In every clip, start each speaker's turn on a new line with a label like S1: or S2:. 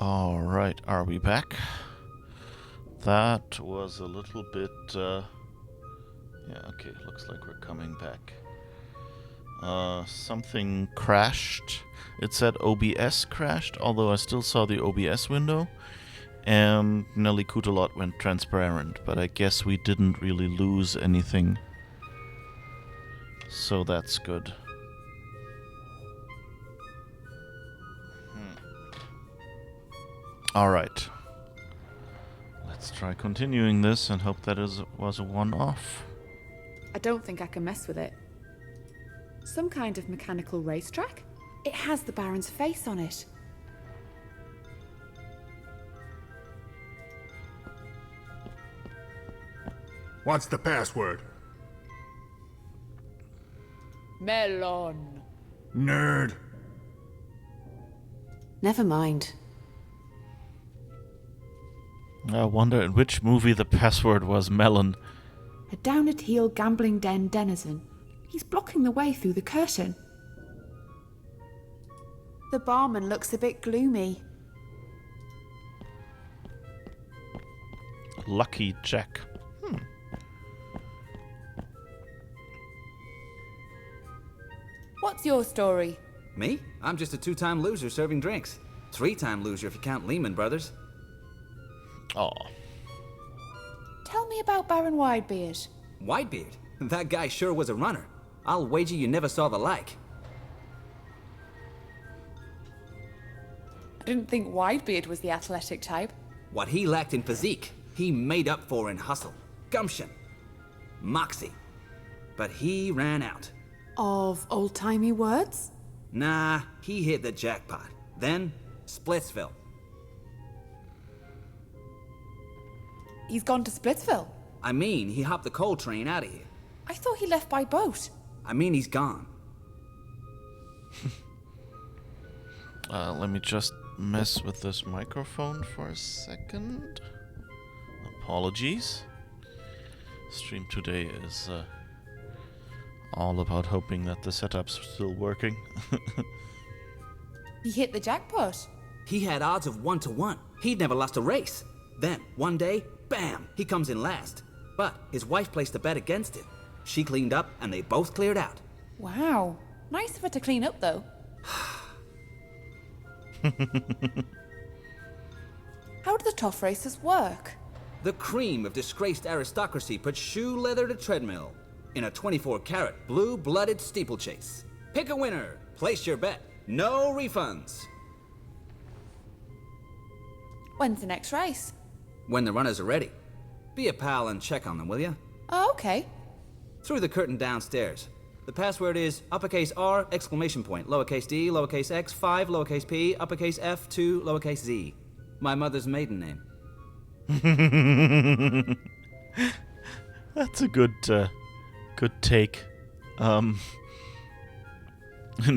S1: Alright, are we back? That was a little bit, yeah, okay, looks like we're coming back. Something crashed. It said OBS crashed, although I still saw the OBS window. And Nelly Cootalot went transparent, but I guess we didn't really lose anything. So that's good. Alright. Let's try continuing this and hope that was a one-off.
S2: I don't think I can mess with it. Some kind of mechanical racetrack? It has the Baron's face on it.
S3: What's the password?
S2: Melon.
S3: Nerd.
S2: Never mind.
S1: I wonder in which movie the password was melon.
S2: A down-at-heel gambling den denizen. He's blocking the way through the curtain. The barman looks a bit gloomy.
S1: Lucky Jack.
S2: What's your story?
S4: Me? I'm just a two-time loser serving drinks. Three-time loser if you count Lehman Brothers.
S1: Aw.
S2: Tell me about Baron Widebeard.
S4: Whitebeard? That guy sure was a runner. I'll wager you never saw the like.
S2: I didn't think Widebeard was the athletic type.
S4: What he lacked in physique, he made up for in hustle, gumption, moxie. But he ran out.
S2: Of old-timey words?
S4: Nah, he hit the jackpot. Then, Splitsville.
S2: He's gone to Splitsville.
S4: I mean, he hopped the coal train out of here.
S2: I thought he left by boat.
S4: I mean, he's gone.
S1: Let me just mess with this microphone for a second. Apologies. Stream today is all about hoping that the setup's still working.
S2: He hit the jackpot.
S4: He had odds of 1 to 1. He'd never lost a race. Then, one day, bam, he comes in last. But his wife placed a bet against him. She cleaned up, and they both cleared out.
S2: Wow. Nice of her to clean up, though. How do the tough races work?
S4: The cream of disgraced aristocracy put shoe leather to treadmill in a 24-carat blue-blooded steeplechase. Pick a winner. Place your bet. No refunds.
S2: When's the next race?
S4: When the runners are ready. Be a pal and check on them, will ya?
S2: Oh, okay.
S4: Through the curtain downstairs. The password is uppercase R, exclamation point, lowercase d, lowercase x, 5, lowercase p, uppercase f, 2, lowercase z. My mother's maiden name.
S1: That's a good take.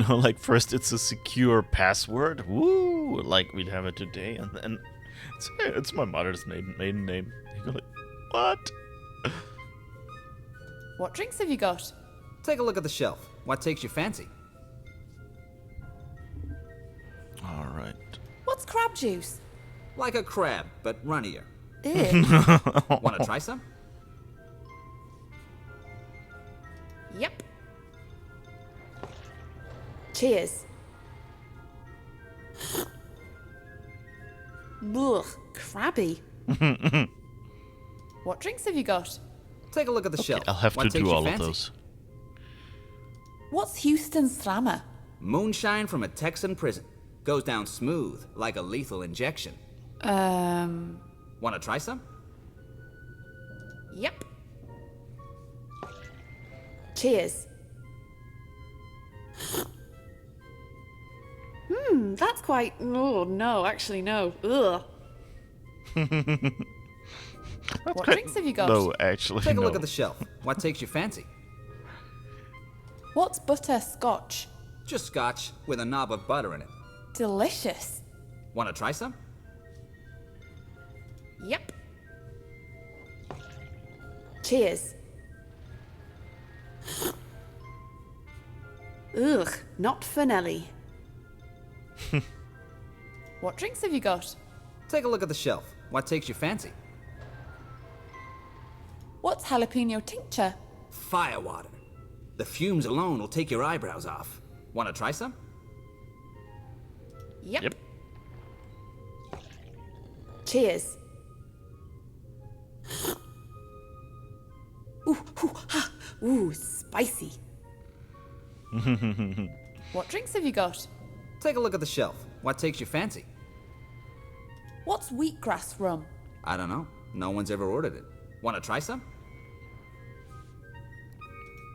S1: Like first it's a secure password. Woo! Like we'd have it today, and then it's my mother's maiden name. You go like, what?
S2: What drinks have you got?
S4: Take a look at the shelf. What takes your fancy?
S1: All right.
S2: What's crab juice?
S4: Like a crab, but runnier.
S2: Ew.
S4: Want to try some?
S2: Yep. Cheers. Ugh, crabby. What drinks have you got?
S4: Take a look at the
S1: Okay,
S4: shelf.
S1: I'll have
S4: What
S1: to
S4: takes
S1: do
S4: your
S1: all of
S4: fancy?
S1: those.
S2: What's Houston's Slammer?
S4: Moonshine from a Texan prison. Goes down smooth, like a lethal injection. Want to try some?
S2: Yep. Cheers. That's quite... Oh, no, actually, no. Ugh. What drinks have you got?
S1: No, actually,
S4: Take a
S1: no.
S4: look at the shelf. What takes your fancy?
S2: What's butterscotch?
S4: Just scotch with a knob of butter in it.
S2: Delicious.
S4: Want to try some?
S2: Yep. Cheers. Ugh, not for Nelly. What drinks have you got?
S4: Take a look at the shelf. What takes your fancy?
S2: What's jalapeno tincture?
S4: Firewater. The fumes alone will take your eyebrows off. Want to try some?
S2: Yep. Cheers. Ooh, spicy. What drinks have you got?
S4: Take a look at the shelf. What takes your fancy?
S2: What's wheatgrass rum?
S4: I don't know. No one's ever ordered it. Want to try some?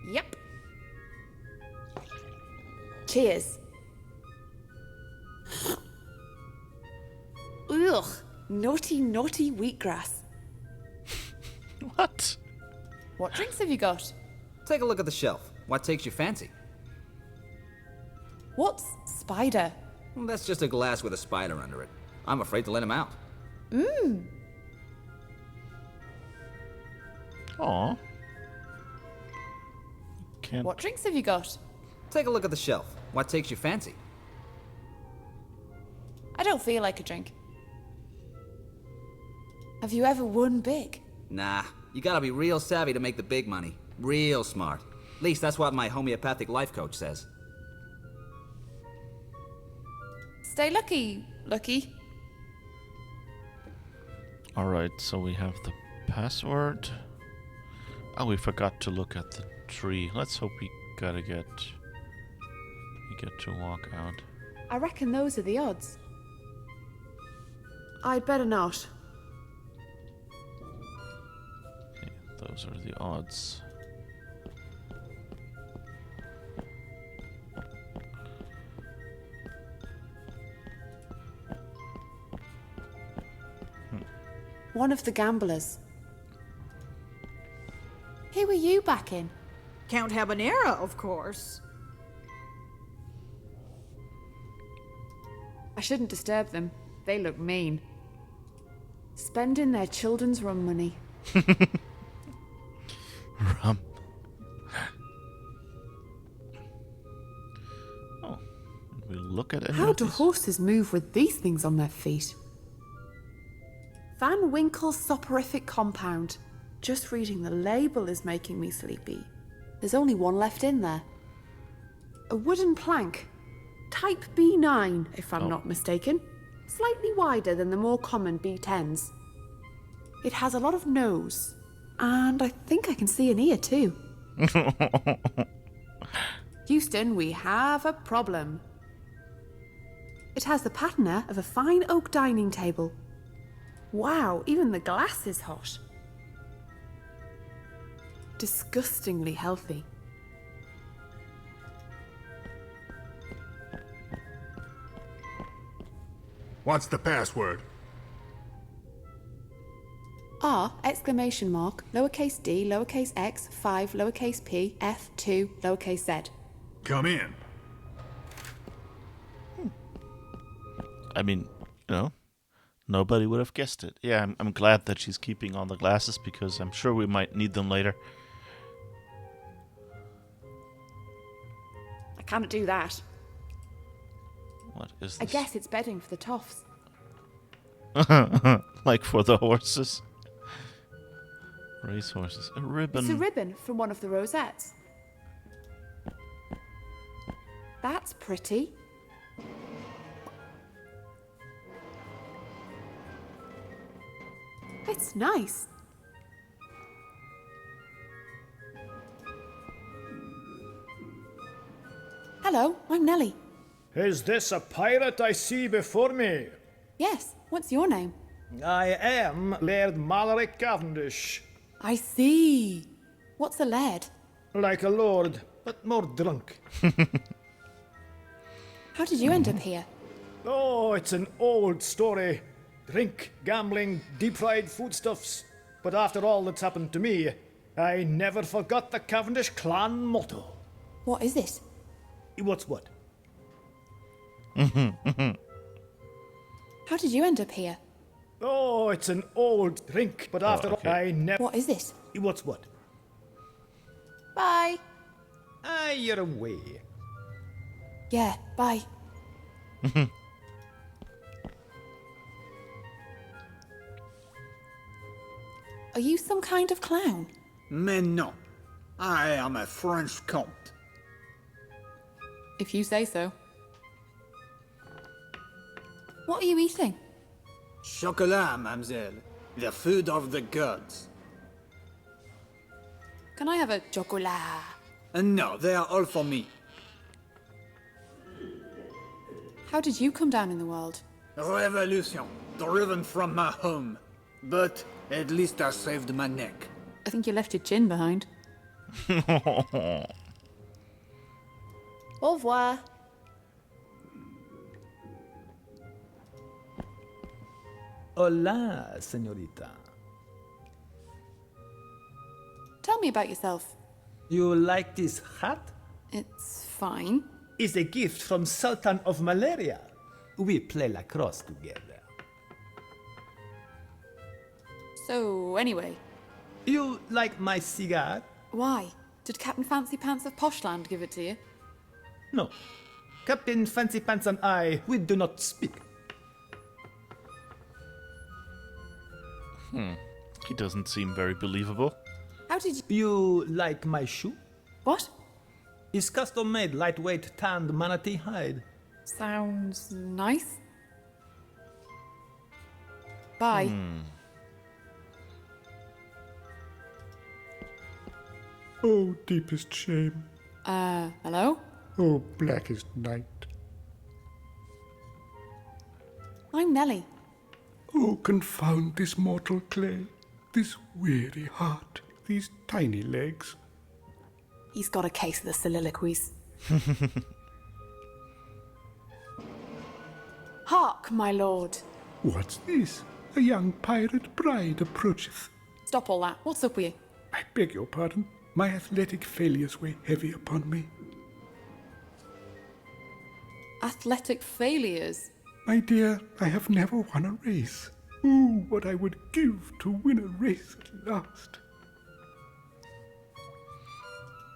S2: Yep. Cheers. Ugh, naughty wheatgrass.
S1: What?
S2: What drinks have you got?
S4: Take a look at the shelf. What takes your fancy?
S2: What's spider?
S4: Well, that's just a glass with a spider under it. I'm afraid to let him out.
S1: Aw. Can't.
S2: What drinks have you got?
S4: Take a look at the shelf. What takes your fancy?
S2: I don't feel like a drink. Have you ever won big?
S4: Nah, you gotta be real savvy to make the big money. Real smart. At least that's what my homeopathic life coach says.
S2: Stay lucky, Lucky.
S1: Alright, so we have the password. Oh, we forgot to look at the tree. Let's hope we get to walk out.
S2: I reckon those are the odds. I'd better not.
S1: Okay, those are the odds.
S2: One of the gamblers. Who were you backing?
S5: Count Habanera, of course.
S2: I shouldn't disturb them. They look mean. Spending their children's rum money.
S1: Rum. Oh, did we look at any
S2: How
S1: of
S2: do
S1: these?
S2: horses move with these things on their feet? Van Winkle soporific compound. Just reading the label is making me sleepy. There's only one left in there. A wooden plank. Type B9, if I'm not mistaken. Slightly wider than the more common B10s. It has a lot of nose. And I think I can see an ear too. Houston, we have a problem. It has the patina of a fine oak dining table. Wow, even the glass is hot. Disgustingly healthy.
S3: What's the password?
S2: R, exclamation mark, lowercase d, lowercase x, 5, lowercase p, f, 2, lowercase z.
S3: Come in.
S1: I mean, you know, nobody would have guessed it. Yeah, I'm glad that she's keeping on the glasses because I'm sure we might need them later.
S2: I can't do that.
S1: What is
S2: I
S1: this?
S2: guess it's bedding for the toffs.
S1: Like for the horses. Race horses. A ribbon.
S2: It's a ribbon from one of the rosettes. That's pretty. It's nice. Hello, I'm Nelly.
S6: Is this a pirate I see before me?
S2: Yes, what's your name?
S6: I am Laird Mallory Cavendish.
S2: I see. What's a laird?
S6: Like a lord, but more drunk.
S2: How did you end up here?
S6: Oh, it's an old story. Drink, gambling, deep-fried foodstuffs. But after all that's happened to me, I never forgot the Cavendish clan motto.
S2: What is it?
S6: What's what?
S2: How did you end up here?
S6: Oh, it's an old drink. But after
S1: okay.
S6: all, I never...
S2: What is it?
S6: What's what?
S2: Bye.
S6: Ah, you're away.
S2: Yeah, bye. Are you some kind of clown?
S7: Mais non. I am a French comte.
S2: If you say so. What are you eating?
S7: Chocolat, mademoiselle. The food of the gods.
S2: Can I have a chocolat?
S7: No, they are all for me.
S2: How did you come down in the world?
S7: Revolution, driven from my home. But at least I saved my neck.
S2: I think you left your chin behind. Au revoir.
S8: Hola, señorita.
S2: Tell me about yourself.
S8: You like this hat?
S2: It's fine.
S6: Is a gift from Sultan of Malaria.
S8: We play lacrosse together.
S2: So, anyway,
S8: You like my cigar?
S2: why? Did Captain Fancy Pants of Poshland give it to you?
S6: No. Captain Fancy Pants and I, we do not speak.
S1: He doesn't seem very believable.
S2: How did you...
S8: You like my shoe?
S2: What?
S8: It's custom made, lightweight, tanned manatee hide.
S2: Sounds nice. Bye.
S3: Oh, deepest shame.
S2: Hello?
S3: Oh, blackest night.
S2: I'm Nelly.
S3: Oh, confound this mortal clay, this weary heart, these tiny legs.
S2: He's got a case of the soliloquies. Hark, my lord.
S3: What's this? A young pirate bride approacheth.
S2: Stop all that. What's up with you?
S3: I beg your pardon. My athletic failures weigh heavy upon me.
S2: Athletic failures.
S3: My dear, I have never won a race. Oh, what I would give to win a race at last.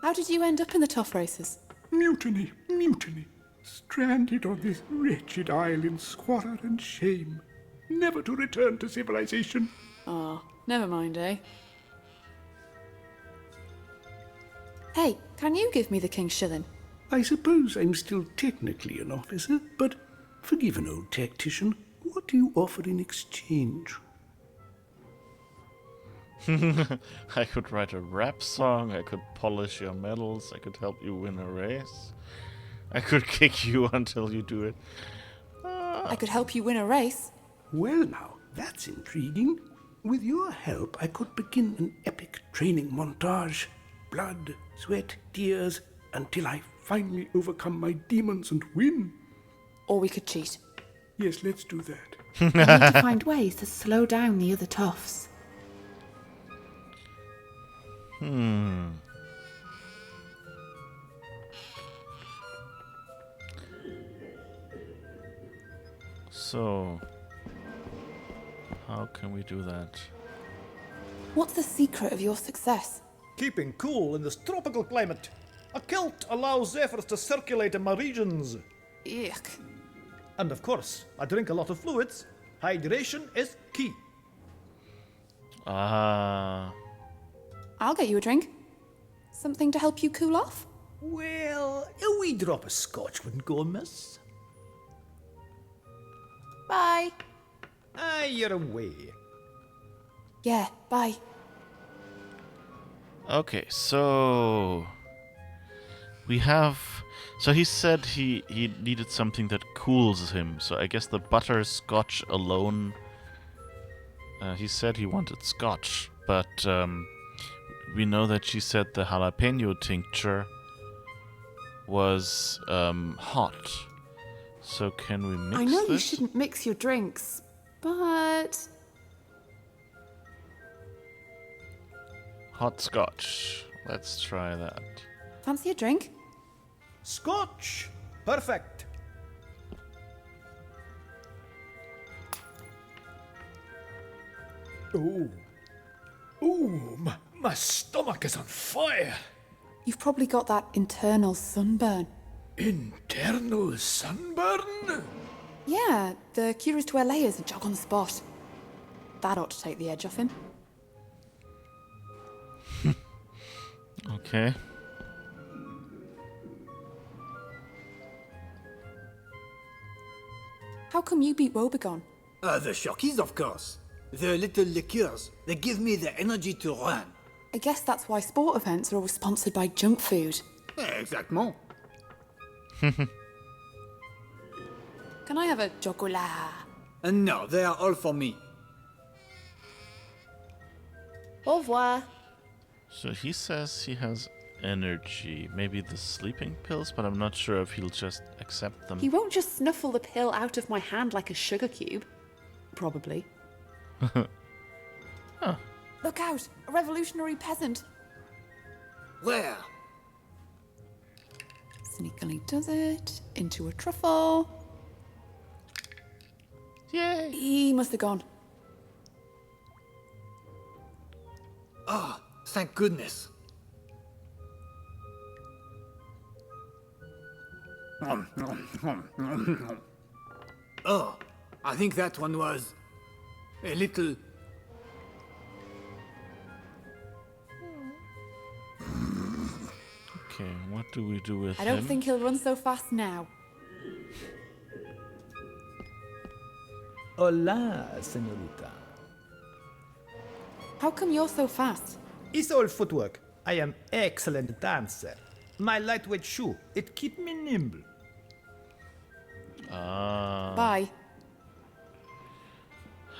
S2: How did you end up in the tough races?
S3: Mutiny, mutiny. Stranded on this wretched isle in squalor and shame. Never to return to civilization.
S2: Oh, never mind, eh? Hey, can you give me the king's shilling?
S3: I suppose I'm still technically an officer, but forgive an old tactician. What do you offer in exchange?
S1: I could write a rap song, I could polish your medals, I could help you win a race. I could kick you until you do it.
S2: I could help you win a race.
S3: Well now, that's intriguing. With your help, I could begin an epic training montage. Blood, sweat, tears, until I finally overcome my demons and win.
S2: Or we could cheat.
S3: Yes, let's do that.
S2: We need to find ways to slow down the other toughs.
S1: So, how can we do that?
S2: What's the secret of your success?
S6: Keeping cool in this tropical climate. A kilt allows zephyrs to circulate in my regions.
S2: Yuck.
S6: And of course, I drink a lot of fluids. Hydration is key.
S1: Ah,
S2: I'll get you a drink. Something to help you cool off?
S6: Well, a wee drop of scotch wouldn't go amiss.
S2: Bye.
S6: You're away.
S2: Yeah, bye.
S1: okay, so we have. So he said he needed something that cools him. So I guess the butterscotch alone. He said he wanted scotch, but we know that she said the jalapeno tincture was hot. So can we mix
S2: I know
S1: this?
S2: you shouldn't mix your drinks, but...
S1: Hot scotch. Let's try that.
S2: Fancy a drink?
S6: Scotch! Perfect. Oh. Oh, my stomach is on fire.
S2: You've probably got that internal sunburn.
S3: Internal sunburn?
S2: Yeah, the cure is to wear layers and jog on the spot. That ought to take the edge off him.
S1: Okay.
S2: How come you beat Wobegon?
S7: The Shockies, of course. The little liqueurs. They give me the energy to run.
S2: I guess that's why sport events are always sponsored by junk food.
S7: Exactement.
S2: Can I have a chocolat?
S7: No, they are all for me.
S2: Au revoir.
S1: So he says he has energy. Maybe the sleeping pills, but I'm not sure if he'll just accept them.
S2: He won't just snuffle the pill out of my hand like a sugar cube. Probably.
S1: Huh.
S2: Look out! A revolutionary peasant!
S7: Where?
S2: Sneakily does it. Into a truffle.
S1: Yay!
S2: He must have gone.
S7: Oh, thank goodness. Oh, I think that one was a little...
S1: Okay, what do we do with
S2: I
S1: him?
S2: don't think he'll run so fast now.
S8: Hola, señorita.
S2: How come you're so fast?
S8: It's all footwork. I am excellent dancer. My lightweight shoe, it keep me nimble.
S2: Bye.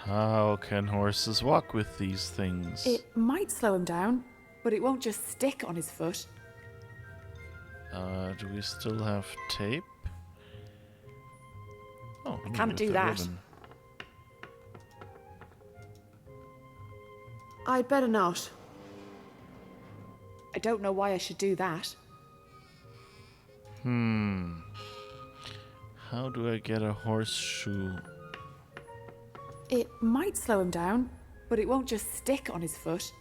S1: How can horses walk with these things?
S2: It might slow him down, but it won't just stick on his foot.
S1: Do we still have tape? Oh, I
S2: can't do that. I'd better not. I don't know why I should do that.
S1: How do I get a horseshoe?
S2: It might slow him down, but it won't just stick on his foot.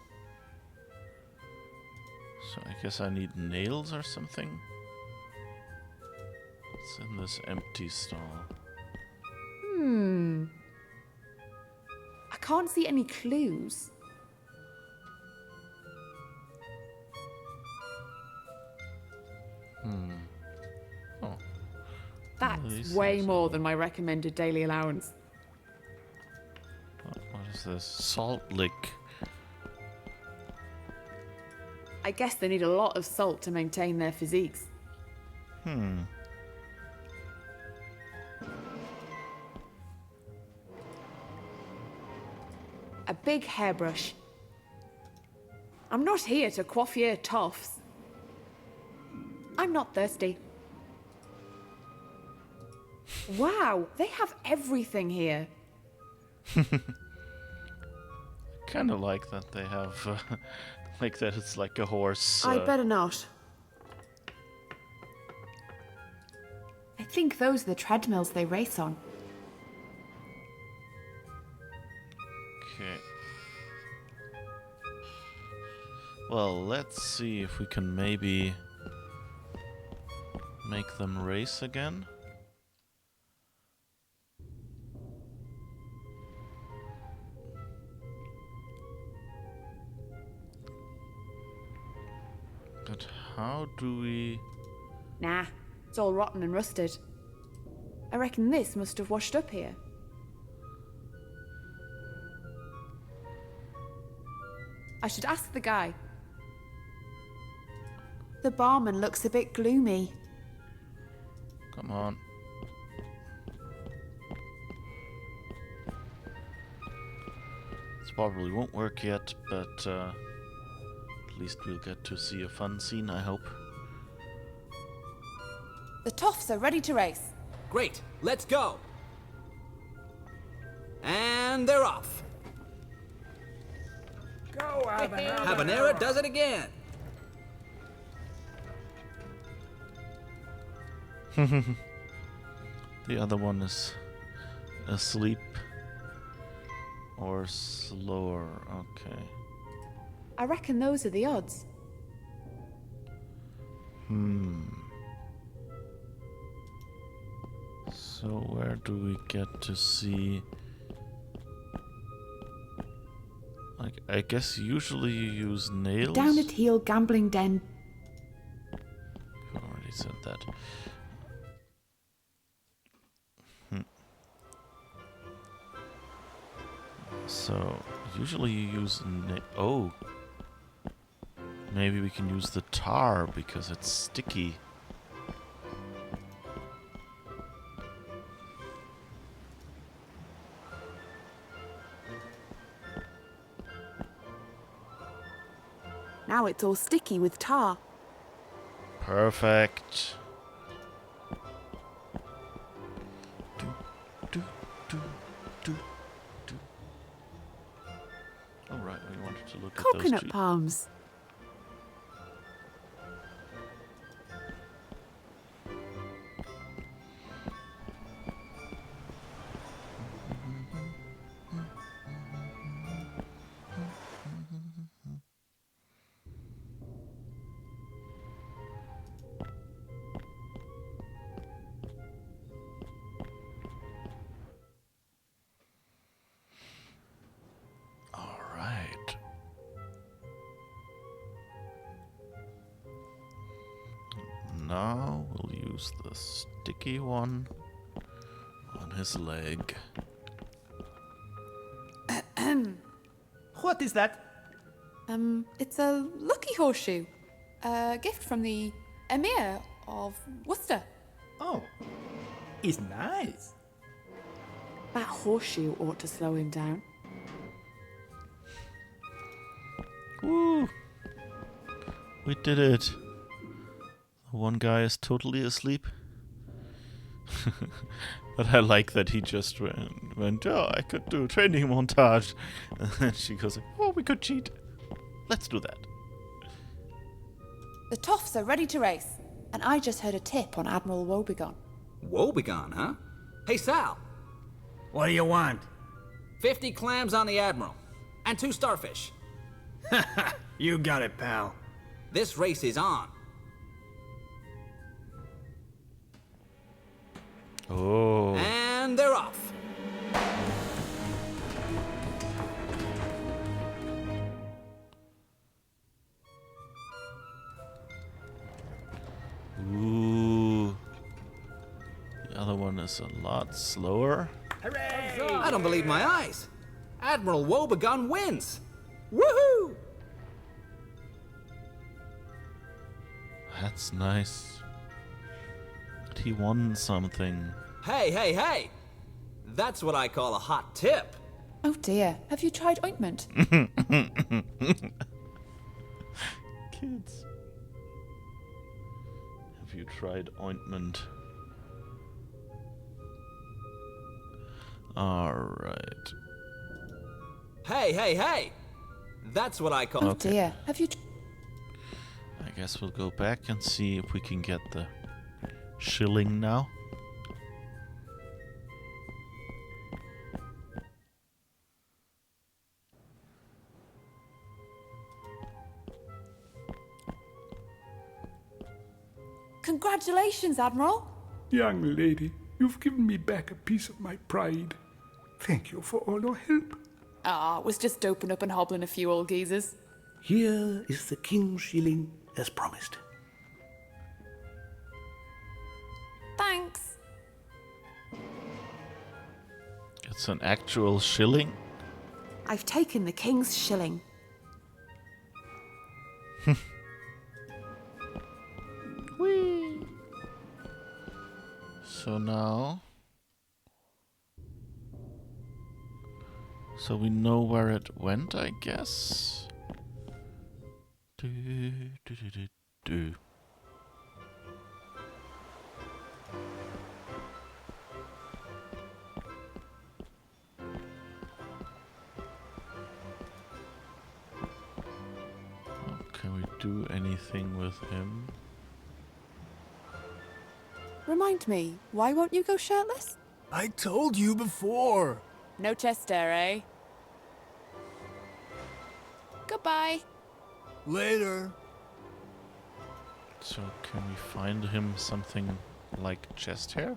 S1: So I guess I need nails or something? What's in this empty stall?
S2: I can't see any clues.
S1: Oh,
S2: That's
S1: these
S2: way
S1: things
S2: more than my recommended daily allowance.
S1: what is this? Salt lick.
S2: I guess they need a lot of salt to maintain their physiques. A big hairbrush. I'm not here to quaff your toffs. I'm not thirsty. Wow, they have everything here.
S1: Kind of like that they have, like that it's like a horse.
S2: I'd better not. I think those are the treadmills they race on.
S1: Okay. Well, let's see if we can maybe make them race again. But how do we...
S2: Nah, it's all rotten and rusted. I reckon this must have washed up here. I should ask the guy. The barman looks a bit gloomy.
S1: Come on. This probably won't work yet, but at least we'll get to see a fun scene, I hope.
S2: The toffs are ready to race.
S4: Great, let's go! And they're off.
S7: Go,
S4: Habanera does it again.
S1: The other one is asleep or slower. Okay.
S2: I reckon those are the odds.
S1: So where do we get to see... Like, I guess usually you use nails.
S2: Down at heel gambling den.
S1: I already said that. So, usually you use oh. Maybe we can use the tar because it's sticky.
S2: Now it's all sticky with tar.
S1: Perfect. All right, we wanted to look at those
S2: Coconut
S1: trees.
S2: palms.
S1: All right. Now we'll use the sticky one on his leg.
S8: What is that?
S2: It's a lucky horseshoe. A gift from the Emir of Worcester.
S8: Oh, it's nice.
S2: That horseshoe ought to slow him down.
S1: Woo! We did it. The one guy is totally asleep. But I like that he just went, oh, I could do a training montage. And then she goes, oh, we could cheat. Let's do that.
S2: The toffs are ready to race, and I just heard a tip on Admiral Woebegone.
S4: Woebegone, huh? Hey, Sal.
S7: What do you want?
S4: 50 clams on the Admiral. And 2 starfish.
S7: You got it, pal.
S4: This race is on.
S1: Oh.
S4: And they're off.
S1: Ooh. The other one is a lot slower.
S4: I don't believe my eyes. Admiral Woebegone wins. Woohoo!
S1: That's nice. But he won something.
S4: Hey, hey, hey! That's what I call a hot tip.
S2: Oh dear, have you tried ointment?
S1: Kids. Have you tried ointment? Alright.
S4: Hey, hey, hey! That's what I call...
S2: Oh dear, have you...
S1: I guess we'll go back and see if we can get the shilling now.
S2: Congratulations, Admiral.
S3: Young lady, you've given me back a piece of my pride. Thank you for all your help.
S2: Ah, it was just doping up and hobbling a few old geezers.
S3: Here is the king's shilling as promised.
S2: Thanks.
S1: It's an actual shilling.
S2: I've taken the king's shilling.
S1: Whee! So now... So we know where it went, I guess. Do, do, do, do, do. Oh, can we do anything with him?
S2: Remind me, why won't you go shirtless?
S7: I told you before.
S2: No chest there, eh? Goodbye.
S7: Later.
S1: So can we find him something like chest hair?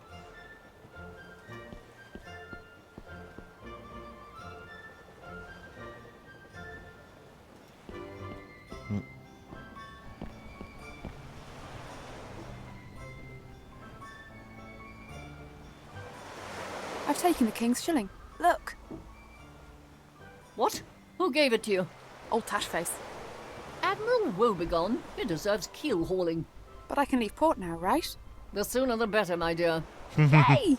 S2: I've taken the king's shilling. Look,
S9: What? Who gave it to you?
S2: old Tashface.
S9: Admiral Woebegone. It deserves keel hauling.
S2: But I can leave port now, right?
S9: The sooner the better, my dear.
S2: Yay!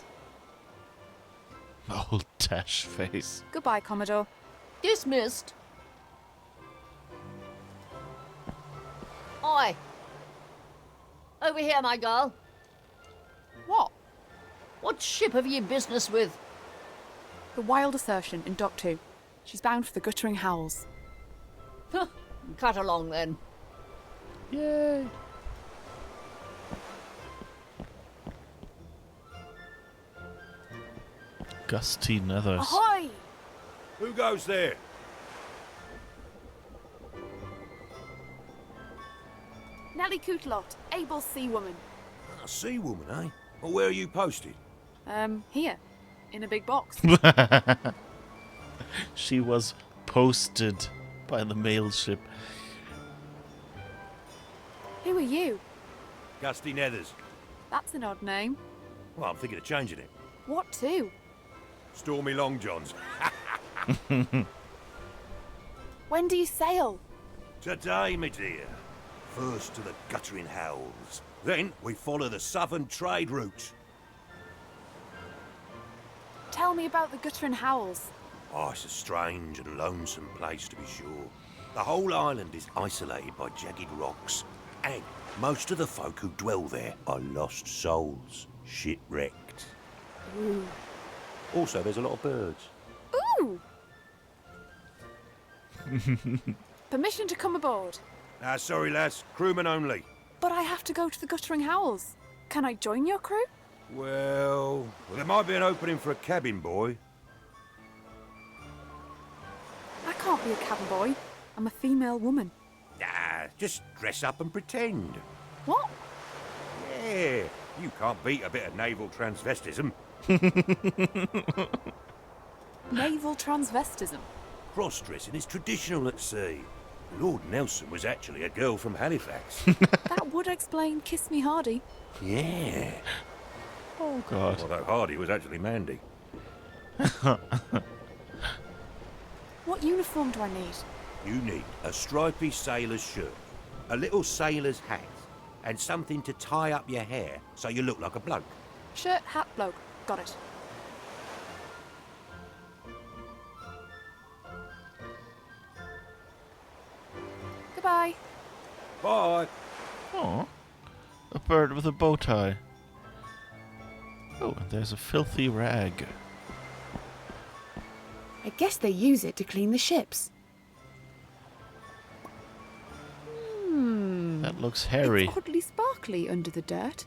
S1: Old Tash face.
S2: Goodbye, Commodore.
S9: Dismissed. Oi! Over here, my girl.
S2: What?
S9: What ship have ye business with?
S2: The Wild Assertion in Dock 2. She's bound for the Guttering Howls.
S9: Huh, cut along then.
S1: Yay! Gusty nethers.
S2: Ahoy!
S10: Who goes there?
S2: Nelly Cootalot, able sea woman.
S10: A sea woman, eh? Well, where are you posted?
S2: Here. In a big box.
S1: She was posted by the mail ship.
S2: Who are you?
S10: Gusty Nethers.
S2: That's an odd name.
S10: Well, I'm thinking of changing it.
S2: What to?
S10: Stormy Longjohns.
S2: When do you sail?
S10: Today, me dear. First to the Guttering Howls. Then we follow the southern trade route.
S2: Tell me about the Guttering Howls.
S10: Oh, it's a strange and lonesome place to be sure. The whole island is isolated by jagged rocks. And most of the folk who dwell there are lost souls, shipwrecked.
S2: Ooh.
S10: Also, there's a lot of birds.
S2: Ooh! Permission to come aboard.
S10: Sorry, lass. Crewmen only.
S2: But I have to go to the Guttering Howls. Can I join your crew?
S10: Well, there might be an opening for a cabin boy.
S2: I can't be a cabin boy. I'm a female woman.
S10: Nah, just dress up and pretend.
S2: What?
S10: Yeah, you can't beat a bit of naval transvestism.
S2: Naval transvestism.
S10: Cross-dressing is traditional at sea. Lord Nelson was actually a girl from Halifax.
S2: That would explain Kiss Me Hardy.
S10: Yeah.
S1: Oh god.
S10: Although Hardy was actually Mandy.
S2: What uniform do I need?
S10: You need a stripy sailor's shirt, a little sailor's hat, and something to tie up your hair so you look like a bloke.
S2: Shirt, hat, bloke. Got it. Goodbye.
S10: Bye.
S1: Oh, a bird with a bow tie. Oh, and there's a filthy rag.
S2: I guess they use it to clean the ships.
S1: That looks hairy.
S2: It's oddly sparkly under the dirt.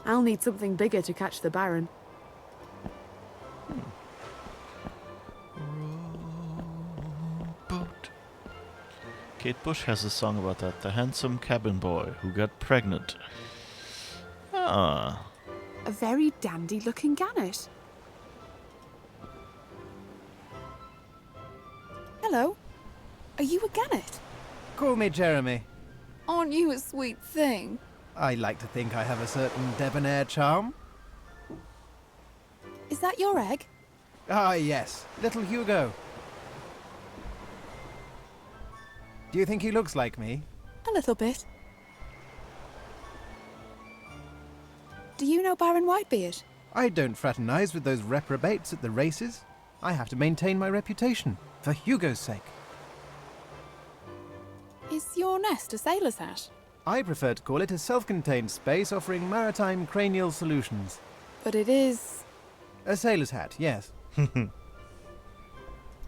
S2: I'll need something bigger to catch the Baron.
S1: Boat. Kate Bush has a song about that. The handsome cabin boy who got pregnant. Ah.
S2: A very dandy-looking gannet. Hello. Are you a gannet?
S8: Call me Jeremy.
S2: Aren't you a sweet thing?
S8: I like to think I have a certain debonair charm.
S2: Is that your egg?
S8: Ah, yes. Little Hugo. Do you think he looks like me?
S2: A little bit. Do you know Baron Whitebeard?
S8: I don't fraternize with those reprobates at the races. I have to maintain my reputation, for Hugo's sake.
S2: Is your nest a sailor's hat?
S8: I prefer to call it a self-contained space offering maritime cranial solutions.
S2: But it is...
S8: A sailor's hat, yes.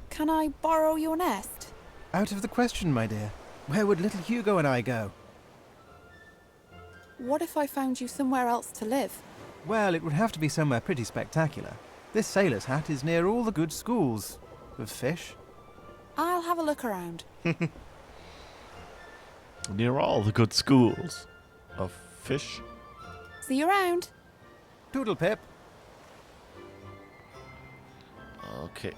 S2: Can I borrow your nest?
S8: Out of the question, my dear. Where would little Hugo and I go?
S2: What if I found you somewhere else to live?
S8: Well, it would have to be somewhere pretty spectacular. This sailor's hat is near all the good schools of fish.
S2: I'll have a look around.
S1: Near all the good schools of fish.
S2: See you around.
S8: Toodle pip.
S1: Okay.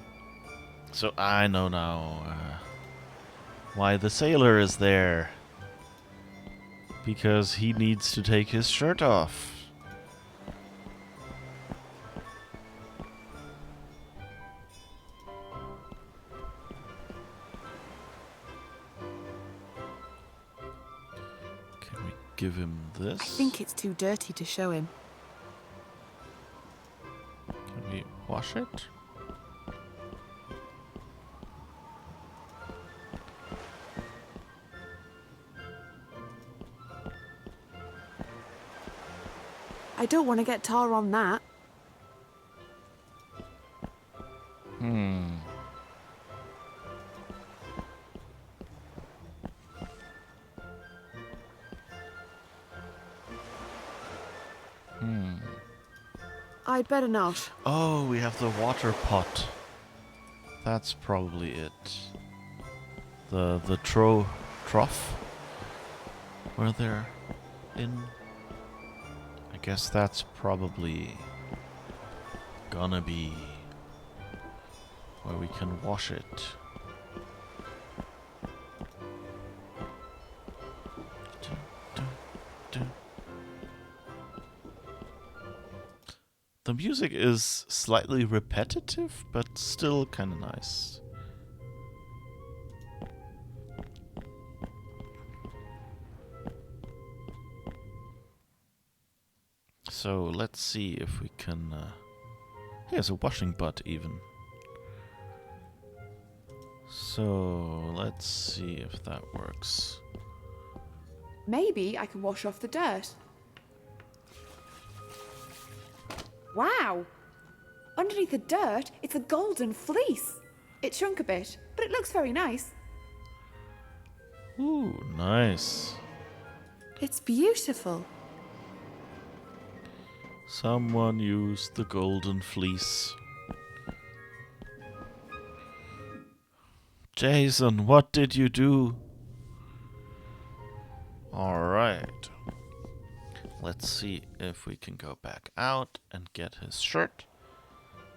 S1: So I know now why the sailor is there. Because he needs to take his shirt off. Can we give him this?
S2: I think it's too dirty to show him.
S1: Can we wash it?
S2: I don't want to get tar on that. I'd better not.
S1: Oh, we have the water pot. That's probably it. The trough where they're in. I guess that's probably gonna be where we can wash it. The music is slightly repetitive, but still kind of nice. So let's see if we can... here's a washing butt even. So let's see if that works.
S2: Maybe I can wash off the dirt. Wow! Underneath the dirt, it's a golden fleece. It shrunk a bit, but it looks very nice.
S1: Ooh, nice.
S2: It's beautiful.
S1: Someone used the golden fleece. Jason, what did you do? Alright. Let's see if we can go back out and get his shirt.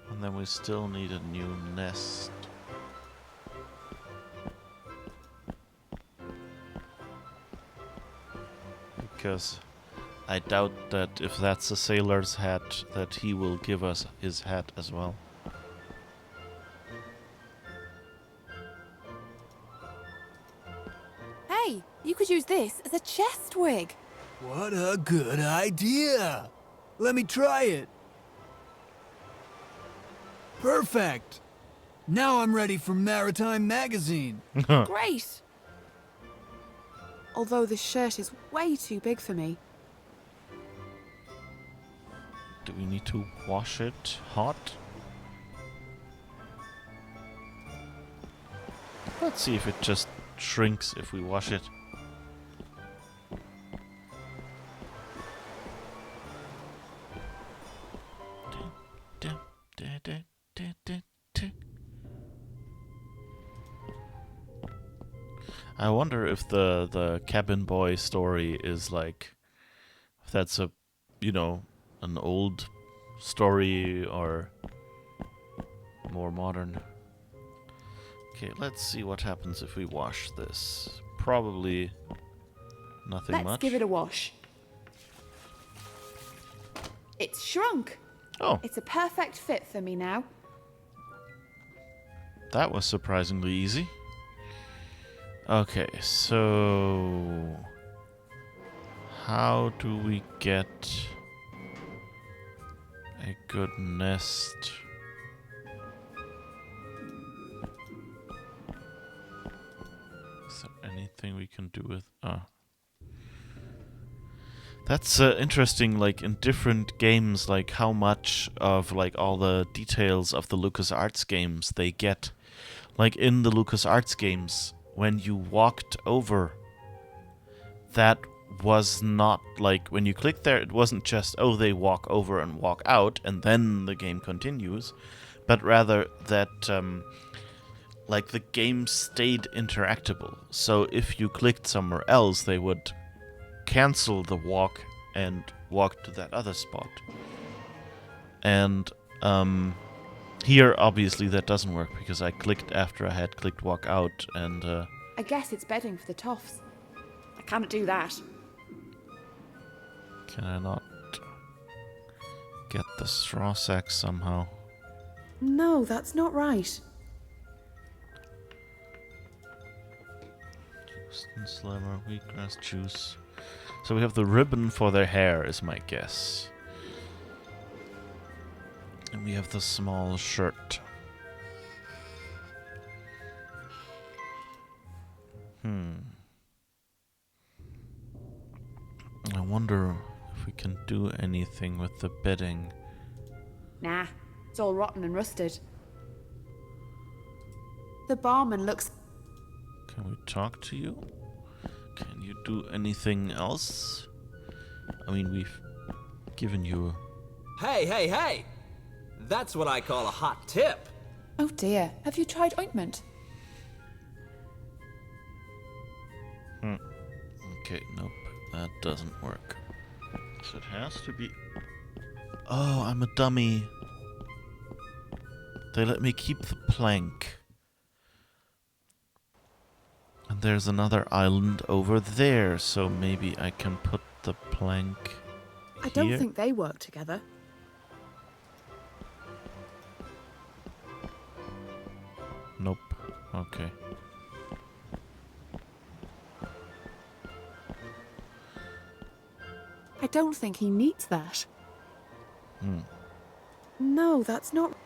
S1: And then we still need a new nest. Because I doubt that if that's a sailor's hat, that he will give us his hat as well.
S2: Hey, you could use this as a chest wig.
S11: What a good idea! Let me try it. Perfect! Now I'm ready for Maritime Magazine.
S2: Great! Although this shirt is way too big for me.
S1: Do we need to wash it hot? Let's see if it just shrinks if we wash it. I wonder if the cabin boy story is like, if that's a, you know, an old story or more modern. Okay, let's see what happens if we wash this. Probably nothing much.
S2: Let's give it a wash. It's shrunk.
S1: Oh,
S2: It's a perfect fit for me now.
S1: that was surprisingly easy. Okay, so how do we get a good nest? Is there anything we can do with... That's interesting, like, in different games, like, how much of, like, all the details of the LucasArts games they get. Like, in the LucasArts games, when you walked over, that was not, like, when you clicked there, it wasn't just, oh, they walk over and walk out, and then the game continues, but rather that, like, the game stayed interactable. So if you clicked somewhere else, they would cancel the walk and walk to that other spot. And here obviously that doesn't work because I clicked after I had clicked walk out, and
S2: I guess it's bedding for the toffs. I can't do that.
S1: Can I not get the straw sack somehow?
S2: No, that's not right.
S1: Juice and sliver, wheatgrass juice. So we have the ribbon for their hair, is my guess. And we have the small shirt. I wonder if we can do anything with the bedding.
S2: Nah, it's all rotten and rusted. The barman looks...
S1: Can we talk to you? Can you do anything else? I mean, we've given you
S4: Hey, hey, hey! That's what I call a hot tip.
S2: Oh dear, have you tried ointment?
S1: Okay, nope, that doesn't work. So it has to be... Oh, I'm a dummy. They let me keep the plank. And there's another island over there, so maybe I can put the plank
S2: I don't
S1: here?
S2: think they work together.
S1: Nope. Okay.
S2: I don't think he needs that. No, that's not...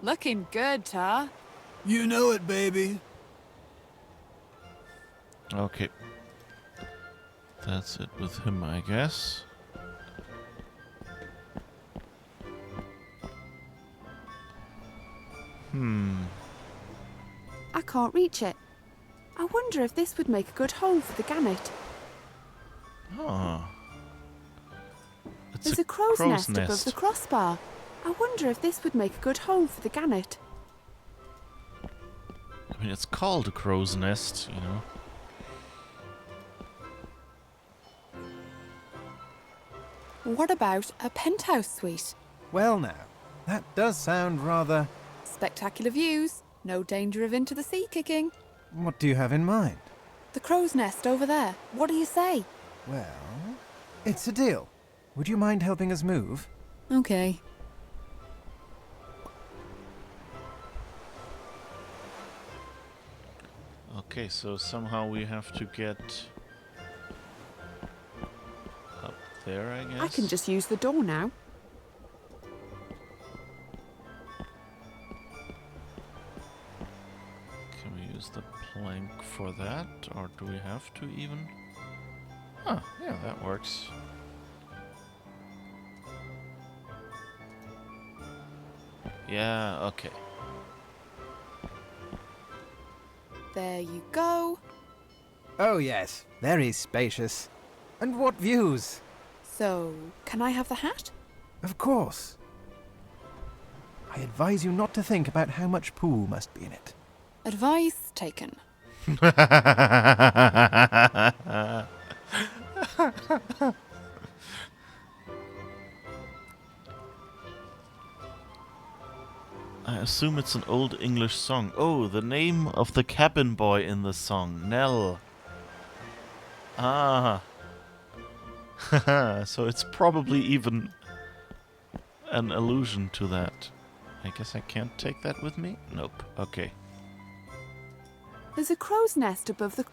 S2: Looking good, Tar.
S11: You know it, baby.
S1: Okay. That's it with him, I guess.
S2: I can't reach it. I wonder if this would make a good hole for the gannet.
S1: Oh. It's
S2: There's a crow's nest above the crossbar. I wonder if this would make a good hole for the gannet.
S1: I mean, it's called a crow's nest, you know.
S2: What about a penthouse suite?
S8: Well now, that does sound rather...
S2: Spectacular views. No danger of into the sea kicking.
S8: What do you have in mind?
S2: The crow's nest over there. What do you say?
S8: Well, it's a deal. Would you mind helping us move?
S2: Okay.
S1: Okay, so somehow we have to get up there, I guess.
S2: I can just use the door now.
S1: Can we use the plank for that, or do we have to even? Huh, yeah, that works. Yeah, okay.
S2: There you go.
S8: Oh yes, very spacious. And what views?
S2: So, can I have the hat?
S8: Of course. I advise you not to think about how much poo must be in it.
S2: Advice taken.
S1: I assume it's an old English song. Oh, the name of the cabin boy in the song, Nell. Ah. So it's probably even an allusion to that. I guess I can't take that with me? Nope. Okay.
S2: There's a crow's nest above the...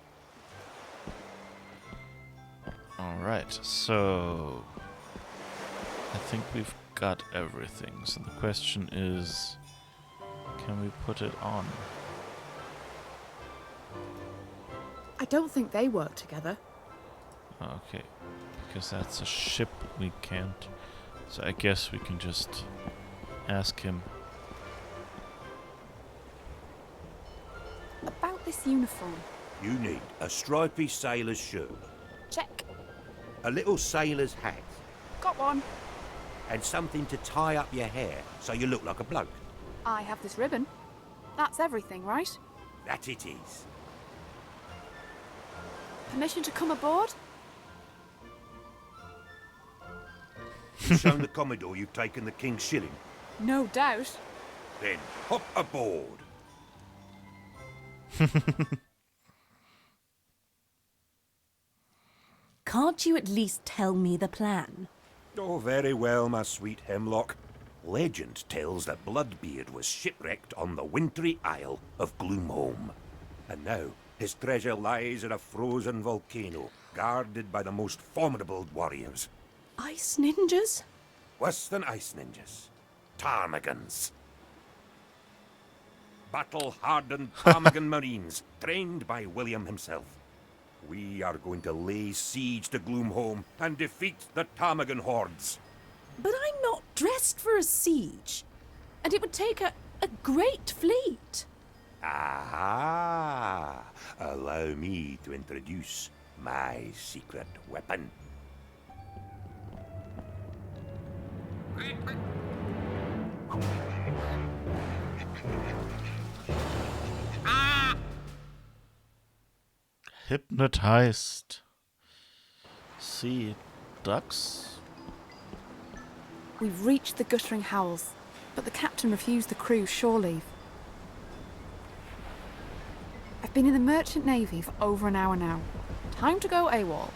S1: Alright, so... I think we've got everything. So the question is... Can we put it on?
S2: I don't think they work together.
S1: Okay. Because that's a ship, we can't. So I guess we can just ask him.
S2: About this uniform.
S10: You need a stripy sailor's shirt,
S2: Check.
S10: a little sailor's hat,
S2: Got one.
S10: and something to tie up your hair so you look like a bloke.
S2: I have this ribbon. That's everything, right?
S10: That it is.
S2: Permission to come aboard?
S10: You've shown the Commodore you've taken the King's shilling.
S2: No doubt.
S10: Then hop aboard.
S12: Can't you at least tell me the plan?
S10: Oh, very well, my sweet Hemlock. Legend tells that Bloodbeard was shipwrecked on the wintry isle of Gloomholm. And now his treasure lies in a frozen volcano, guarded by the most formidable warriors.
S12: Ice ninjas?
S10: Worse than ice ninjas. Ptarmigans. Battle-hardened Ptarmigan Marines, trained by William himself. We are going to lay siege to Gloomholm and defeat the Ptarmigan hordes.
S12: But I'm not dressed for a siege. And it would take a great fleet.
S10: Aha! Allow me to introduce my secret weapon.
S1: Hypnotized. See, ducks?
S2: We've reached the guttering howls, but the captain refused the crew shore leave. I've been in the merchant navy for over an hour now. Time to go AWOL.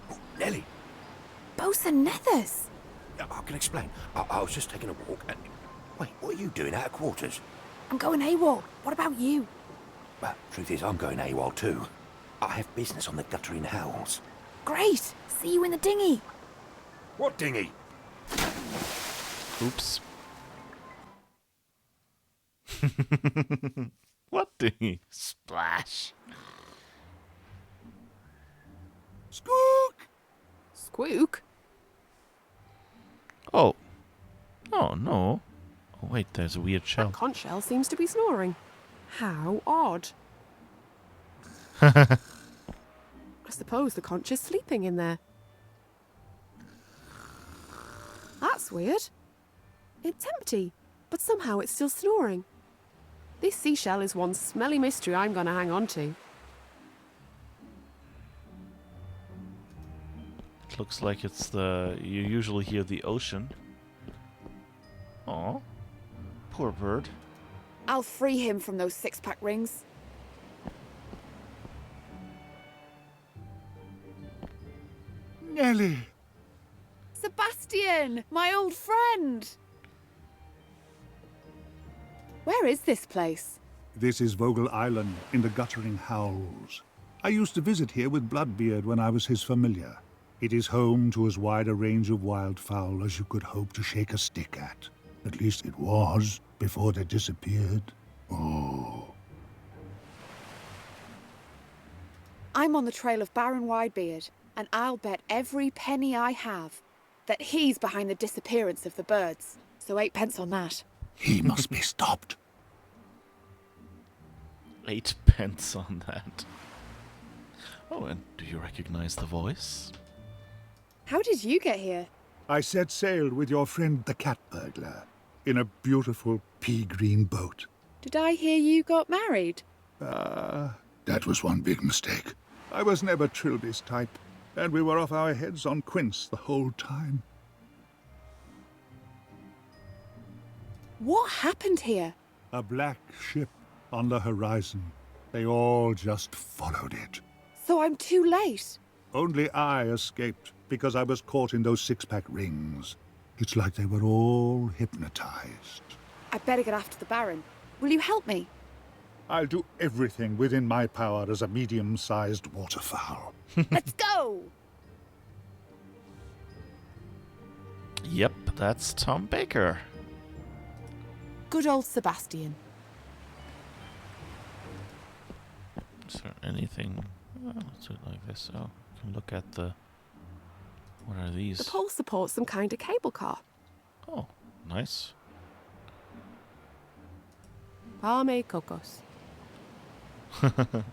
S10: Oh, Nelly!
S2: Bosun Nethers!
S10: I can explain. I was just taking a walk and... Wait, what are you doing out of quarters?
S2: I'm going AWOL. What about you?
S10: Well, truth is, I'm going AWOL too. I have business on the guttering howls.
S2: Great! See you in the dinghy!
S10: What dinghy?
S1: Oops. What dinghy? Splash.
S10: Squawk!
S2: Squeak?
S1: Oh. Oh, no. Oh, wait, there's a weird shell.
S13: Conch shell seems to be snoring. How odd. I suppose the conch is sleeping in there. That's weird. It's empty, but somehow it's still snoring. This seashell is one smelly mystery I'm going to hang on to.
S1: It looks like it's the... You usually hear the ocean. Aw. Poor bird.
S2: I'll free him from those six-pack rings.
S3: Nelly!
S2: Sebastian! My old friend! Where is this place?
S14: This is Vogel Island in the Guttering Howls. I used to visit here with Bloodbeard when I was his familiar. It is home to as wide a range of wildfowl as you could hope to shake a stick at. At least it was, before they disappeared. Oh.
S2: I'm on the trail of Baron Widebeard, and I'll bet every penny I have that he's behind the disappearance of the birds. So 8 pence on that.
S14: He must be stopped.
S1: 8 pence on that. Oh, and do you recognize the voice?
S2: How did you get here?
S14: I set sail with your friend the cat burglar in a beautiful pea-green boat.
S2: Did I hear you got married?
S14: That was one big mistake. I was never Trilby's type, and we were off our heads on Quince the whole time.
S2: What happened here?
S14: A black ship on the horizon. They all just followed it.
S2: So I'm too late.
S14: Only I escaped because I was caught in those six-pack rings. It's like they were all hypnotized.
S2: I'd better get after the Baron. Will you help me?
S14: I'll do everything within my power as a medium-sized waterfowl.
S2: Let's go!
S1: Yep, that's Tom Baker.
S13: Good old Sebastian.
S1: Is there anything... let's do it like this. Oh, you can look at the... What are these?
S13: The pole supports some kind of cable car.
S1: Oh, nice.
S13: Palme cocos. I'm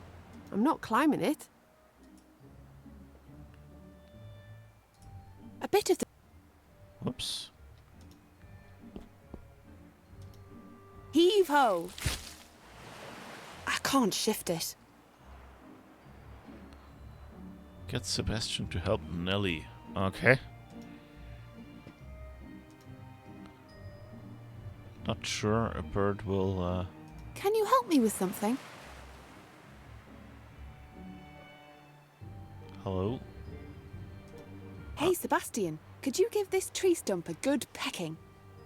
S13: not climbing it. A bit of the...
S1: Whoops.
S2: Heave-ho! I can't shift it.
S1: Get Sebastian to help Nelly. Okay. Not sure a bird will,
S2: Can you help me with something?
S1: Hello?
S13: Hey, Sebastian, could you give this tree stump a good pecking?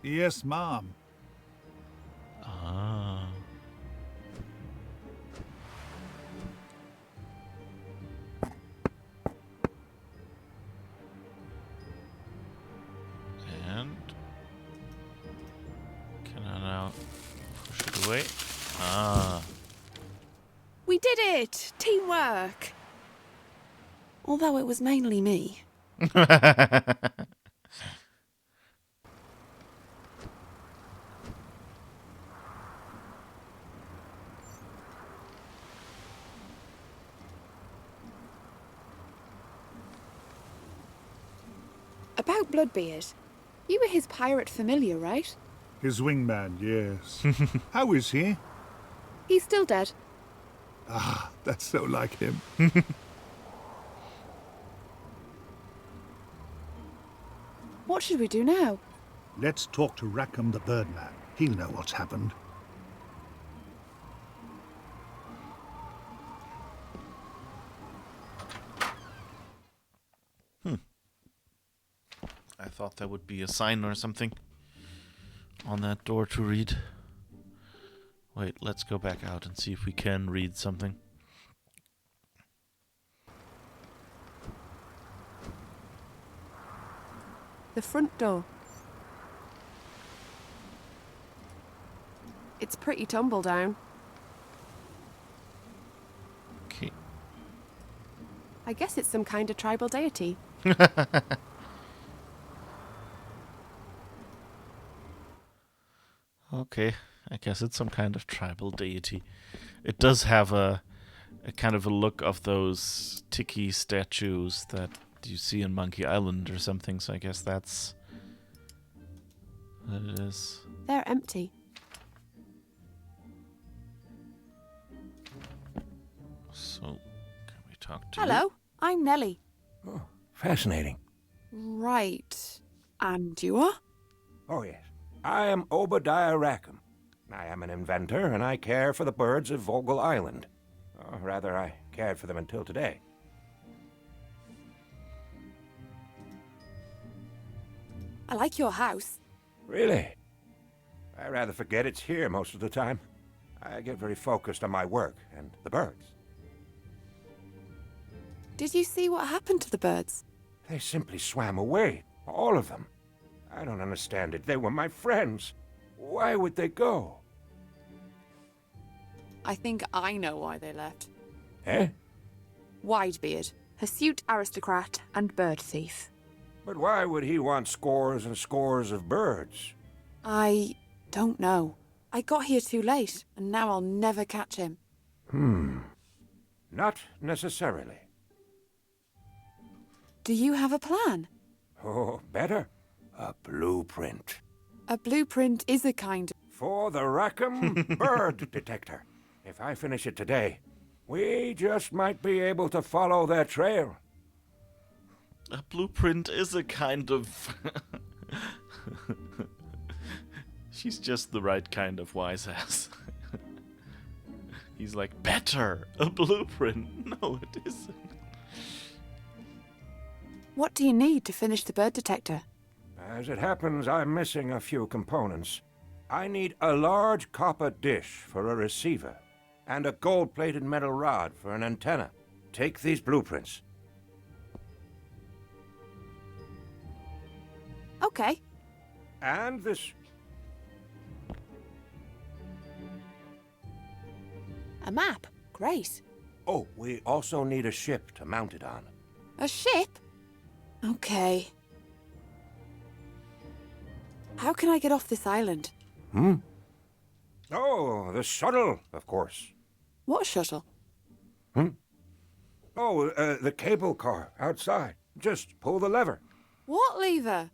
S14: Yes, ma'am.
S1: Ah. And can I now push it away? Ah.
S13: We did it! Teamwork! Although it was mainly me. About Bloodbeard. You were his pirate familiar, right?
S14: His wingman, yes. How is he?
S13: He's still dead.
S14: Ah, that's so like him.
S13: What should we do now?
S14: Let's talk to Rackham the Birdman. He'll know what's happened.
S1: I thought there would be a sign or something on that door to read. Wait, let's go back out and see if we can read something.
S13: The front door. It's pretty tumble down.
S1: Okay.
S13: I guess it's some kind of tribal deity.
S1: Okay, I guess it's some kind of tribal deity. It does have a kind of a look of those tiki statues that you see in Monkey Island or something, so I guess that's what it is.
S13: They're empty.
S1: So, can we talk to
S2: Hello, I'm Nelly.
S10: Oh, fascinating.
S2: Right. And you are?
S10: Oh, yes. I am Obadiah Rackham. I am an inventor, and I care for the birds of Vogel Island. Or rather, I cared for them until today.
S2: I like your house.
S10: Really? I rather forget it's here most of the time. I get very focused on my work and the birds.
S2: Did you see what happened to the birds?
S10: They simply swam away, all of them. I don't understand it. They were my friends. Why would they go?
S2: I think I know why they left.
S10: Eh?
S2: Widebeard, hirsute aristocrat and bird thief.
S10: But why would he want scores and scores of birds?
S2: I don't know. I got here too late, and now I'll never catch him.
S10: Not necessarily.
S2: Do you have a plan?
S10: Oh, better. A blueprint.
S2: A blueprint is a kind of...
S10: For the Rackham bird detector. If I finish it today, we just might be able to follow their trail.
S1: A blueprint is a kind of... She's just the right kind of wise ass. He's like, better! A blueprint! No, it isn't.
S2: What do you need to finish the bird detector?
S10: As it happens, I'm missing a few components. I need a large copper dish for a receiver, and a gold-plated metal rod for an antenna. Take these blueprints.
S2: Okay.
S10: And this...
S2: A map. Great.
S10: Oh, we also need a ship to mount it on.
S2: A ship? Okay. How can I get off this island?
S10: Oh, the shuttle, of course.
S2: What shuttle?
S10: Oh, the cable car outside. Just pull the lever.
S2: What lever?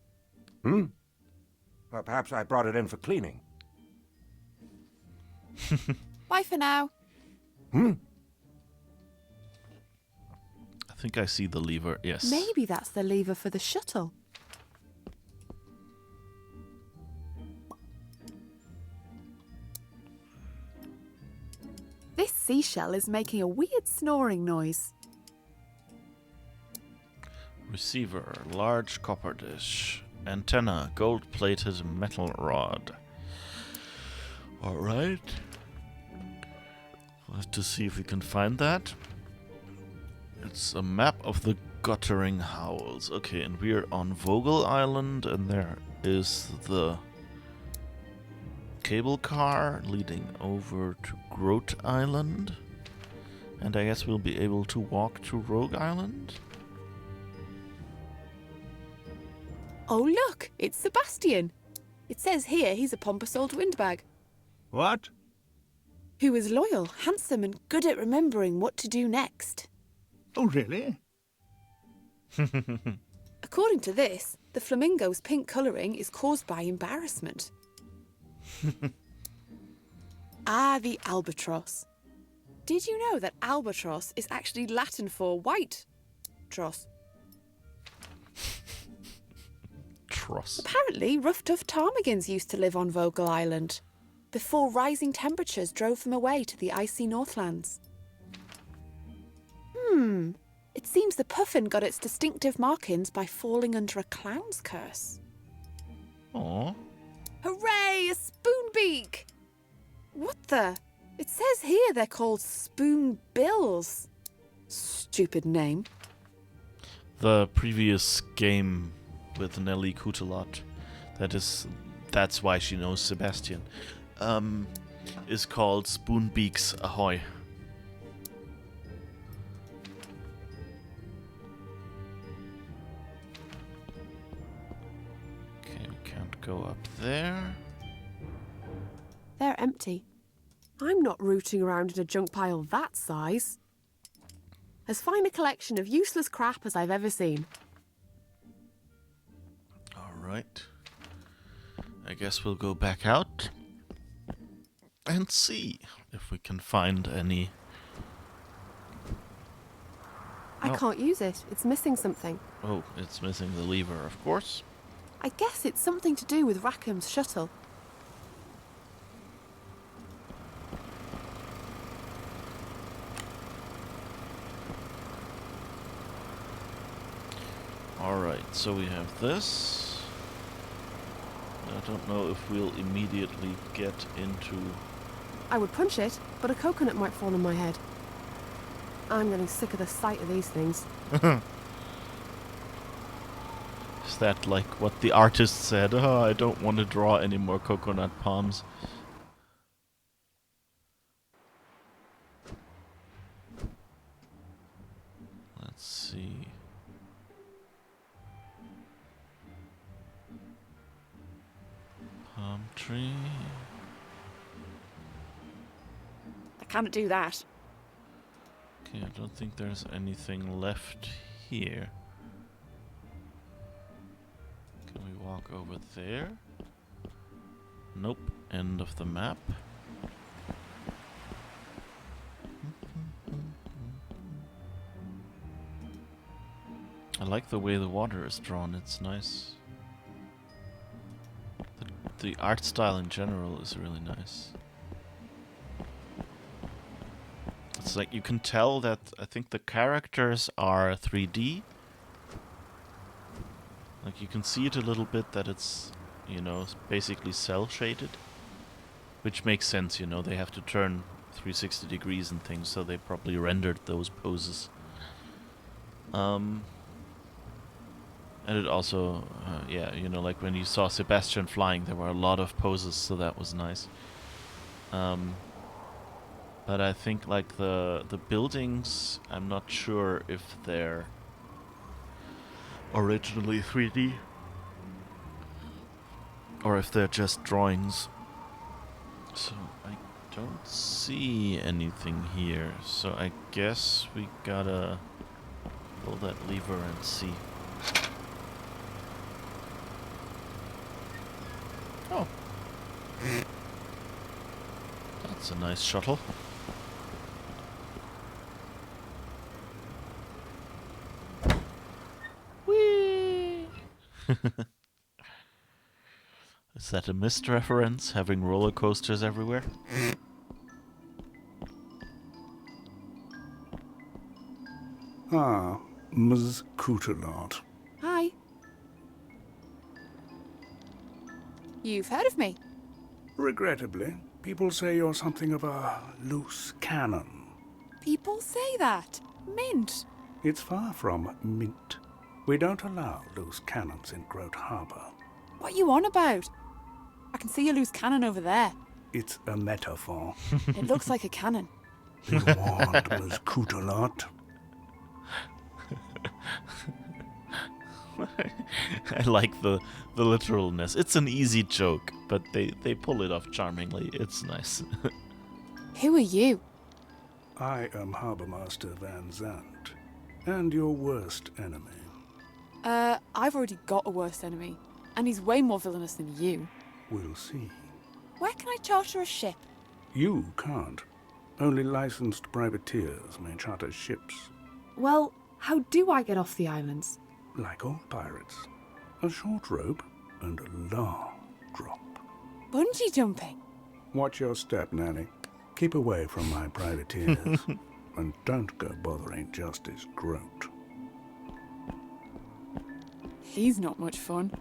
S10: Well, perhaps I brought it in for cleaning.
S2: Bye for now.
S1: I think I see the lever, yes.
S13: Maybe that's the lever for the shuttle. This seashell is making a weird snoring noise.
S1: Receiver, large copper dish. Antenna, gold-plated metal rod. Alright. We'll have to see if we can find that. It's a map of the Guttering Howls. Okay, and we're on Vogel Island, and there is the cable car leading over to Grote Island. And I guess we'll be able to walk to Rogue Island?
S13: Oh, look! It's Sebastian! It says here he's a pompous old windbag.
S14: What?
S13: Who is loyal, handsome, and good at remembering what to do next.
S14: Oh, really?
S13: According to this, the flamingo's pink colouring is caused by embarrassment. Ah, the albatross. Did you know that albatross is actually Latin for white tross?
S1: Tross.
S13: Apparently, rough-tough ptarmigans used to live on Vogel Island, before rising temperatures drove them away to the icy Northlands. It seems the puffin got its distinctive markings by falling under a clown's curse.
S1: Aww.
S13: Hooray, a spoonbeak! What the? It says here they're called spoonbills. Stupid name.
S1: The previous game with Nelly Cootalot, that's why she knows Sebastian, is called Spoonbeaks Ahoy. Okay, we can't go up there.
S13: They're empty. I'm not rooting around in a junk pile that size. As fine a collection of useless crap as I've ever seen.
S1: Alright. I guess we'll go back out and see if we can find any.
S13: I can't use it. It's missing something.
S1: Oh, it's missing the lever, of course.
S13: I guess it's something to do with Rackham's shuttle.
S1: Alright, so we have this. I don't know if we'll immediately get into...
S13: I would punch it, but a coconut might fall on my head. I'm getting sick of the sight of these things.
S1: Is that like what the artist said? Oh, I don't want to draw any more coconut palms. Let's see. Palm tree.
S13: I can't do that.
S1: Okay, I don't think there's anything left here. Can we walk over there? Nope. End of the map. I like the way the water is drawn, it's nice. The art style in general is really nice. It's like you can tell that I think the characters are 3D. Like you can see it a little bit that it's, you know, basically cell shaded. Which makes sense, you know, they have to turn 360 degrees and things, so they probably rendered those poses. And it also, yeah, you know, like when you saw Sebastian flying, there were a lot of poses, so that was nice. But I think like the buildings, I'm not sure if they're originally 3D or if they're just drawings. So I don't see anything here, so I guess we gotta pull that lever and see. Oh. That's a nice shuttle. Whee! Is that a Myst reference, having roller coasters everywhere?
S3: Ah, Ms. Cootalot.
S2: Hi. You've heard of me?
S3: Regrettably, people say you're something of a loose cannon.
S2: People say that. Mint.
S3: It's far from mint. We don't allow loose cannons in Groat Harbour.
S2: What are you on about? I can see a loose cannon over there.
S3: It's a metaphor.
S2: It looks like a cannon.
S3: Be warned, Ms. Cootalot.
S1: I like the literalness. It's an easy joke, but they pull it off charmingly. It's nice.
S2: Who are you?
S3: I am Harbourmaster Van Zandt, and your worst enemy.
S2: I've already got a worse enemy, and he's way more villainous than you.
S3: We'll see.
S2: Where can I charter a ship?
S3: You can't. Only licensed privateers may charter ships.
S2: Well, how do I get off the islands?
S3: Like all pirates. A short rope and a long drop.
S2: Bungee jumping?
S3: Watch your step, Nelly. Keep away from my privateers. And don't go bothering Justice Groat.
S2: He's not much fun.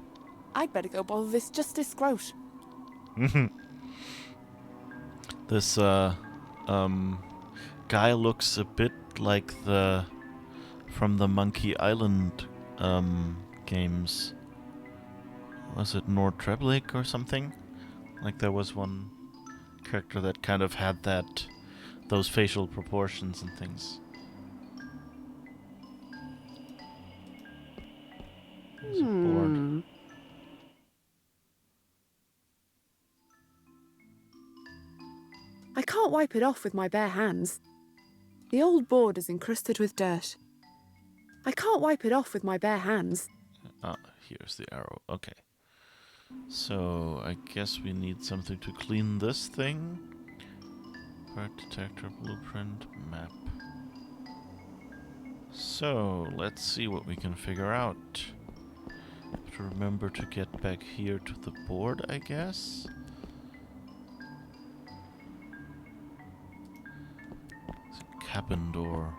S2: I'd better go bother this Justice Groat.
S1: This guy looks a bit like the from the Monkey Island games. Was it Nord Treblik or something? Like there was one character that kind of had those facial proportions and things. There's a board.
S2: I can't wipe it off with my bare hands. The old board is encrusted with dirt. I can't wipe it off with my bare hands.
S1: Ah, here's the arrow. Okay. So, I guess we need something to clean this thing. Part detector, blueprint, map. So, let's see what we can figure out. Have to remember to get back here to the board, I guess. It's a cabin door.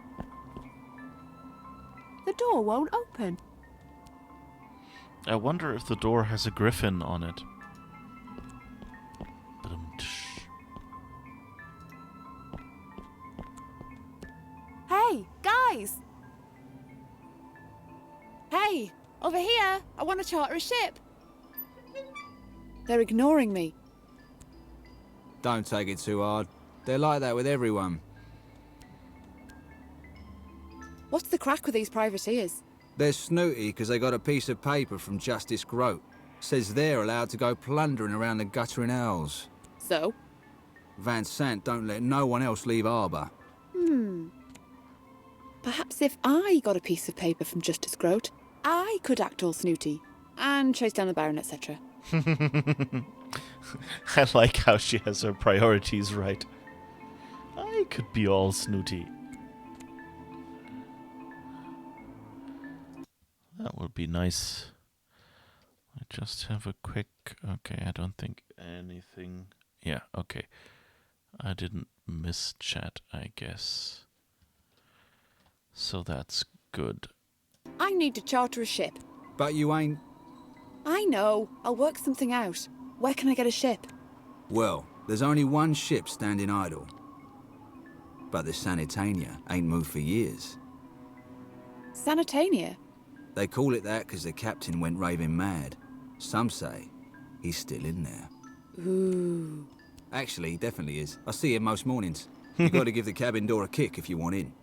S2: The door won't open.
S1: I wonder if the door has a griffin on it.
S2: Hey, guys! Hey, over here! I want to charter a ship. They're ignoring me.
S4: Don't take it too hard. They're like that with everyone.
S2: What's the crack with these privateers?
S4: They're snooty because they got a piece of paper from Justice Groat. Says they're allowed to go plundering around the guttering owls.
S2: So?
S4: Van Sant don't let no one else leave harbour.
S2: Perhaps if I got a piece of paper from Justice Groat, I could act all snooty and chase down the Baron, etc.
S1: I like how she has her priorities right. I could be all snooty. That would be nice. I just have a quick... Okay, I don't think anything... Yeah, okay. I didn't miss chat, I guess. So that's good.
S2: I need to charter a ship.
S4: But you ain't...
S2: I know. I'll work something out. Where can I get a ship?
S4: Well, there's only one ship standing idle. But the Sanitania ain't moved for years.
S2: Sanitania?
S4: They call it that because the captain went raving mad. Some say he's still in there.
S2: Ooh.
S4: Actually, he definitely is. I see him most mornings. You got to give the cabin door a kick if you want in.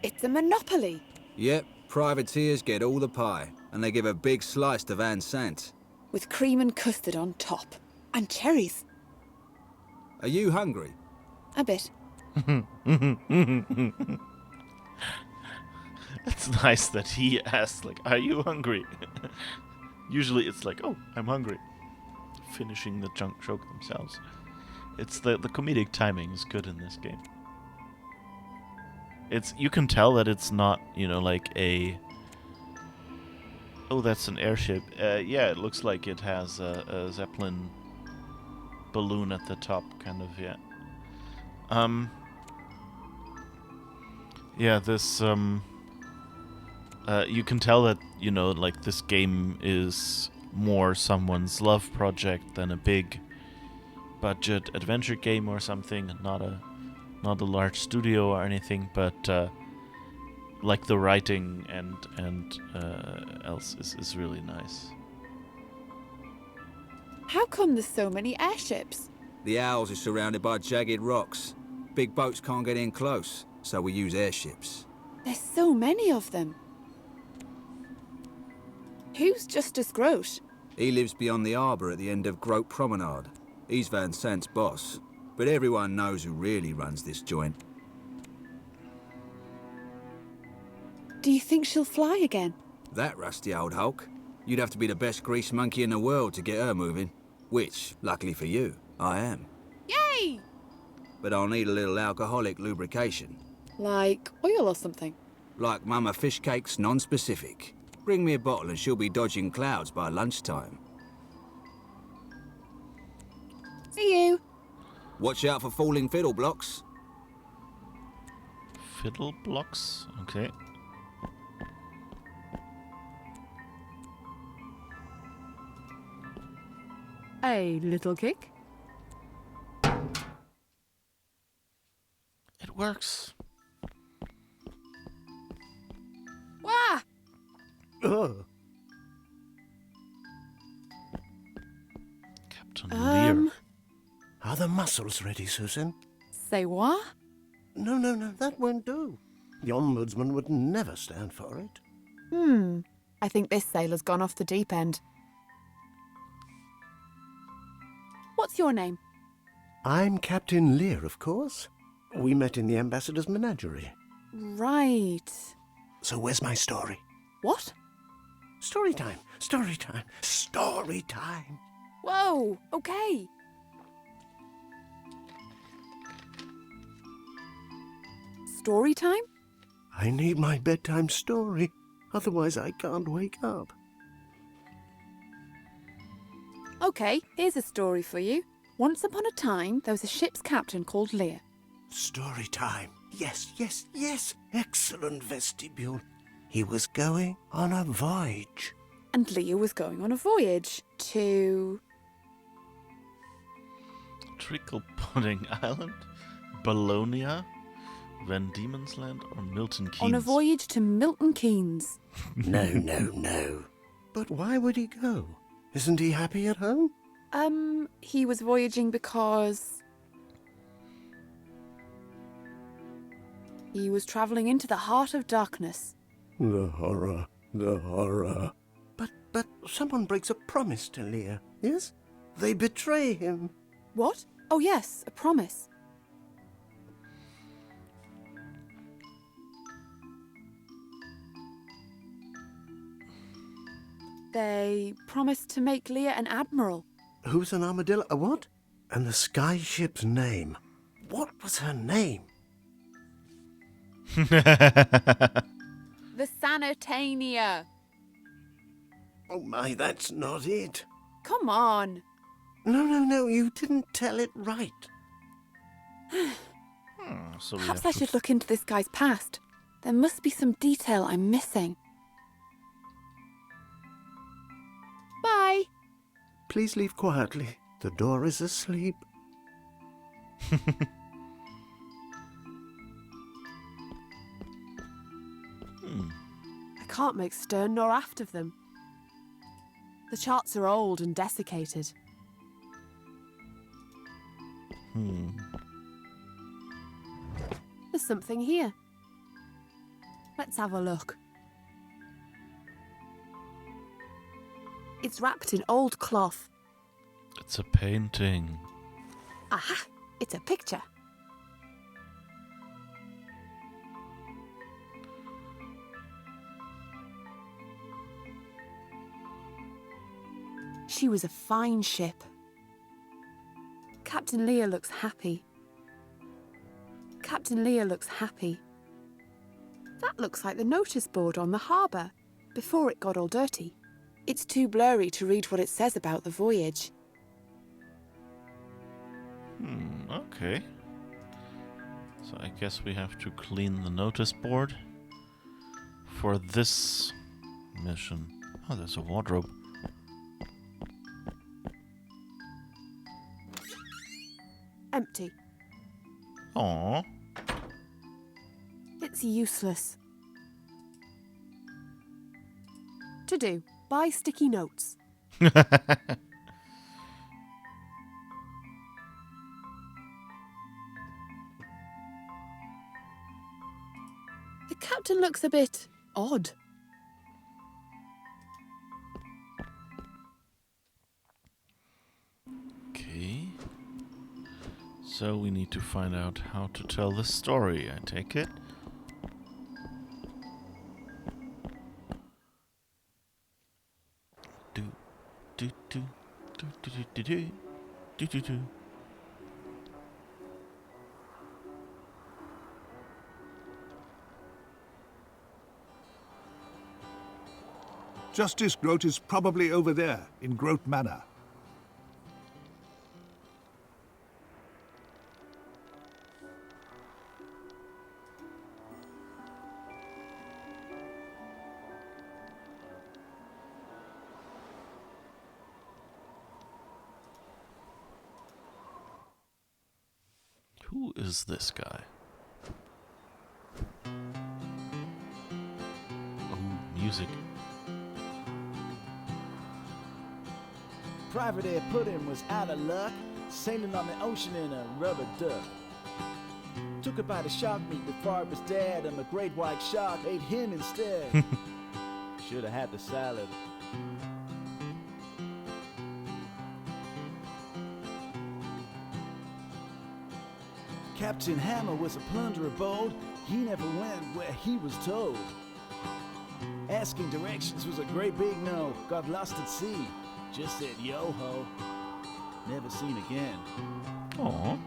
S2: It's a monopoly.
S4: Yep, privateers get all the pie, and they give a big slice to Van Sant.
S2: With cream and custard on top. And cherries.
S4: Are you hungry?
S2: A bit.
S1: It's nice that he asked, like, are you hungry? Usually it's like, oh, I'm hungry. Finishing the joke themselves. It's the comedic timing is good in this game. You can tell that it's not, like a... Oh, that's an airship. Yeah, it looks like it has a Zeppelin balloon at the top, kind of, yeah. Yeah, this you can tell that, you know, like this game is more someone's love project than a big budget adventure game or something, not a large studio or anything, but like the writing and else is really nice.
S2: How come there's so many airships?
S4: The Owls is surrounded by jagged rocks. Big boats can't get in close, so we use airships.
S2: There's so many of them. Who's Justice Grote?
S4: He lives beyond the harbour at the end of Grote Promenade. He's Van Sant's boss, but everyone knows who really runs this joint.
S2: Do you think she'll fly again?
S4: That rusty old hulk. You'd have to be the best grease monkey in the world to get her moving. Which, luckily for you, I am.
S2: Yay!
S4: But I'll need a little alcoholic lubrication.
S2: Like oil or something?
S4: Like Mama Fish Cakes non-specific. Bring me a bottle and she'll be dodging clouds by lunchtime.
S2: See you.
S4: Watch out for falling fiddle blocks.
S1: Fiddle blocks? Okay.
S13: A little kick.
S1: It works.
S2: Wah!
S3: Ugh.
S1: Captain Lear.
S3: Are the mussels ready, Susan?
S2: Say what?
S3: No, that won't do. The Ombudsman would never stand for it.
S2: I think this sailor's gone off the deep end. What's your name?
S3: I'm Captain Lear, of course. We met in the Ambassador's menagerie.
S2: Right.
S3: So where's my story?
S2: What?
S3: Story time, story time, story time.
S2: Whoa, okay. Story time?
S3: I need my bedtime story, otherwise I can't wake up.
S2: Okay, here's a story for you. Once upon a time, there was a ship's captain called Lear.
S3: Story time. Yes. Excellent vestibule. He was going on a voyage.
S2: And Lear was going on a voyage to...
S1: Trickle Pudding Island? Bologna? Van Diemen's Land? Or Milton Keynes?
S2: On a voyage to Milton Keynes.
S3: No. But why would he go? Isn't he happy at home?
S2: He was voyaging because... he was travelling into the heart of darkness.
S3: The horror. But someone breaks a promise to Lear, yes? They betray him.
S2: What? Oh yes, a promise. They promised to make Lear an admiral.
S3: Who's an armadillo? A what? And the sky ship's name. What was her name?
S2: The Sanitania.
S3: Oh my, that's not it.
S2: Come on.
S3: No, you didn't tell it right.
S1: So we
S2: Perhaps
S1: have
S2: I should look into this guy's past. There must be some detail I'm missing. Bye.
S3: Please leave quietly. The door is asleep.
S13: I can't make stern nor aft of them. The charts are old and desiccated. There's something here. Let's have a look. It's wrapped in old cloth.
S1: It's a painting.
S13: Aha! It's a picture. She was a fine ship. Captain Lear looks happy. Captain Lear looks happy. That looks like the notice board on the harbour, before it got all dirty.
S2: It's too blurry to read what it says about the voyage.
S1: Okay. So I guess we have to clean the notice board for this mission. Oh, there's a wardrobe.
S13: Empty.
S1: Aww.
S13: It's useless. To do. Buy sticky notes. The captain looks a bit odd.
S1: Okay. So we need to find out how to tell the story, I take it. Do do do do do do do do do do.
S14: Justice Groat is probably over there, in Groat Manor.
S1: Who is this guy? Oh, music.
S15: Private Air Puddin' was out of luck, sailing on the ocean in a rubber duck. Took a bite of shark meat before it was dead, and the great white shark ate him instead. Should have had the salad. Captain Hammer was a plunderer bold, he never went where he was told. Asking directions was a great big no, got lost at sea. Just said yo-ho, never seen again.
S1: Aww.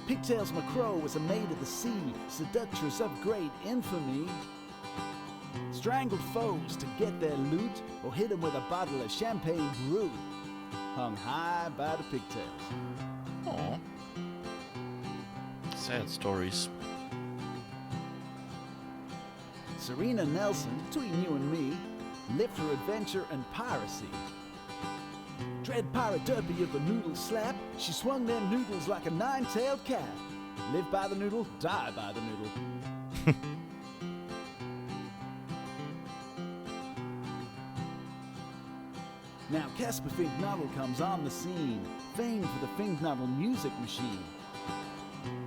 S15: Pigtails McCrow was a maid of the sea, seductress of great infamy. Strangled foes to get their loot, or hit 'em with a bottle of champagne brut. Hung high by the pigtails.
S1: Aww. Sad stories.
S15: Serena Nelson, between you and me, lived for adventure and piracy. Dread pirate derby of the noodle slap, she swung them noodles like a nine-tailed cat. Live by the noodle, die by the noodle. Now Casper Finknoddle comes on the scene, famed for the Finknoddle music machine.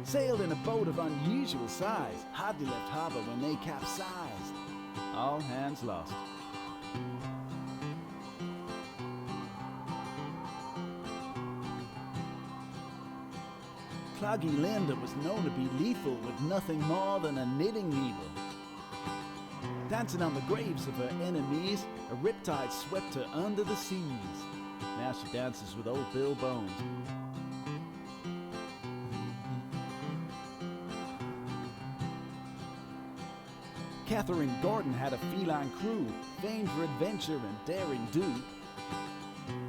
S15: Sailed in a boat of unusual size, hardly left harbor when they capsized. All hands lost. Cloggy Linda was known to be lethal with nothing more than a knitting needle. Dancing on the graves of her enemies, a riptide swept her under the seas. Now she dances with old Bill Bones. Catherine Gordon had a feline crew, famed for adventure and daring do.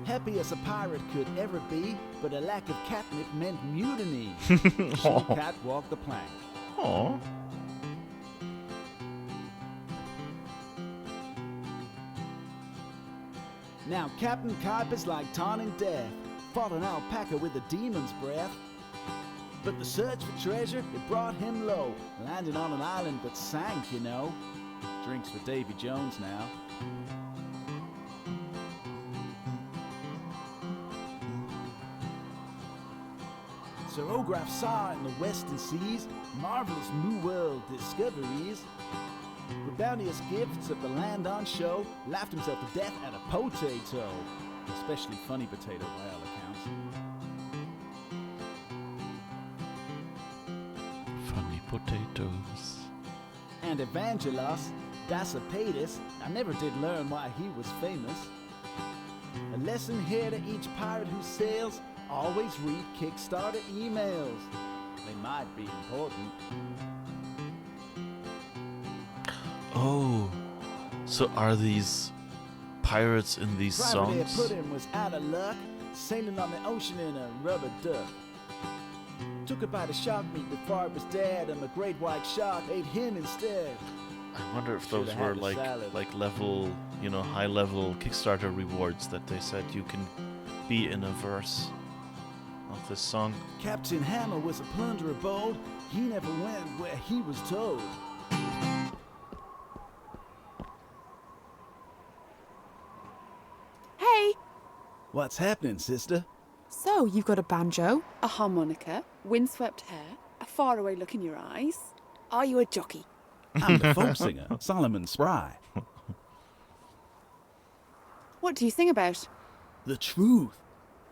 S15: Happy as a pirate could ever be, but a lack of catnip meant mutiny. She catwalked the plank.
S1: Aww.
S15: Now Captain Carp is like taunting death, fought an alpaca with a demon's breath. But the search for treasure, it brought him low, landing on an island that sank, you know. Drinks for Davy Jones now. Sir Ograf saw in the western seas marvelous new world discoveries. The bounteous gifts of the land on show, laughed himself to death at a potato. Especially funny potato by all accounts.
S1: Funny potatoes.
S15: And Evangelos, Dacipatus, I never did learn why he was famous. A lesson here to each pirate who sails, always read Kickstarter emails. They might be important.
S1: Oh, so are these pirates in these
S15: Private Air
S1: songs?
S15: Puddin' was out of luck, sailing on the ocean in a rubber duck. Took a bite of shark meat before it was dead, and the great white shark ate him instead.
S1: I wonder if
S15: Should've
S1: those
S15: had
S1: were
S15: the
S1: like
S15: salad.
S1: level, high level Kickstarter rewards that they said you can be in a verse of this song.
S15: Captain Hammer was a plunderer bold. He never went where he was told.
S2: Hey!
S15: What's happening, sister?
S2: So, you've got a banjo, a harmonica, windswept hair, a faraway look in your eyes. Are you a jockey?
S15: I'm the folk singer, Solomon Spry.
S2: What do you sing about?
S15: The truth.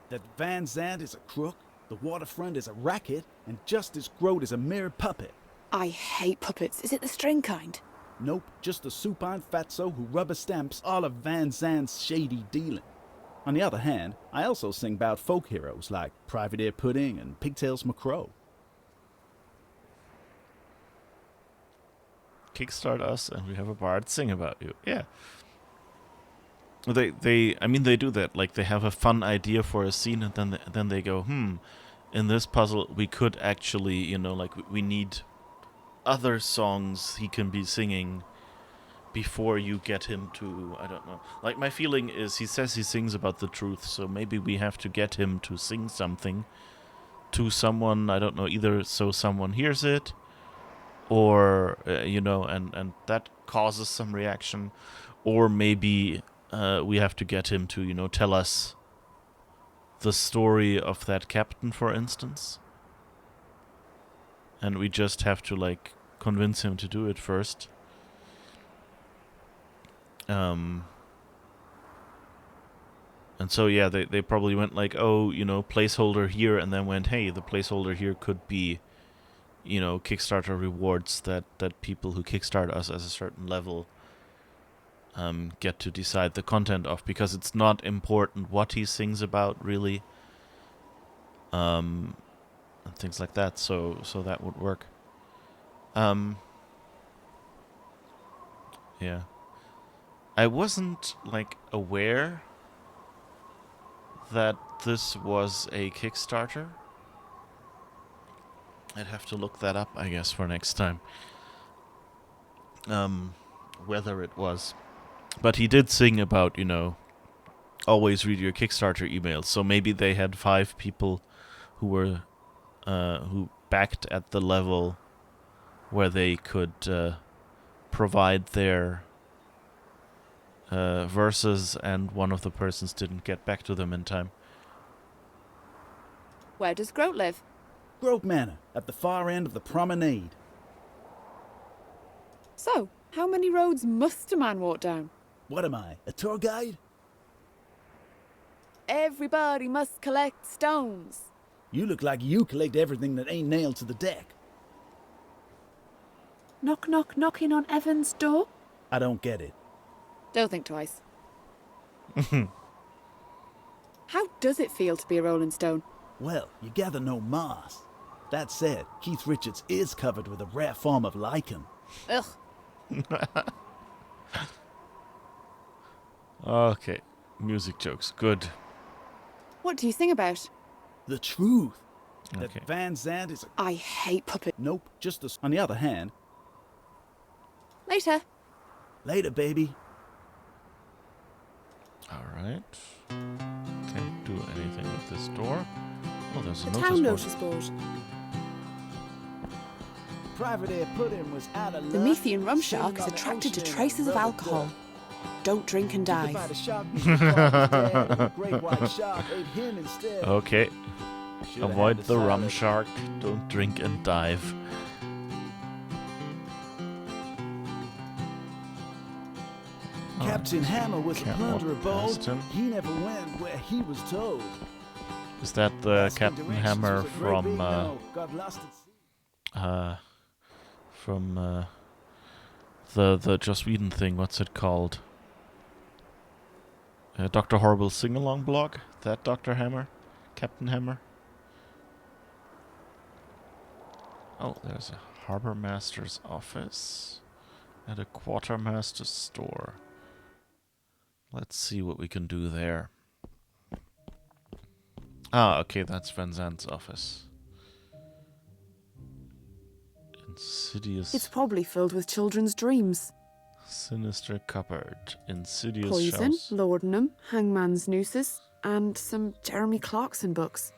S15: That Van Zandt is a crook, the waterfront is a racket, and Justice Groat is a mere puppet.
S2: I hate puppets. Is it the string kind?
S15: Nope, just the supine fatso who rubber stamps all of Van Zandt's shady dealing. On the other hand, I also sing about folk heroes like Privateer Pudding and Pigtails McCrow.
S1: Kickstart us and we have a bard sing about you. Yeah. They do that. Like, they have a fun idea for a scene, and then they go, in this puzzle we could actually, we need other songs he can be singing before you get him to, I don't know. Like, my feeling is he says he sings about the truth, so maybe we have to get him to sing something to someone, I don't know, either so someone hears it, or, and that causes some reaction, or maybe we have to get him to, tell us the story of that captain, for instance. And we just have to, like, convince him to do it first. And so, yeah, they probably went like, oh, placeholder here, and then went, hey, the placeholder here could be, Kickstarter rewards that people who kickstart us at a certain level get to decide the content of, because it's not important what he sings about, really. And things like that, so that would work. Yeah. I wasn't, like, aware that this was a Kickstarter. I'd have to look that up, I guess, for next time. Whether it was. But he did sing about, always read your Kickstarter emails. So maybe they had 5 people who were, who backed at the level where they could provide their verses, and one of the persons didn't get back to them in time.
S2: Where does Groat live?
S15: Groat Manor, at the far end of the promenade.
S2: So, how many roads must a man walk down?
S15: What am I, a tour guide?
S2: Everybody must collect stones.
S15: You look like you collect everything that ain't nailed to the deck.
S2: Knock, knock, knocking on Evan's door?
S15: I don't get it.
S2: Don't think twice. How does it feel to be a Rolling Stone?
S15: Well, you gather no moss. That said, Keith Richards is covered with a rare form of lichen.
S2: Ugh.
S1: Okay, music jokes, good.
S2: What do you sing about?
S15: The truth.
S1: Okay.
S15: That Van Zandt is a...
S2: I hate puppets.
S15: Nope, just the... On the other hand...
S2: Later.
S15: Later, baby.
S1: Alright. Can't do anything with this door. Oh, there's a
S2: The town
S1: notice
S2: notice board.
S15: Privateer Pudding was out of luck.
S2: The Methian rum
S15: Sailing
S2: shark is
S15: on the
S2: attracted to
S15: ocean in a
S2: traces of
S15: rubber
S2: alcohol.
S15: duck.
S2: Don't drink and dive.
S15: Took a bite of shark meat before it was dead, and the great white shark ate him instead.
S1: Okay.
S15: Should've
S1: Avoid
S15: had
S1: the rum
S15: salad.
S1: shark. Don't drink and dive.
S15: Captain Hammer was a
S1: Can't
S15: plunderer
S1: walk
S15: bold.
S1: past him.
S15: He never went where he was told.
S1: Is that the
S15: Asking
S1: Captain
S15: directions
S1: Hammer
S15: was a great big
S1: from
S15: no. Got lost at sea.
S1: the Joss Whedon thing? What's it called? Dr. Horrible's sing-along blog? That Dr. Hammer? Captain Hammer? Oh, there's a harbor master's office and a quartermaster's store. Let's see what we can do there. Ah, okay, that's Van Zandt's office. Insidious.
S13: It's probably filled with children's dreams.
S1: Sinister cupboard. Insidious
S13: Poison,
S1: shells.
S13: laudanum, hangman's nooses, and some Jeremy Clarkson books.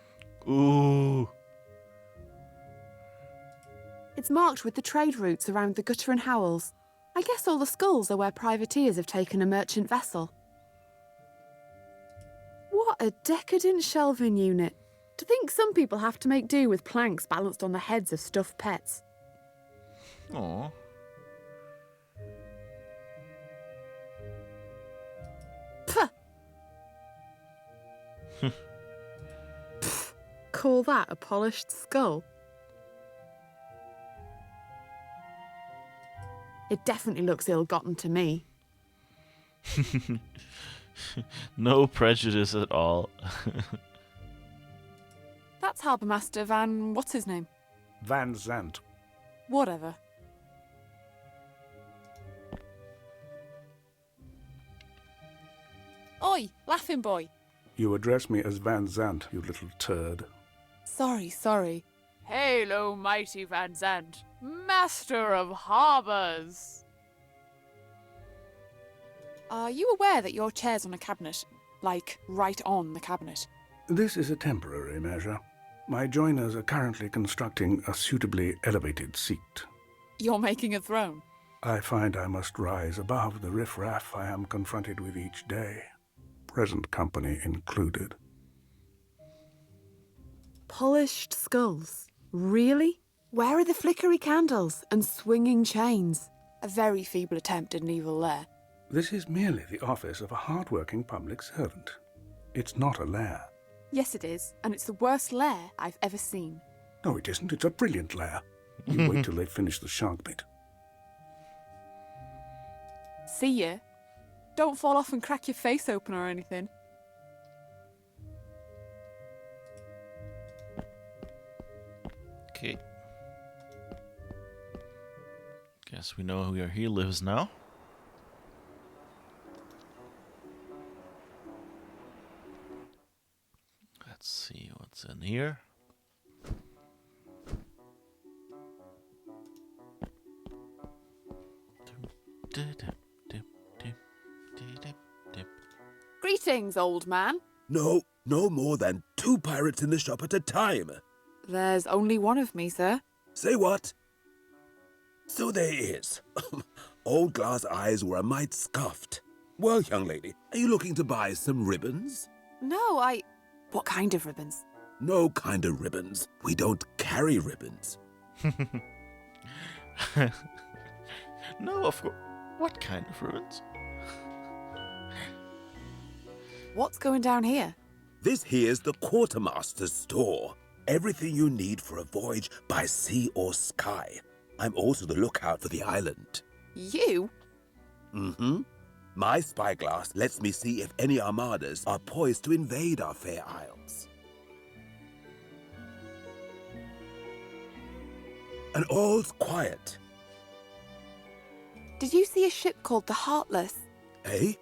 S1: Ooh.
S13: It's marked with the trade routes around the gutter and howls. I guess all the skulls are where privateers have taken a merchant vessel. What a decadent shelving unit. To think some people have to make do with planks balanced on the heads of stuffed pets.
S1: Aww.
S13: Pfft. Call that a polished skull? It definitely looks ill-gotten to me.
S1: No prejudice at all.
S2: That's Harbour Master Van... what's his name?
S3: Van Zandt.
S2: Whatever. Oi, laughing boy.
S3: You address me as Van Zandt, you little turd.
S2: Sorry. Halo, mighty Van Zandt, master of harbours. Are you aware that your chair's on a cabinet? Like, right on the cabinet?
S3: This is a temporary measure. My joiners are currently constructing a suitably elevated seat.
S2: You're making a throne?
S3: I find I must rise above the riffraff I am confronted with each day, present company included.
S13: Polished skulls? Really? Where are the flickery candles and swinging chains?
S2: A very feeble attempt at an evil lair.
S3: This is merely the office of a hard-working public servant. It's not a lair.
S2: Yes, it is, and it's the worst lair I've ever seen.
S3: No, it isn't. It's a brilliant lair. You wait till they finish the shark bait.
S2: See ya. Don't fall off and crack your face open or anything.
S1: Okay. Guess we know where he lives now. Let's see what's in here.
S2: Greetings, old man.
S16: No more than 2 pirates in the shop at a time.
S2: There's only one of me, sir.
S16: Say what? So there is. Old Glass Eyes were a mite scuffed. Well, young lady, are you looking to buy some ribbons?
S2: No, What kind of ribbons?
S16: No kind of ribbons. We don't carry ribbons.
S1: No, of course. What kind of ribbons?
S2: What's going down here?
S16: This here's the quartermaster's store. Everything you need for a voyage by sea or sky. I'm also the lookout for the island.
S2: You?
S16: Mm-hmm. My spyglass lets me see if any armadas are poised to invade our fair isles. And all's quiet.
S2: Did you see a ship called the Heartless?
S16: Eh?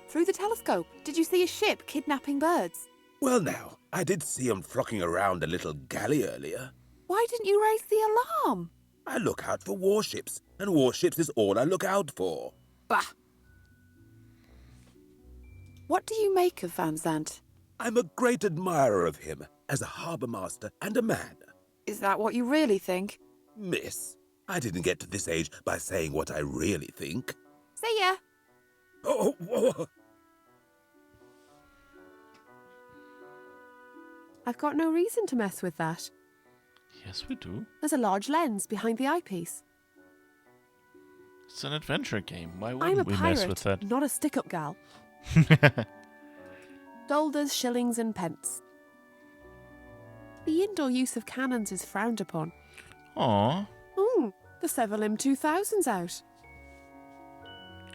S2: Through the telescope, did you see a ship kidnapping birds?
S16: Well now, I did see 'em flocking around a little galley earlier.
S2: Why didn't you raise the alarm?
S16: I look out for warships, and warships is all I look out for.
S2: Bah! What do you make of Van Zandt?
S16: I'm a great admirer of him, as a harbour master and a man.
S2: Is that what you really think?
S16: Miss, I didn't get to this age by saying what I really think.
S2: See ya!
S16: Oh.
S13: I've got no reason to mess with that.
S1: Yes, we do.
S13: There's a large lens behind the eyepiece.
S1: It's an adventure game. Why
S13: I'm a
S1: wouldn't we mess
S13: pirate,
S1: with that?
S13: not a stick-up gal. Dolders, shillings and pence. The indoor use of cannons is frowned upon.
S1: Aww.
S13: The Severlim 2000's out.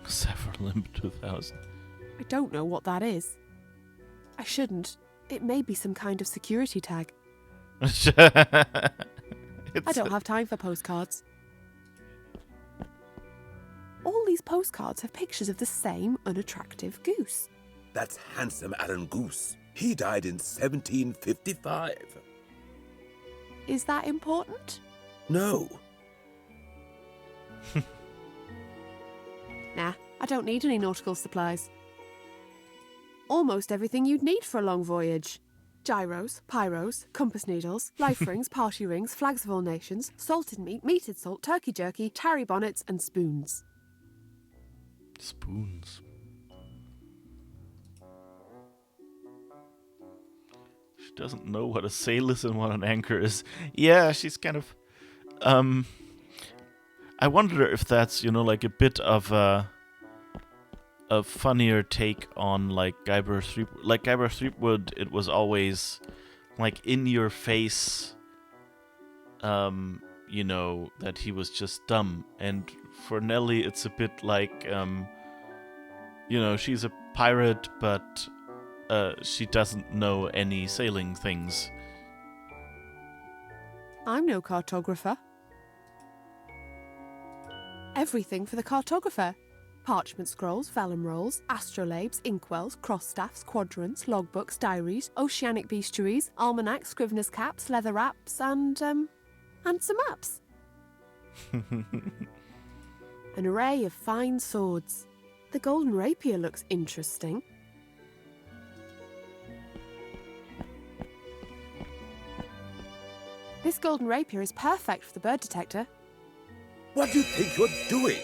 S1: Severlim 2000.
S13: I don't know what that is. I shouldn't. It may be some kind of security tag. I don't have time for postcards. All these postcards have pictures of the same unattractive goose.
S16: That's handsome Alan Goose. He died in 1755.
S13: Is that important?
S16: No.
S13: Nah, I don't need any nautical supplies. Almost everything you'd need for a long voyage. Gyros, pyros, compass needles, life rings, party rings, flags of all nations, salted meat, meated salt, turkey jerky, tarry bonnets, and spoons.
S1: Spoons. She doesn't know what a sail is and what an anchor is. Yeah, she's kind of... I wonder if that's, like a bit of a funnier take on, like, Guybrush Threepwood. Like, Guybrush Threepwood, it was always, like, in your face, that he was just dumb. And for Nelly, it's a bit like, she's a pirate, but she doesn't know any sailing things.
S13: I'm no cartographer. Everything for the cartographer. Parchment scrolls, vellum rolls, astrolabes, inkwells, crossstaffs, quadrants, logbooks, diaries, oceanic bestiaries, almanacs, scrivener's caps, leather wraps, and some maps. An array of fine swords. The golden rapier looks interesting. This golden rapier is perfect for the bird detector.
S16: What do you think you're doing?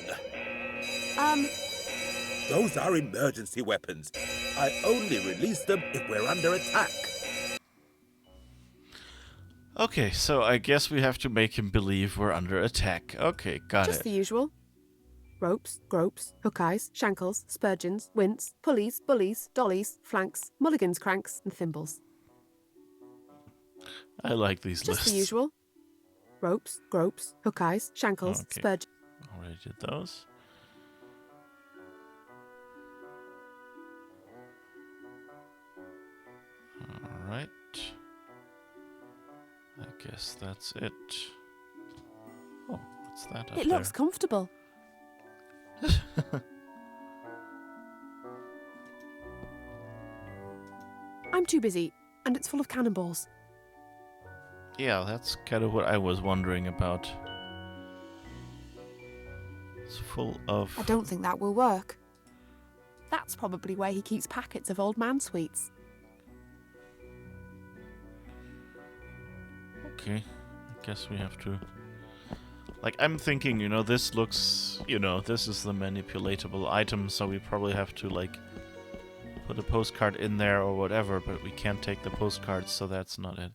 S16: Those are emergency weapons. I only release them if we're under attack.
S1: Okay, so I guess we have to make him believe we're under attack. Okay, got
S13: Just
S1: it.
S13: the usual. Ropes, gropes, hook eyes, shankles, spurgeons, wints, pulleys, bullies, dollies, flanks, mulligans, cranks, and thimbles.
S1: I like these
S13: Just
S1: lists.
S13: the usual. Ropes, gropes, hook eyes, shankles,
S1: Okay.
S13: spurgeons.
S1: Already did those. Alright. I guess that's it. Oh, what's that up
S13: It looks comfortable. I'm too busy, and it's full of cannonballs.
S1: Yeah, that's kind of what I was wondering about. It's full of...
S2: I don't think that will work.
S13: That's probably where he keeps packets of old man sweets.
S1: Okay, I guess we have to... Like, I'm thinking, this looks... this is the manipulatable item, so we probably have to, like, put a postcard in there or whatever, but we can't take the postcards, so that's not it.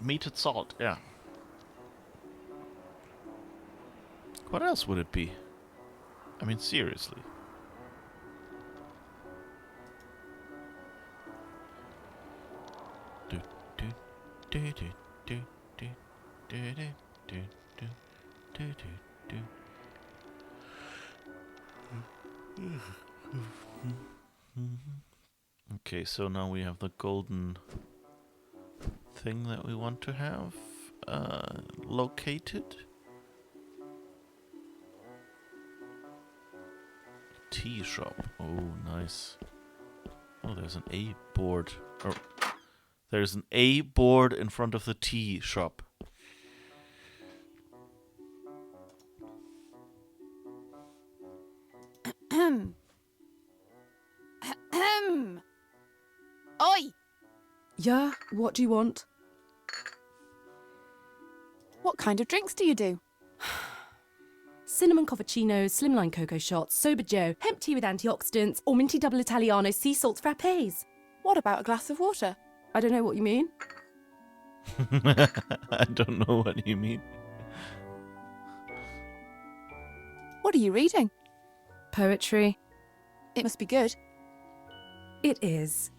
S1: Meated salt, yeah. What else would it be? I mean, seriously. Okay, so now we have the golden thing that we want to have located. Tea shop. Oh, nice. Oh, there's an A board. Oh, there's an A board in front of the tea shop.
S2: Oi!
S12: Yeah, what do you want?
S2: What kind of drinks do you do?
S12: Cinnamon coffuccinos, slimline cocoa shots, soba joe, hemp tea with antioxidants, or minty double Italiano sea salt frappes.
S2: What about a glass of water?
S12: I don't know what you mean.
S1: I don't know what you mean.
S2: What are you reading?
S12: Poetry.
S2: It must be good.
S12: It is.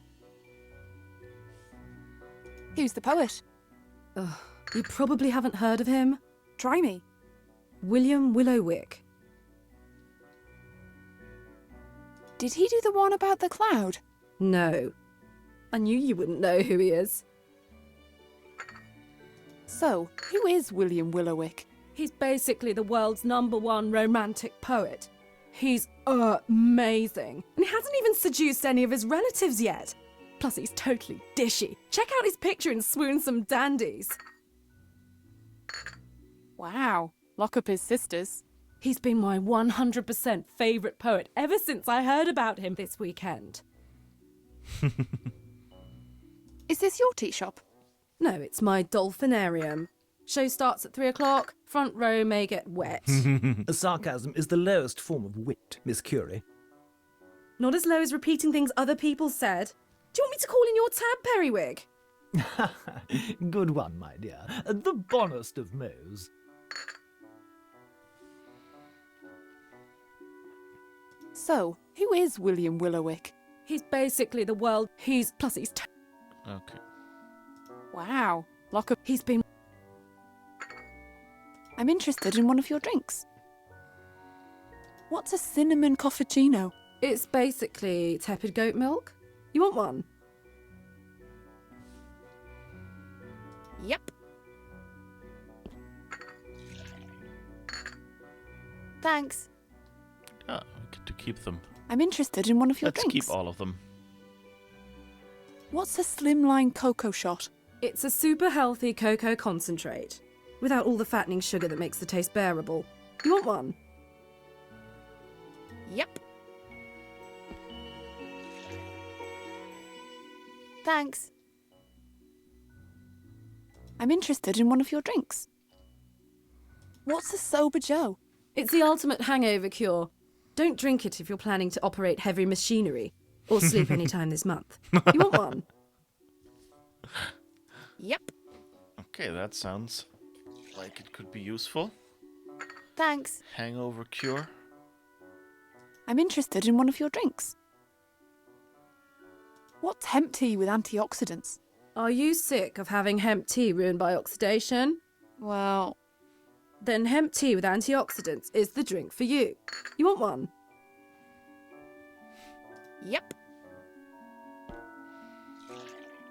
S2: Who's the poet?
S12: Ugh, you probably haven't heard of him.
S2: Try me.
S12: William Willowick.
S2: Did he do the one about the cloud?
S12: No. I knew you wouldn't know who he is.
S2: So, who is William Willowick?
S12: He's basically the world's #1 romantic poet. He's amazing. And he hasn't even seduced any of his relatives yet. Plus, he's totally dishy. Check out his picture and swoon some dandies.
S2: Wow. Lock up his sisters.
S12: He's been my 100% favourite poet ever since I heard about him this weekend.
S2: Is this your tea shop?
S12: No, it's my dolphinarium. Show starts at 3 o'clock. Front row may get wet.
S17: Sarcasm is the lowest form of wit, Miss Curie.
S12: Not as low as repeating things other people said. Do you want me to call in your tab, Periwig?
S17: Good one, my dear. The bonest of mows.
S2: So, who is William Willowick?
S12: He's basically the world. He's
S1: Okay.
S2: Wow. Lock up. He's been... I'm interested in one of your drinks. What's a cinnamon caffuccino?
S12: It's basically tepid goat milk. You want one?
S2: Yep. Thanks.
S1: Ah, we get to keep them.
S2: I'm interested in one of your
S1: Let's
S2: drinks.
S1: keep all of them.
S2: What's a slimline cocoa shot?
S12: It's a super healthy cocoa concentrate, without all the fattening sugar that makes the taste bearable. You want one?
S2: Yep. Thanks. I'm interested in one of your drinks. What's a sober Joe?
S12: It's the ultimate hangover cure. Don't drink it if you're planning to operate heavy machinery or sleep any time this month. You want one?
S2: Yep.
S1: Okay, that sounds like it could be useful.
S2: Thanks.
S1: Hangover cure.
S2: I'm interested in one of your drinks. What's hemp tea with antioxidants?
S12: Are you sick of having hemp tea ruined by oxidation?
S2: Well...
S12: Then hemp tea with antioxidants is the drink for you. You want one?
S2: Yep.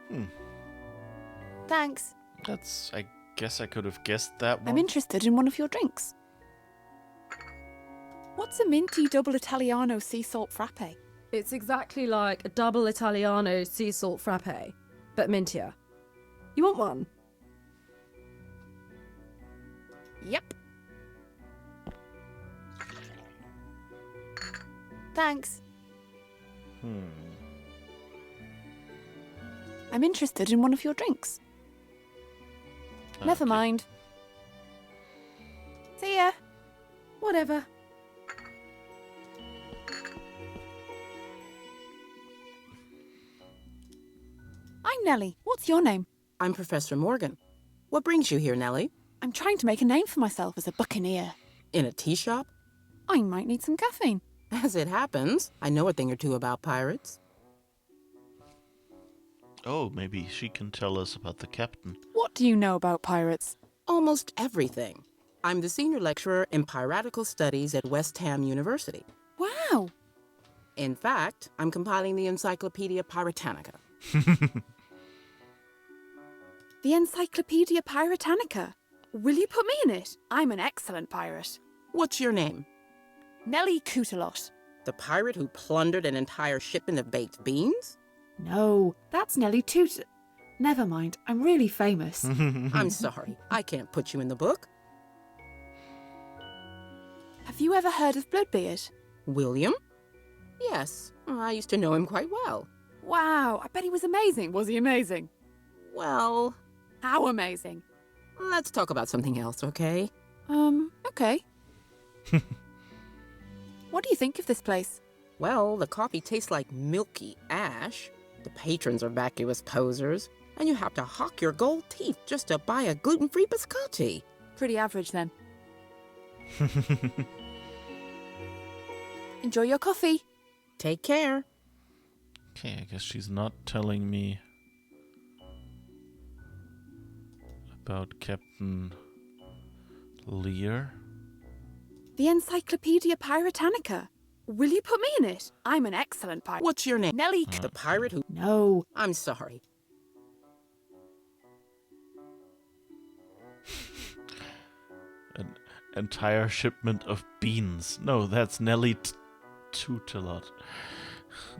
S1: Hmm.
S2: Thanks.
S1: I guess I could have guessed that one.
S2: I'm interested in one of your drinks. What's a minty double Italiano sea salt frappe?
S12: It's exactly like a double Italiano sea salt frappe, but mintier. You want one?
S2: Yep. Thanks. I'm interested in one of your drinks. Never mind. See ya.
S12: Whatever.
S2: I'm Nelly. What's your name?
S18: I'm Professor Morgan. What brings you here, Nelly?
S2: I'm trying to make a name for myself as a buccaneer.
S18: In a tea shop?
S2: I might need some caffeine.
S18: As it happens, I know a thing or two about pirates.
S1: Oh, maybe she can tell us about the captain.
S2: What do you know about pirates?
S18: Almost everything. I'm the senior lecturer in piratical studies at West Ham University.
S2: Wow.
S18: In fact, I'm compiling the Encyclopedia Pirattanica.
S2: The Encyclopedia Pirattanica? Will you put me in it? I'm an excellent pirate.
S18: What's your name?
S2: Nelly Cootalot.
S18: The pirate who plundered an entire shipment of baked beans?
S2: No, that's Nelly Never mind, I'm really famous.
S18: I'm sorry, I can't put you in the book.
S2: Have you ever heard of Bloodbeard?
S18: William? Yes, I used to know him quite well.
S2: Wow, I bet he was amazing. Was he amazing?
S18: Well...
S2: How amazing?
S18: Let's talk about something else, okay?
S2: Okay. What do you think of this place?
S18: Well, the coffee tastes like milky ash. The patrons are vacuous posers. And you have to hawk your gold teeth just to buy a gluten-free biscotti.
S2: Pretty average, then. Enjoy your coffee.
S18: Take care.
S1: Okay, I guess she's not telling me about Captain Lear.
S2: The Encyclopedia Pirattanica. Will you put me in it? I'm an excellent pirate.
S18: What's your name?
S2: Nelly.
S18: The pirate who...
S2: No.
S18: I'm sorry.
S1: An entire shipment of beans. No, that's Nelly Cootalot.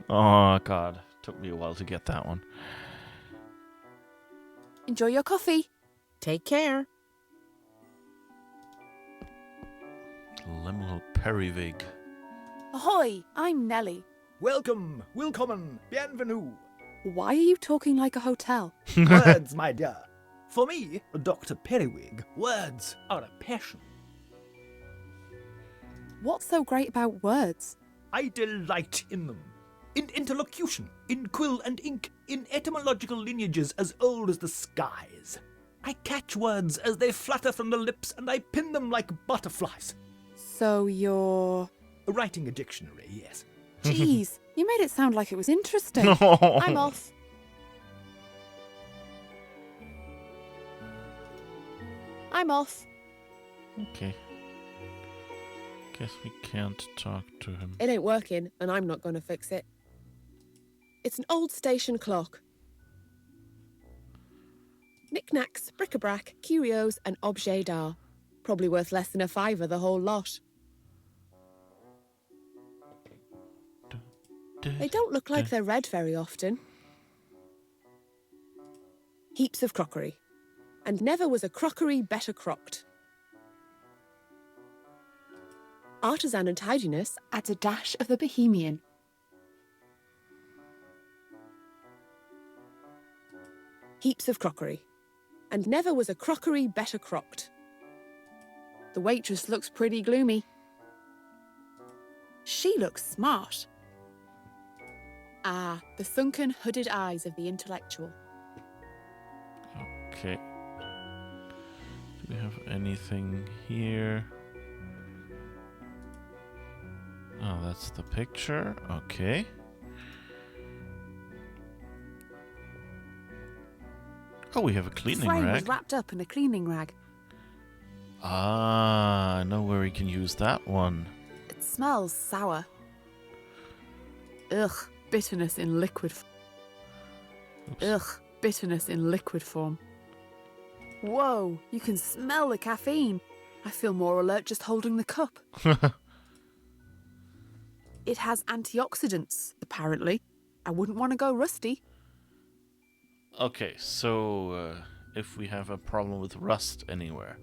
S1: Oh, God. Took me a while to get that one.
S2: Enjoy your coffee.
S18: Take care.
S1: Lemuel Periwig.
S2: Ahoy, I'm Nelly.
S6: Welcome, willkommen, bienvenue.
S2: Why are you talking like a hotel?
S17: Words, my dear. For me, Dr. Periwig, words are a passion.
S2: What's so great about words?
S17: I delight in them. In interlocution, in quill and ink, in etymological lineages as old as the skies. I catch words as they flutter from the lips and I pin them like butterflies.
S2: So you're...
S17: Writing a dictionary, yes.
S2: Jeez, you made it sound like it was interesting.
S1: No.
S2: I'm off. I'm off.
S1: Okay. Guess we can't talk to him.
S13: It ain't working, and I'm not going to fix it. It's an old station clock. Knickknacks, bric-a-brac, curios, and objets d'art. Probably worth less than a fiver, the whole lot. They don't look like they're read very often. Heaps of crockery. And never was a crockery better crocked. Artisan and tidiness
S2: Adds a dash of the bohemian.
S13: Heaps of crockery. And never was a crockery better crocked. The waitress looks pretty gloomy.
S2: She looks smart.
S13: Ah, the sunken, hooded eyes of the intellectual.
S1: Okay. Do we have anything here? Oh, that's the picture. Okay. Oh, we have a cleaning
S2: Frame was
S1: rag.
S2: wrapped up in a cleaning rag.
S1: Ah, I know where we can use that one.
S2: It smells sour. Ugh, bitterness in liquid Ugh, bitterness in liquid form. Whoa, you can smell the caffeine. I feel more alert just holding the cup. It has antioxidants, apparently. I wouldn't want to go rusty.
S1: Okay, so if we have a problem with rust anywhere,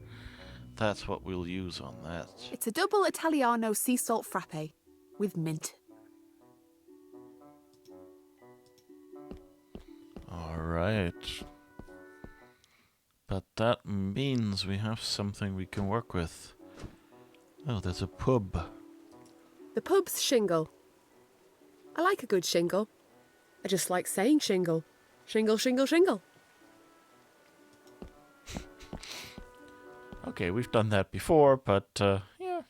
S1: that's what we'll use on that.
S2: It's a double Italiano sea salt frappe with mint.
S1: Alright. But that means we have something we can work with. Oh, there's a pub.
S13: The pub's shingle. I like a good shingle. I just like saying shingle. Shingle, shingle, shingle.
S1: Okay, we've done that before, but yeah.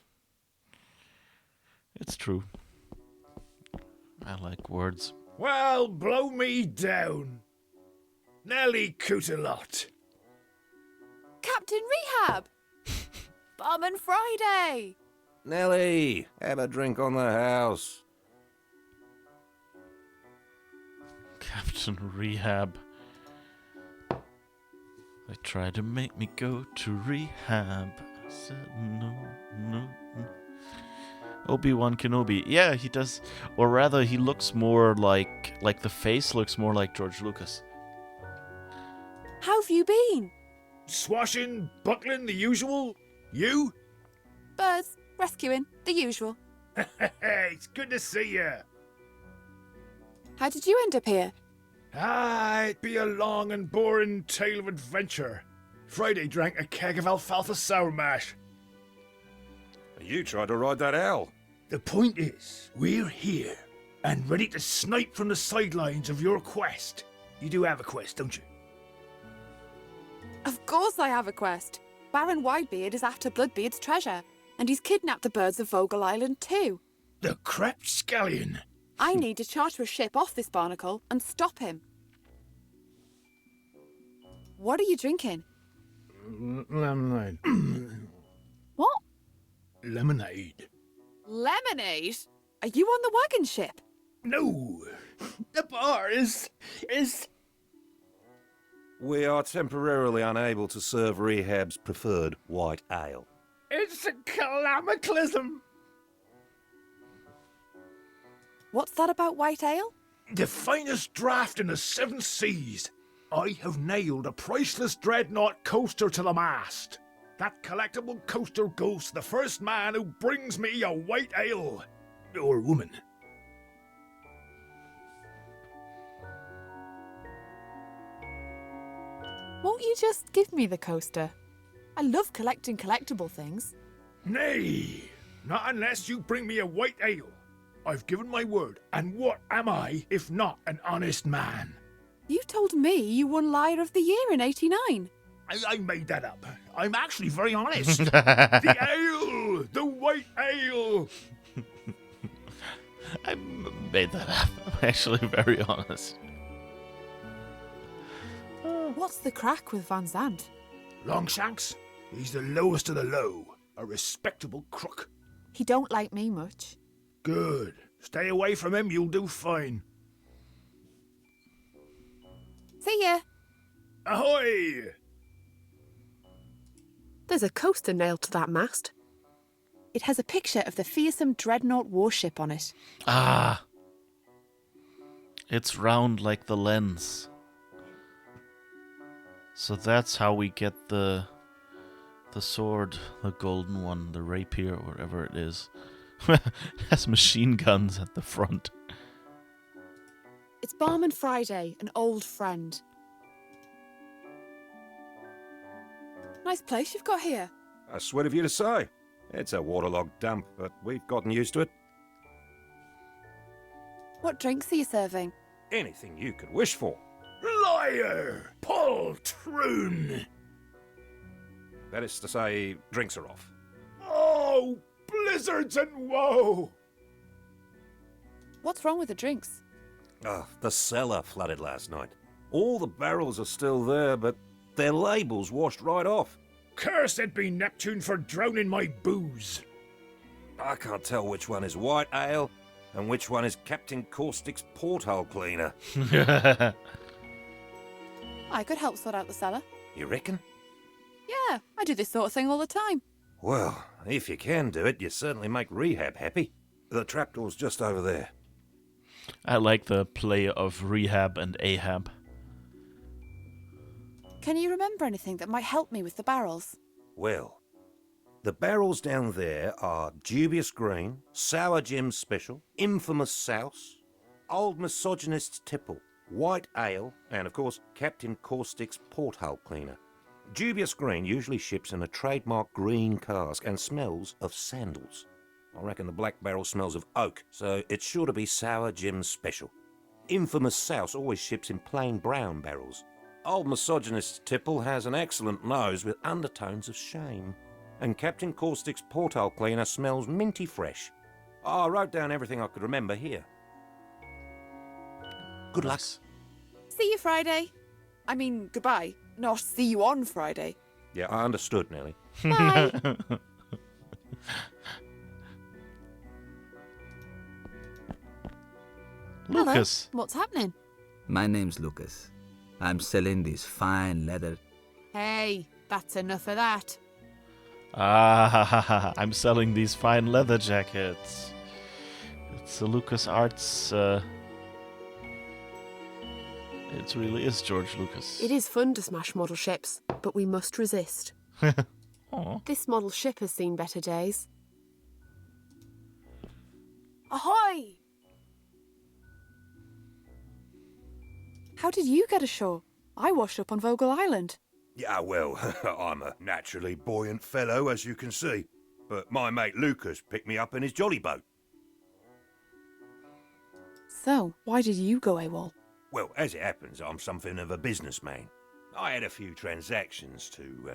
S1: It's true. I like words.
S6: Well, blow me down. Nelly Cootalot.
S2: Captain Rehab! Barman Friday!
S10: Nelly, have a drink on the house.
S1: Captain Rehab. They tried to make me go to rehab. I said no, no, no. Obi-Wan Kenobi. Yeah, he does. Or rather, he looks more like the face looks more like George Lucas.
S2: How have you been?
S6: Swashing, buckling, the usual. You?
S2: Birds, rescuing, the usual.
S6: It's good to see you.
S2: How did you end up here?
S6: Ah, it'd be a long and boring tale of adventure. Friday drank a keg of alfalfa sour mash.
S10: You tried to ride that owl.
S6: The point is, we're here and ready to snipe from the sidelines of your quest. You do have a quest, don't you?
S2: Of course I have a quest. Baron Whitebeard is after Bloodbeard's treasure, and he's kidnapped the birds of Vogel Island too.
S6: The crap scallion.
S2: I need to charter a ship off this barnacle and stop him. What are you drinking?
S6: Lemonade.
S2: What?
S6: Lemonade.
S2: Lemonade? Are you on the wagon ship?
S6: No. The bar is...
S10: We are temporarily unable to serve Rehab's preferred white ale.
S6: It's a calamicalism.
S2: What's that about white ale?
S6: The finest draft in the 7 seas. I have nailed a priceless dreadnought coaster to the mast. That collectible coaster goes to the first man who brings me a white ale. Or woman.
S13: Won't you just give me the coaster? I love collecting collectible things.
S6: Nay, not unless you bring me a white ale. I've given my word, and what am I if not an honest man?
S2: You told me you won Liar of the Year in '89.
S6: I made that up. I'm actually very honest. The ale! The white ale!
S1: I made that up. I'm actually very honest.
S13: What's the crack with Van Zandt?
S6: Longshanks? He's the lowest of the low. A respectable crook.
S13: He don't like me much.
S6: Good. Stay away from him, you'll do fine.
S13: See ya.
S6: Ahoy!
S13: There's a coaster nailed to that mast.
S2: It has a picture of the fearsome dreadnought warship on it.
S1: Ah. It's round like the lens. So that's how we get the sword, the golden one, the rapier, whatever it is. It has machine guns at the front.
S2: It's Barman Friday, an old friend. Nice place you've got here.
S10: That's sweet of you to say. It's a waterlogged dump, but we've gotten used to it.
S2: What drinks are you serving?
S10: Anything you could wish for.
S6: Liar! Poltroon!
S10: That is to say, drinks are off.
S6: Oh, blizzards and woe!
S2: What's wrong with the drinks?
S10: The cellar flooded last night. All the barrels are still there, but their labels washed right off.
S6: Cursed be Neptune for drowning my booze.
S10: I can't tell which one is white ale and which one is Captain Caustic's porthole cleaner.
S2: I could help sort out the cellar.
S10: You reckon?
S2: Yeah, I do this sort of thing all the time.
S10: Well, if you can do it, you certainly make rehab happy. The trapdoor's just over there.
S1: I like the play of rehab and Ahab.
S2: Can you remember anything that might help me with the barrels?
S10: Well, the barrels down there are Dubious Green, Sour Jim's Special, Infamous Souse, Old Misogynist's Tipple, White Ale, and of course, Captain Caustic's Porthole Cleaner. Dubious Green usually ships in a trademark green cask and smells of sandals. I reckon the black barrel smells of oak, so it's sure to be Sour Jim's Special. Infamous Souse always ships in plain brown barrels. Old Misogynist's Tipple has an excellent nose with undertones of shame. And Captain Caustic's Porthole Cleaner smells minty fresh. I wrote down everything I could remember here. Good luck.
S2: See you Friday. I mean, goodbye. Not see you on Friday.
S10: Yeah, I understood, Nelly.
S2: Bye.
S1: Lucas.
S2: Hello. What's happening?
S4: My name's Lucas. I'm selling this fine leather.
S13: Hey, that's enough of that.
S1: Ah, I'm selling these fine leather jackets. It's a Lucas Arts. It really is George Lucas.
S13: It is fun to smash model ships, but we must resist.
S1: Aw.
S13: This model ship has seen better days.
S2: Ahoy! How did you get ashore? I washed up on Vogel Island.
S10: Yeah, well, I'm a naturally buoyant fellow, as you can see. But my mate Lucas picked me up in his jolly boat.
S2: So, why did you go AWOL?
S10: Well, as it happens, I'm something of a businessman. I had a few transactions to,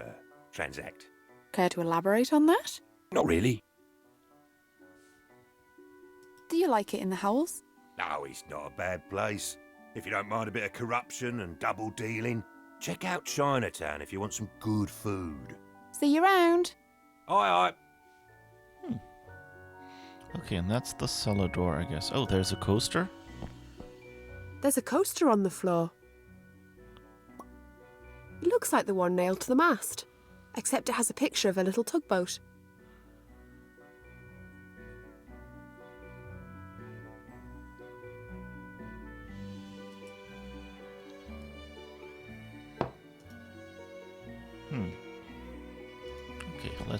S10: transact.
S2: Care to elaborate on that?
S10: Not really.
S2: Do you like it in the Howls?
S10: No, it's not a bad place. If you don't mind a bit of corruption and double dealing, check out Chinatown if you want some good food.
S2: See you round.
S10: Aye, aye.
S1: Okay, and that's the cellar door, I guess. Oh, there's a coaster?
S13: There's a coaster on the floor. It looks like the one nailed to the mast, except it has a picture of a little tugboat.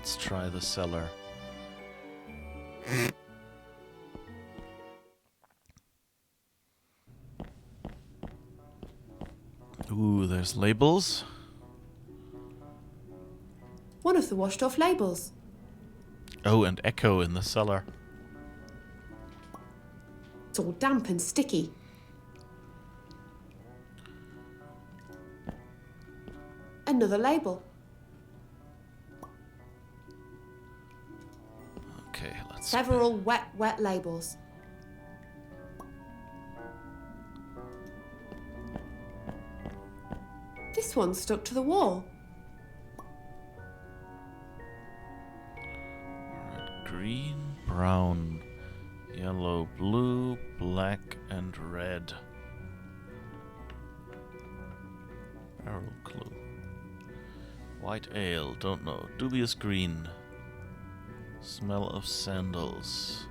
S1: Let's try the cellar. Ooh, there's labels.
S2: One of the washed off labels.
S1: Oh, and Echo in the cellar.
S2: It's all damp and sticky. Another label.
S1: Okay, let's...
S2: Several wet labels. This one's stuck to the wall.
S1: Green, brown, yellow, blue, black, and red. Barrel clue. White ale, don't know. Dubious green. Smell of sandals.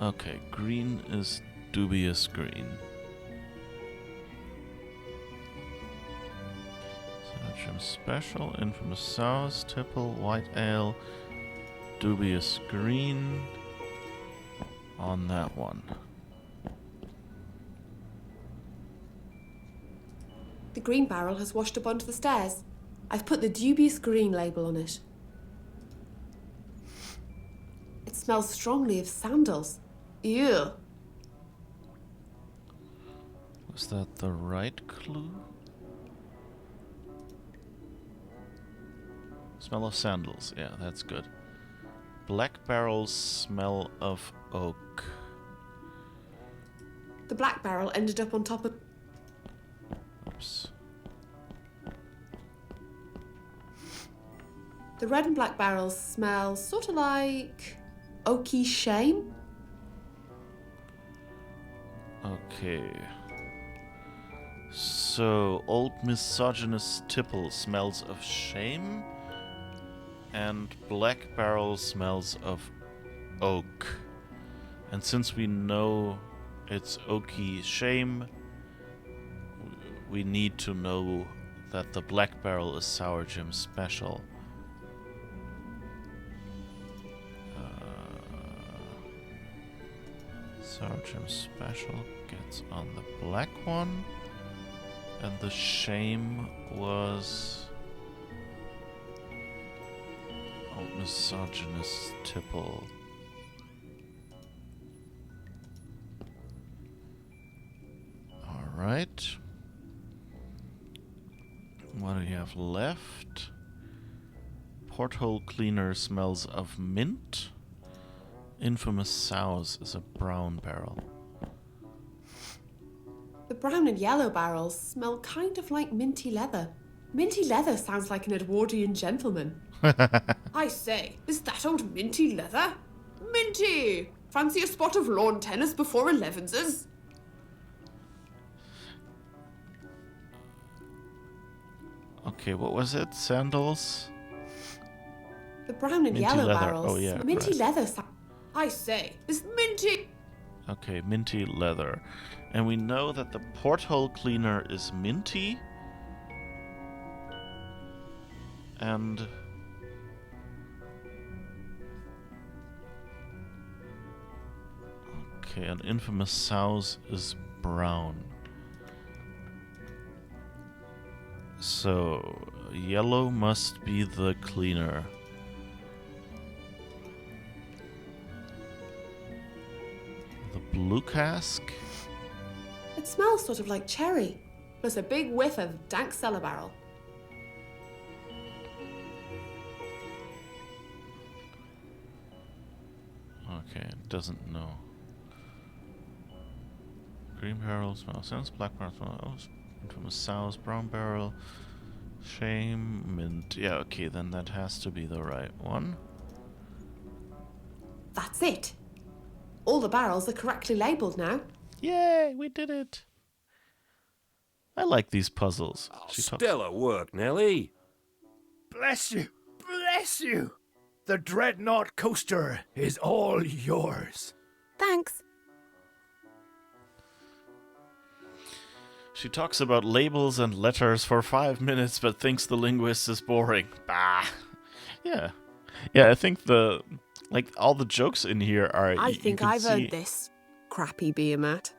S1: Okay, green is dubious green. Synergium special, infamous sours, tipple, white ale, dubious green on that one.
S2: The green barrel has washed up onto the stairs. I've put the dubious green label on it. It smells strongly of sandals. Ew.
S1: Was that the right clue? Smell of sandals. Yeah, that's good. Black barrels smell of oak.
S2: The black barrel ended up on top of...
S1: Oops.
S2: The red and black barrels smell sort of like oaky shame.
S1: Okay. So, old misogynist tipple smells of shame, and black barrel smells of oak. And since we know it's oaky shame, we need to know that the black barrel is Sour Jim special. Sour Jim special gets on the black one, and the shame was old misogynist tipple. Alright. What do you have left? Porthole cleaner smells of mint. Infamous sows is a brown barrel.
S2: The brown and yellow barrels smell kind of like minty leather. Minty leather sounds like an Edwardian gentleman. I say, is that old minty leather? Minty! Fancy a spot of lawn tennis before 11s?
S1: Okay, what was it? Sandals?
S2: The brown and
S1: Minty
S2: yellow
S1: leather.
S2: barrels.
S1: Oh, yeah,
S2: minty
S1: right.
S2: leather. I say, is minty.
S1: Okay, minty leather. And we know that the porthole cleaner is minty. And okay, an infamous sows is brown. So yellow must be the cleaner. The blue cask?
S2: It smells sort of like cherry, plus a big whiff of dank cellar barrel.
S1: Okay, it doesn't know. Green barrel smells sense, black barrel smells infamous sows, brown barrel, shame, mint. Yeah, okay, then that has to be the right one.
S2: That's it. All the barrels are correctly labelled now.
S1: Yay, we did it. I like these puzzles.
S10: Stellar work, Nelly.
S6: Bless you, bless you. The Dreadnought coaster is all yours.
S2: Thanks.
S1: She talks about labels and letters for 5 minutes but thinks the linguist is boring. Bah. Yeah. Yeah, I think all the jokes in here are...
S13: I
S1: you
S13: think
S1: can
S13: I've
S1: see-
S13: earned this, crappy beer-mat.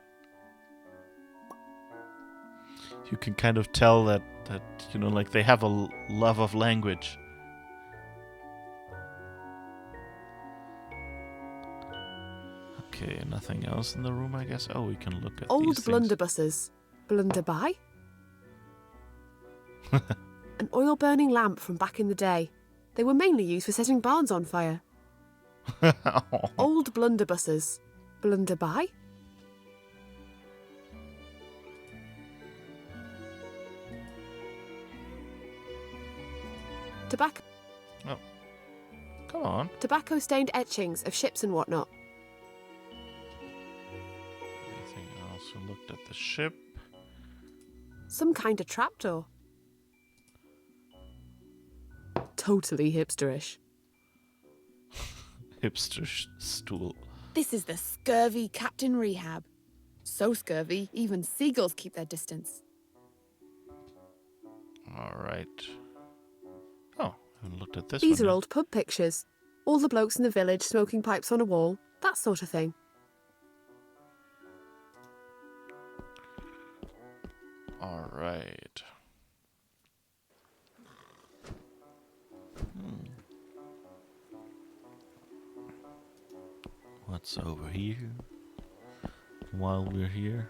S1: You can kind of tell that like they have a love of language. Okay, nothing else in the room, I guess. Oh, we can look at
S13: Old
S1: these things.
S13: blunderbusses. Blunderby? An oil-burning lamp from back in the day. They were mainly used for setting barns on fire. Old blunderbusses. Blunderby? Tobacco.
S1: Oh. Come on.
S13: Tobacco-stained etchings of ships and whatnot.
S1: Anything else? We looked at the ship.
S13: Some kind of trapdoor. Totally hipsterish.
S1: Hipster stool.
S2: This is the scurvy Captain Rehab. So scurvy, even seagulls keep their distance.
S1: All right. Oh, I haven't looked at this
S13: These
S1: one
S13: are
S1: yet.
S13: old pub pictures. All the blokes in the village smoking pipes on a wall. That sort of thing.
S1: All right. What's over here? While we're here.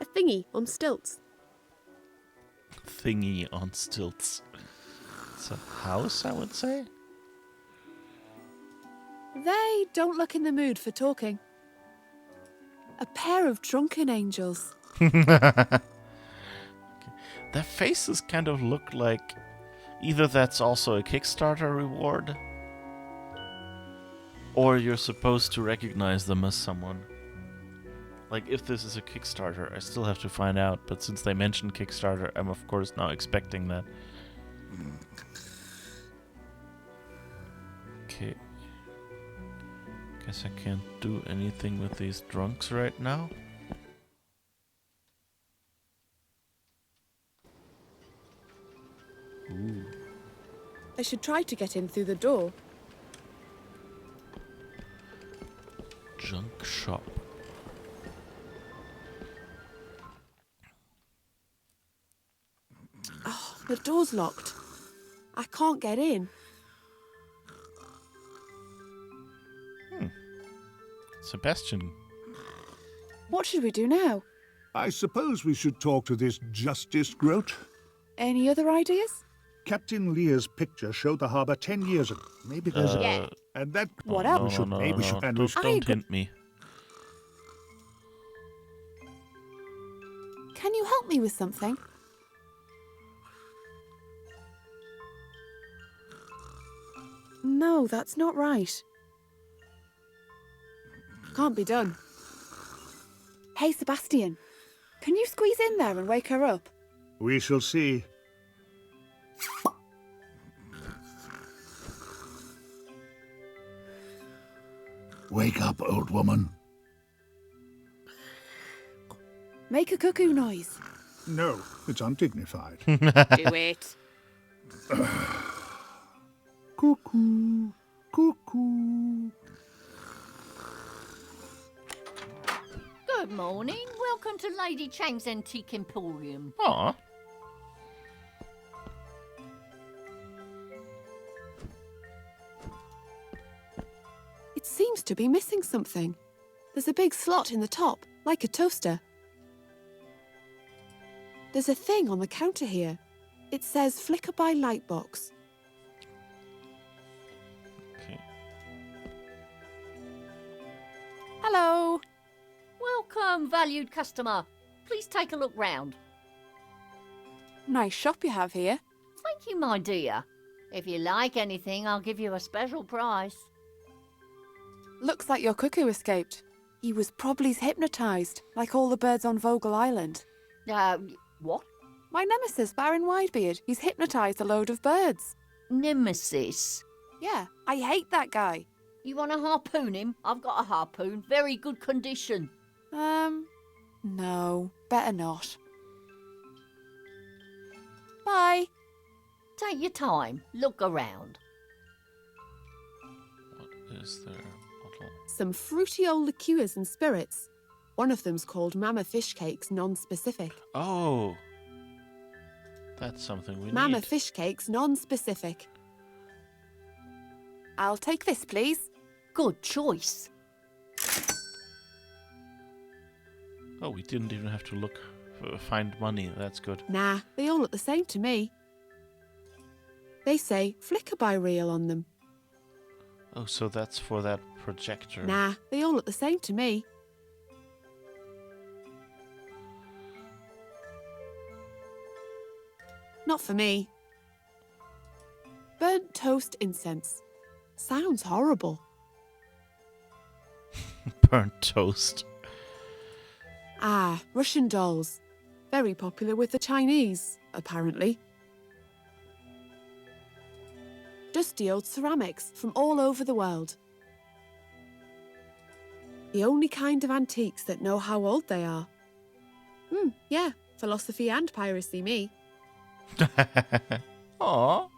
S13: A thingy on stilts.
S1: Thingy on stilts. It's a house, I would say.
S2: They don't look in the mood for talking. A pair of drunken angels.
S1: Their faces kind of look like either that's also a Kickstarter reward, or you're supposed to recognize them as someone. Like, if this is a Kickstarter, I still have to find out, but since they mentioned Kickstarter, I'm of course now expecting that. Okay. Guess I can't do anything with these drunks right now. Ooh.
S2: I should try to get in through the door.
S1: Junk shop.
S2: Oh, the door's locked. I can't get in.
S1: Sebastian.
S2: What should we do now?
S14: I suppose we should talk to this Justice Groat.
S2: Any other ideas?
S14: Captain Lear's picture showed the harbour 10 years ago. Maybe there's
S1: Yeah.
S14: And that...
S2: What else?
S14: We should, maybe we should... And we
S1: Don't hint me.
S2: Can you help me with something? No, that's not right. Can't be done. Hey, Sebastian. Can you squeeze in there and wake her up?
S14: We shall see. Wake up, old woman.
S2: Make a cuckoo noise.
S14: No, it's undignified.
S2: Do it.
S14: Cuckoo, cuckoo.
S9: Good morning. Welcome to Lady Chang's Antique Emporium.
S1: Aw.
S2: It seems to be missing something. There's a big slot in the top, like a toaster. There's a thing on the counter here. It says Flicker by Lightbox.
S1: Okay.
S2: Hello.
S9: Welcome, valued customer. Please take a look round.
S2: Nice shop you have here.
S9: Thank you, my dear. If you like anything, I'll give you a special price.
S2: Looks like your cuckoo escaped. He was probably hypnotised, like all the birds on Vogel Island.
S9: What?
S2: My nemesis, Baron Widebeard. He's hypnotised a load of birds.
S9: Nemesis?
S2: Yeah, I hate that guy.
S9: You want to harpoon him? I've got a harpoon. Very good condition.
S2: No, better not. Bye.
S9: Take your time. Look around.
S1: What is there? Bottle?
S13: Some fruity old liqueurs and spirits. One of them's called Mama Fish Cakes Non-Specific.
S1: Oh. That's something we
S13: Mama
S1: need.
S13: Fish Cakes Non-Specific.
S2: I'll take this, please.
S9: Good choice.
S1: Oh, we didn't even have to look find money. That's good.
S13: Nah, they all look the same to me. They say flicker by reel on them.
S1: Oh, so that's for that projector.
S13: Nah, they all look the same to me. Not for me. Burnt toast incense. Sounds horrible.
S1: Burnt toast.
S13: Ah, Russian dolls. Very popular with the Chinese, apparently. Dusty old ceramics from all over the world. The only kind of antiques that know how old they are. Yeah, philosophy and piracy, me.
S1: Aww.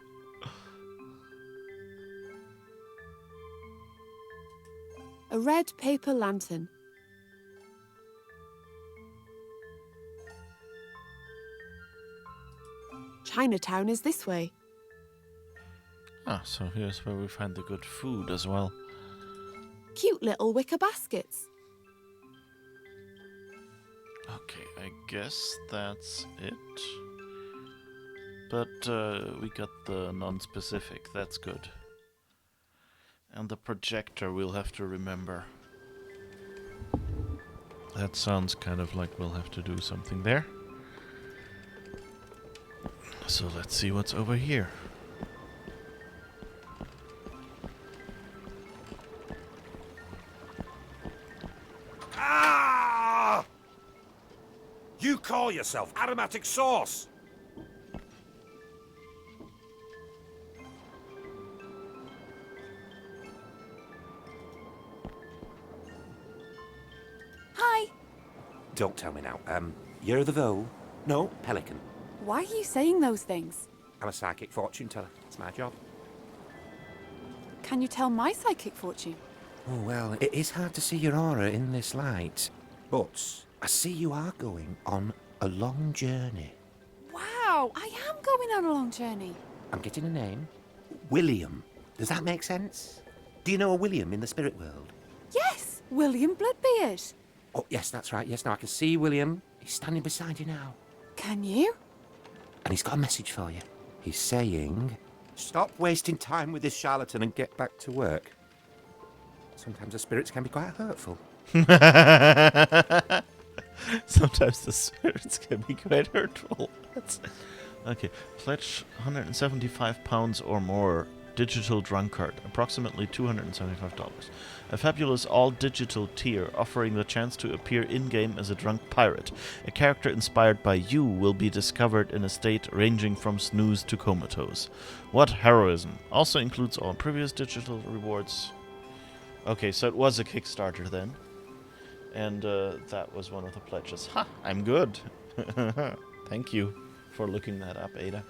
S13: A red paper lantern. Chinatown is this way.
S1: Ah, so here's where we find the good food as well.
S13: Cute little wicker baskets.
S1: Okay, I guess that's it. But we got the non-specific, that's good. And the projector we'll have to remember. That sounds kind of like we'll have to do something there. So let's see what's over here.
S10: Ah! You call yourself aromatic sauce?
S2: Hi.
S10: Don't tell me now. You're the Fowl? No, Pelican.
S2: Why are you saying those things?
S10: I'm a psychic fortune teller. It's my job.
S2: Can you tell my psychic fortune?
S10: Oh, well, it is hard to see your aura in this light. But I see you are going on a long journey.
S2: Wow, I am going on a long journey.
S10: I'm getting a name. William. Does that make sense? Do you know a William in the spirit world?
S2: Yes, William Bloodbeard.
S10: Oh, yes, that's right. Yes, now I can see William. He's standing beside you now.
S2: Can you?
S10: And he's got a message for you. He's saying, stop wasting time with this charlatan and get back to work. Sometimes the spirits can be quite hurtful.
S1: Sometimes the spirits can be quite hurtful. Okay, pledge £175 or more. Digital drunkard, approximately $275. A fabulous all-digital tier offering the chance to appear in-game as a drunk pirate. A character inspired by you will be discovered in a state ranging from snooze to comatose. What heroism! Also includes all previous digital rewards. Okay, so it was a Kickstarter then. And that was one of the pledges. Ha! I'm good! Thank you for looking that up, Ada.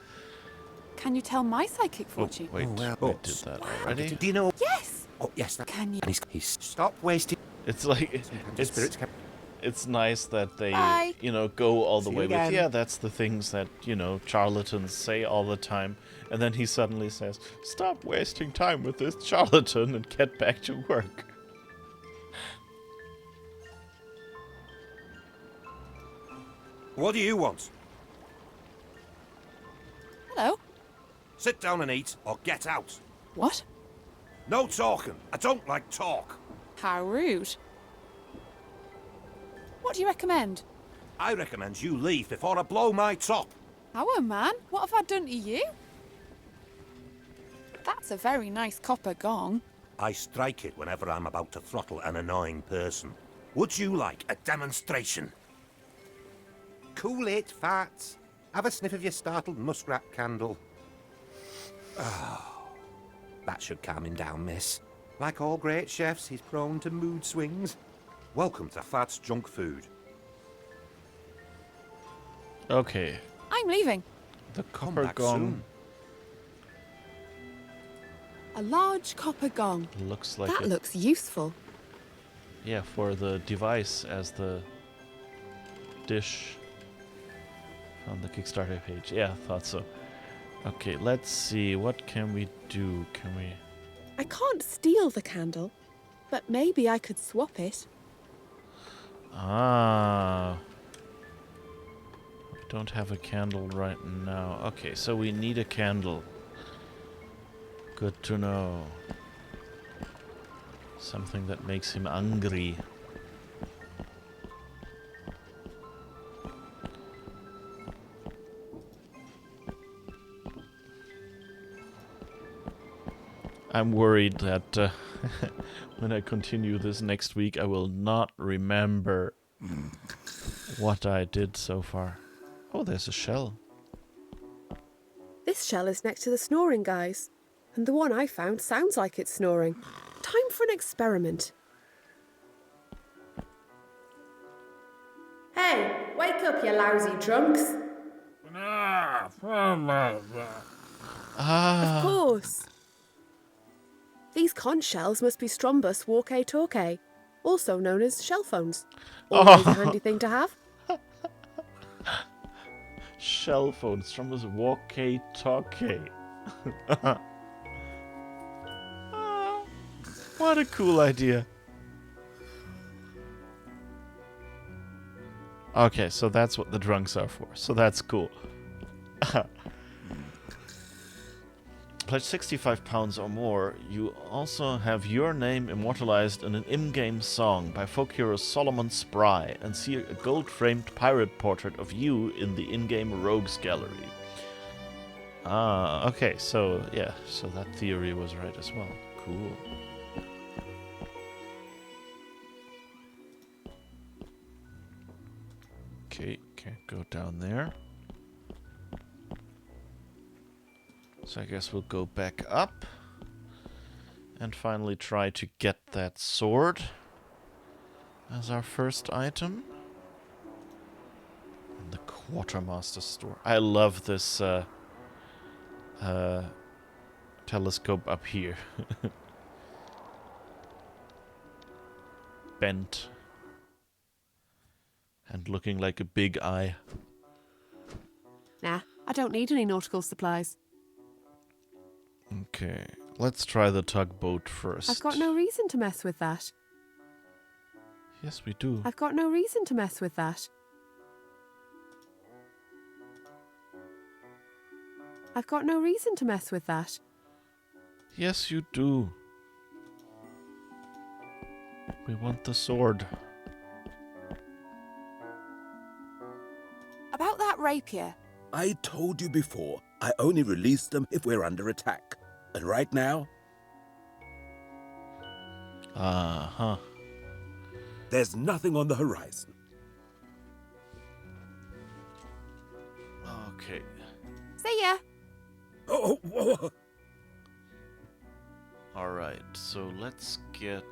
S2: Can you tell my psychic fortune?
S1: Oh, wait, we did that already?
S10: Do you know?
S2: Yes.
S10: Oh, yes.
S2: Can you?
S10: And he's stop wasting.
S1: It's like it's nice that they
S2: Bye.
S1: go all the
S10: See
S1: way
S10: you
S1: with
S10: again.
S1: that's the things that charlatans say all the time, and then he suddenly says, "Stop wasting time with this charlatan and get back to work."
S10: What do you want?
S2: Hello.
S10: Sit down and eat, or get out.
S2: What?
S10: No talking. I don't like talk.
S2: How rude. What do you recommend?
S10: I recommend you leave before I blow my top.
S2: Our man, what have I done to you? That's a very nice copper gong.
S10: I strike it whenever I'm about to throttle an annoying person. Would you like a demonstration? Cool it, farts. Have a sniff of your startled muskrat candle. Oh, that should calm him down, miss. Like all great chefs, he's prone to mood swings. Welcome to Fat's Junk Food.
S1: Okay.
S2: I'm leaving.
S1: The
S10: Come
S1: copper
S10: back
S1: gong
S10: soon.
S13: A large copper gong.
S1: looks like
S13: That
S1: it.
S13: looks useful.
S1: Yeah, for the device as the dish on the Kickstarter page. Yeah, I thought so. Okay, let's see. What can we do? Can we...
S13: I can't steal the candle, but maybe I could swap it.
S1: Ah. We don't have a candle right now. Okay, so we need a candle. Good to know. Something that makes him angry. I'm worried that when I continue this next week, I will not remember what I did so far. Oh, there's a shell.
S13: This shell is next to the snoring guys, and the one I found sounds like it's snoring. Time for an experiment.
S2: Hey, wake up, you lousy trunks.
S13: Of course. These conch shells must be Strombus walkie-talkie, also known as shell phones. Always a handy thing to have.
S1: Shell phones from this walkie-talkie. What a cool idea. Okay, so that's what the drunks are for. So that's cool. Pledge £65 or more, you also have your name immortalized in an in-game song by folk hero Solomon Spry, and see a gold-framed pirate portrait of you in the in-game rogues gallery. Ah, okay, so yeah, so that theory was right as well. Cool. Okay, can't go down there. So I guess we'll go back up and finally try to get that sword as our first item. In the Quartermaster store. I love this telescope up here. Bent. And looking like a big eye.
S13: Nah, I don't need any nautical supplies.
S1: Okay, let's try the tugboat first.
S13: I've got no reason to mess with that.
S1: Yes, we do.
S13: I've got no reason to mess with that. I've got no reason to mess with that.
S1: Yes, you do. We want the sword.
S13: About that rapier.
S16: I told you before, I only release them if we're under attack. And right now...
S1: Uh-huh.
S16: There's nothing on the horizon.
S1: Okay.
S13: See ya.
S16: Oh, whoa.
S1: Alright, so let's get...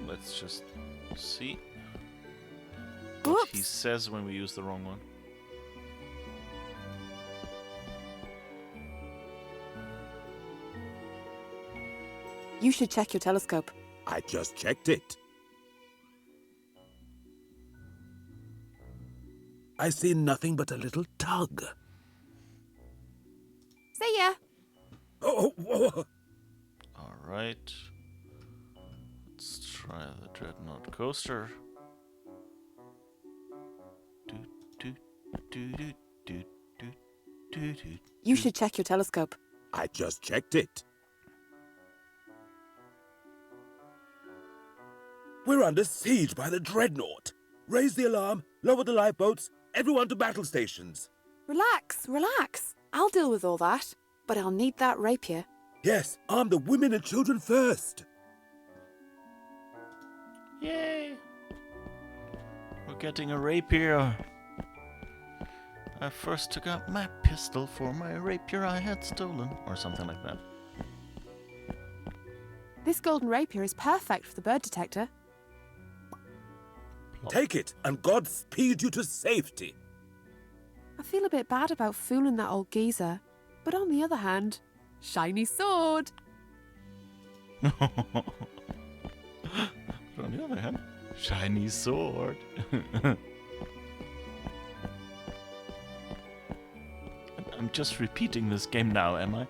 S1: Let's just see what he says when we use the wrong one.
S13: You should check your telescope.
S16: I just checked it. I see nothing but a little tug.
S13: See ya.
S16: Oh, whoa.
S1: Alright. Let's try the Dreadnought Coaster.
S13: You should check your telescope.
S16: I just checked it. We're under siege by the Dreadnought. Raise the alarm, lower the lifeboats, everyone to battle stations.
S13: Relax, relax. I'll deal with all that. But I'll need that rapier.
S16: Yes, arm the women and children first.
S1: Yay! We're getting a rapier. I first took out my pistol for my rapier I had stolen, or something like that.
S13: This golden rapier is perfect for the bird detector.
S16: Take it, and God speed you to safety.
S13: I feel a bit bad about fooling that old geezer. But on the other hand, shiny sword.
S1: But on the other hand, shiny sword. I'm just repeating this game now, am I?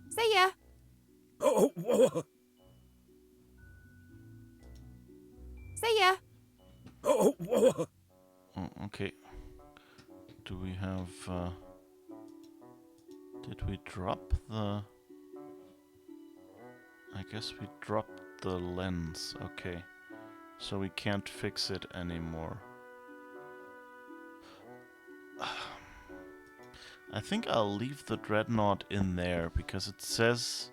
S13: See ya.
S16: Oh, whoa.
S13: See ya.
S16: Oh, whoa.
S1: Oh, okay. Do we have... Did we drop the... I guess we dropped the lens. Okay. So we can't fix it anymore. I think I'll leave the dreadnought in there because it says...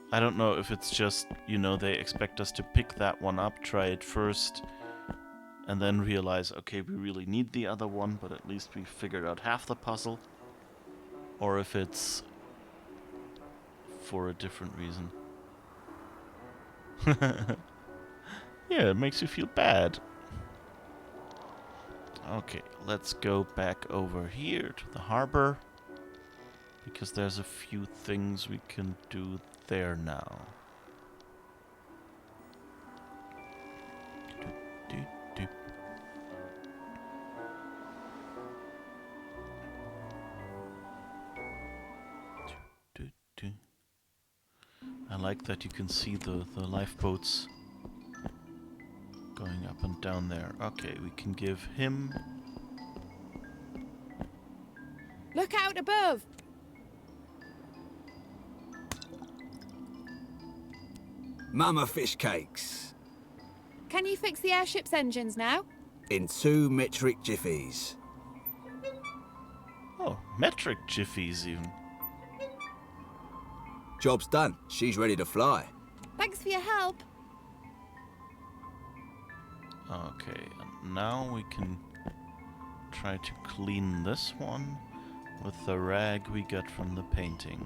S1: I don't know if it's just, you know, they expect us to pick that one up, try it first, and then realize, okay, we really need the other one, but at least we figured out half the puzzle. Or if it's for a different reason. Yeah, it makes you feel bad. Okay, let's go back over here to the harbor, because there's a few things we can do there now. I like that you can see the lifeboats going up and down there. Okay, we can give him...
S13: Look out above.
S4: Mama fish cakes.
S13: Can you fix the airship's engines now?
S4: In 2 metric jiffies.
S1: Oh, metric jiffies even.
S4: Job's done. She's ready to fly.
S13: Thanks for your help.
S1: Okay, and now we can try to clean this one with the rag we got from the painting.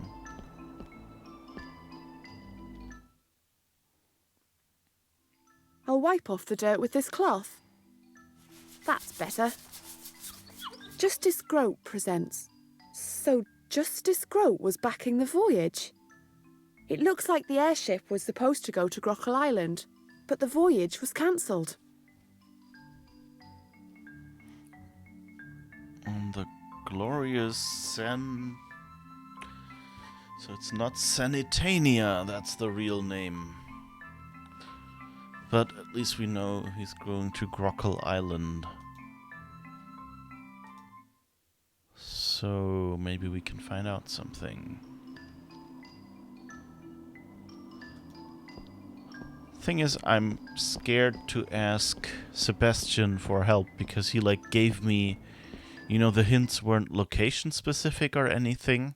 S13: I'll wipe off the dirt with this cloth. That's better. Justice Grote presents. So Justice Grote was backing the voyage. It looks like the airship was supposed to go to Grockle Island, but the voyage was cancelled.
S1: On the glorious So it's not Sanitania, that's the real name. But at least we know he's going to Grockle Island. So maybe we can find out something. Thing is, I'm scared to ask Sebastian for help because he gave me, you know, the hints weren't location specific or anything.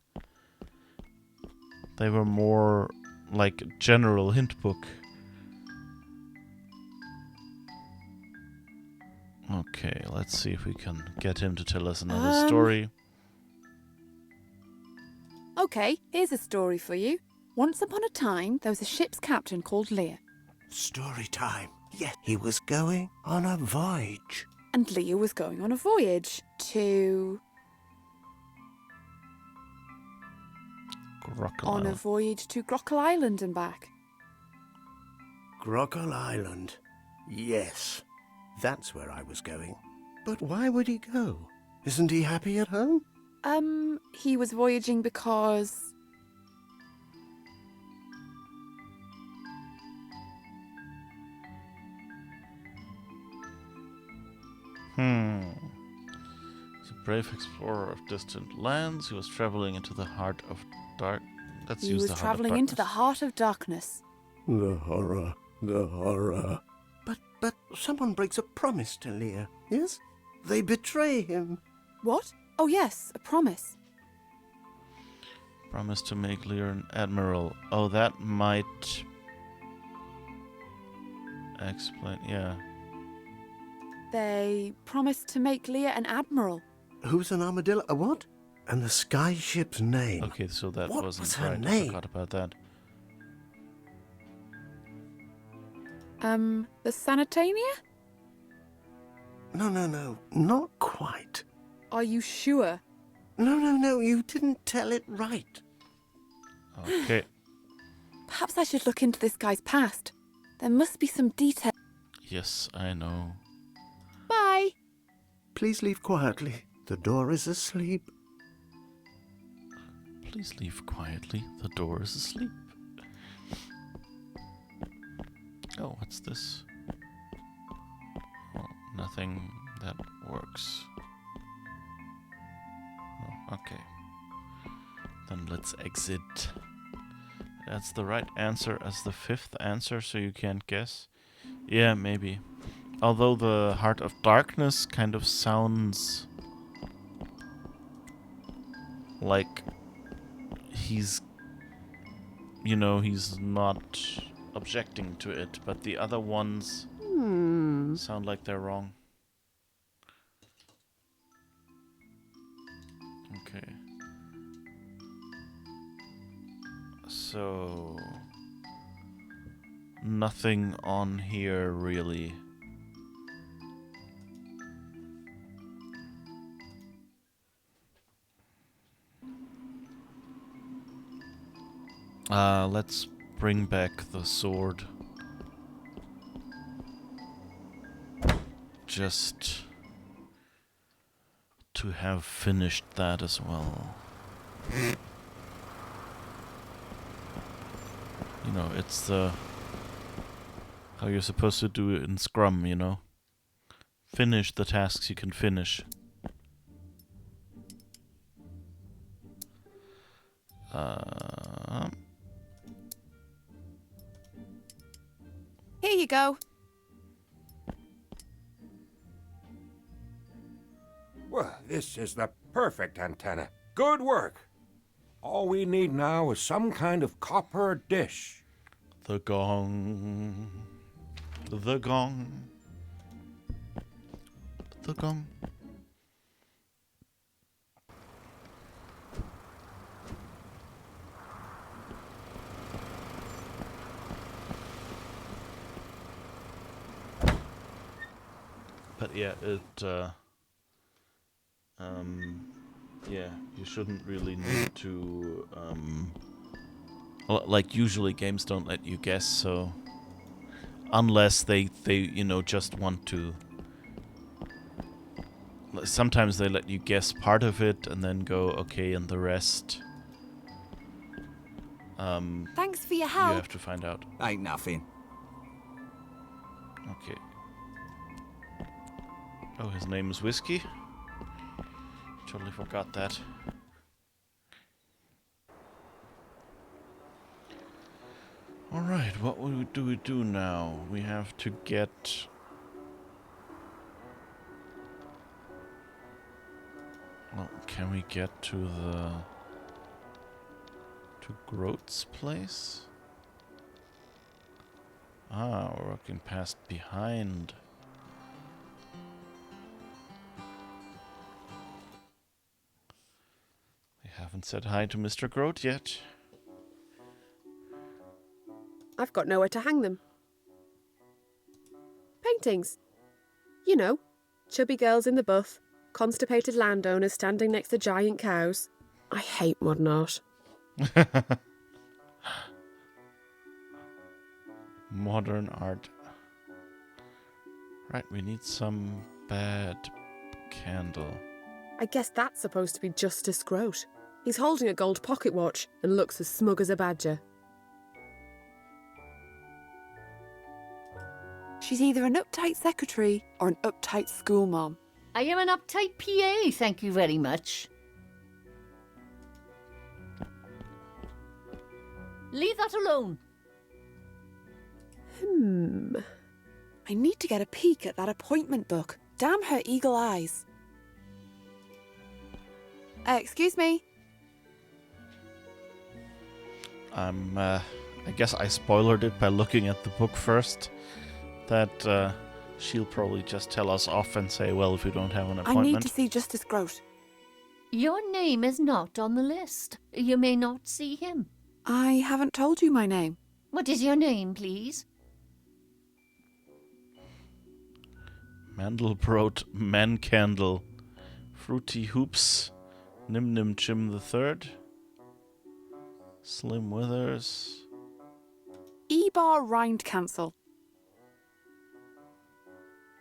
S1: They were more like a general hint book. Okay, let's see if we can get him to tell us another story.
S2: Okay, here's a story for you. Once upon a time, there was a ship's captain called Lear.
S10: Story time. Yes, he was going on a voyage.
S2: And Lear was going on a voyage to...
S1: Grockle
S2: On a
S1: Island.
S2: voyage to Grockle Island and back.
S10: Grockle Island. Yes, that's where I was going. But why would he go? Isn't he happy at home?
S2: He was voyaging because...
S1: He's a brave explorer of distant lands. He was traveling into the heart of dark... Let's
S2: He
S1: use
S2: was
S1: the heart of
S2: travelling into the
S1: darkness.
S2: heart of darkness.
S10: The horror, the horror. But someone breaks a promise to Lear, yes? They betray him.
S2: What? Oh yes, a promise.
S1: Promise to make Lear an admiral. Oh, that might... explain... yeah.
S2: They promised to make Lear an admiral.
S10: Who's an armadillo? A what?
S19: And the skyship's name.
S1: Okay, so that
S19: What
S1: wasn't
S19: was her
S1: right. I
S19: name?
S1: forgot about that.
S2: The Sanitania?
S19: No, not quite.
S2: Are you sure?
S19: No, you didn't tell it right.
S1: Okay.
S2: Perhaps I should look into this guy's past. There must be some detail.
S1: Yes, I know.
S2: Bye.
S19: Please leave quietly. The door is asleep.
S1: Please leave quietly. The door is asleep. Oh, what's this? Oh, nothing that works. Oh, okay. Then let's exit. That's the right answer as the 5th answer, so you can't guess. Yeah, maybe. Although the Heart of Darkness kind of sounds like he's not objecting to it, but the other ones sound like they're wrong. Okay. So nothing on here really. Let's bring back the sword. Just to have finished that as well. You know, it's how you're supposed to do it in Scrum, you know? Finish the tasks you can finish.
S2: Here you go.
S10: Well, this is the perfect antenna. Good work. All we need now is some kind of copper dish.
S1: The gong. The gong. The gong. But yeah, yeah, you shouldn't really need to, like usually games don't let you guess, so unless they just want to. Sometimes they let you guess part of it and then go, okay, and the rest.
S2: Thanks for your help.
S1: You have to find out.
S4: Ain't nothing.
S1: Okay. Oh, his name is Whiskey? Totally forgot that. Alright, what do we do now? We have to get... Well, can we get to Groat's place? Ah, we're walking past behind. We haven't said hi to Mr. Groat yet.
S13: I've got nowhere to hang them. Paintings. You know, chubby girls in the buff, constipated landowners standing next to giant cows. I hate modern art.
S1: Modern art. Right, we need some bad candle.
S13: I guess that's supposed to be Justice Groat. He's holding a gold pocket watch and looks as smug as a badger.
S2: She's either an uptight secretary or an uptight school mom.
S9: I am an uptight PA, thank you very much. Leave that alone.
S2: I need to get a peek at that appointment book. Damn her eagle eyes. Excuse me.
S1: I guess I spoiled it by looking at the book first. That she'll probably just tell us off and say, well, if you don't have an appointment.
S2: I need to see Justice Groat.
S9: Your name is not on the list. You may not see him.
S2: I haven't told you my name.
S9: What is your name, please?
S1: Mandelbrot, Mancandle, Fruity Hoops, Nim Nim Chim the Third, Slim Withers.
S2: E-bar rind cancel.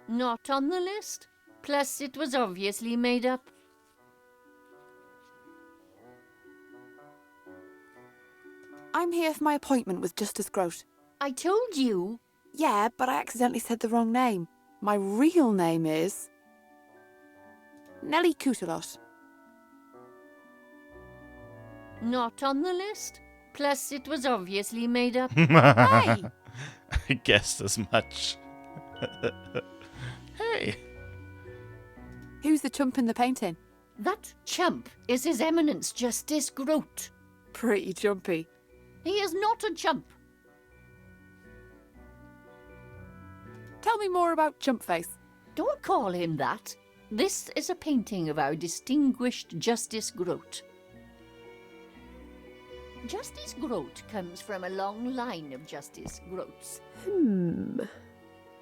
S9: Not on the list. Plus, it was obviously made up.
S2: I'm here for my appointment with Justice Groat.
S9: I told you.
S2: Yeah, but I accidentally said the wrong name. My real name is... Nelly Cootalot.
S9: Not on the list. Plus, it was obviously made up.
S2: Hey!
S1: I guessed as much. Hey!
S2: Who's the chump in the painting?
S9: That chump is His Eminence Justice Groat.
S2: Pretty jumpy.
S9: He is not a chump.
S2: Tell me more about Chumpface.
S9: Don't call him that. This is a painting of our distinguished Justice Groat. Justice Groat comes from a long line of Justice Groats.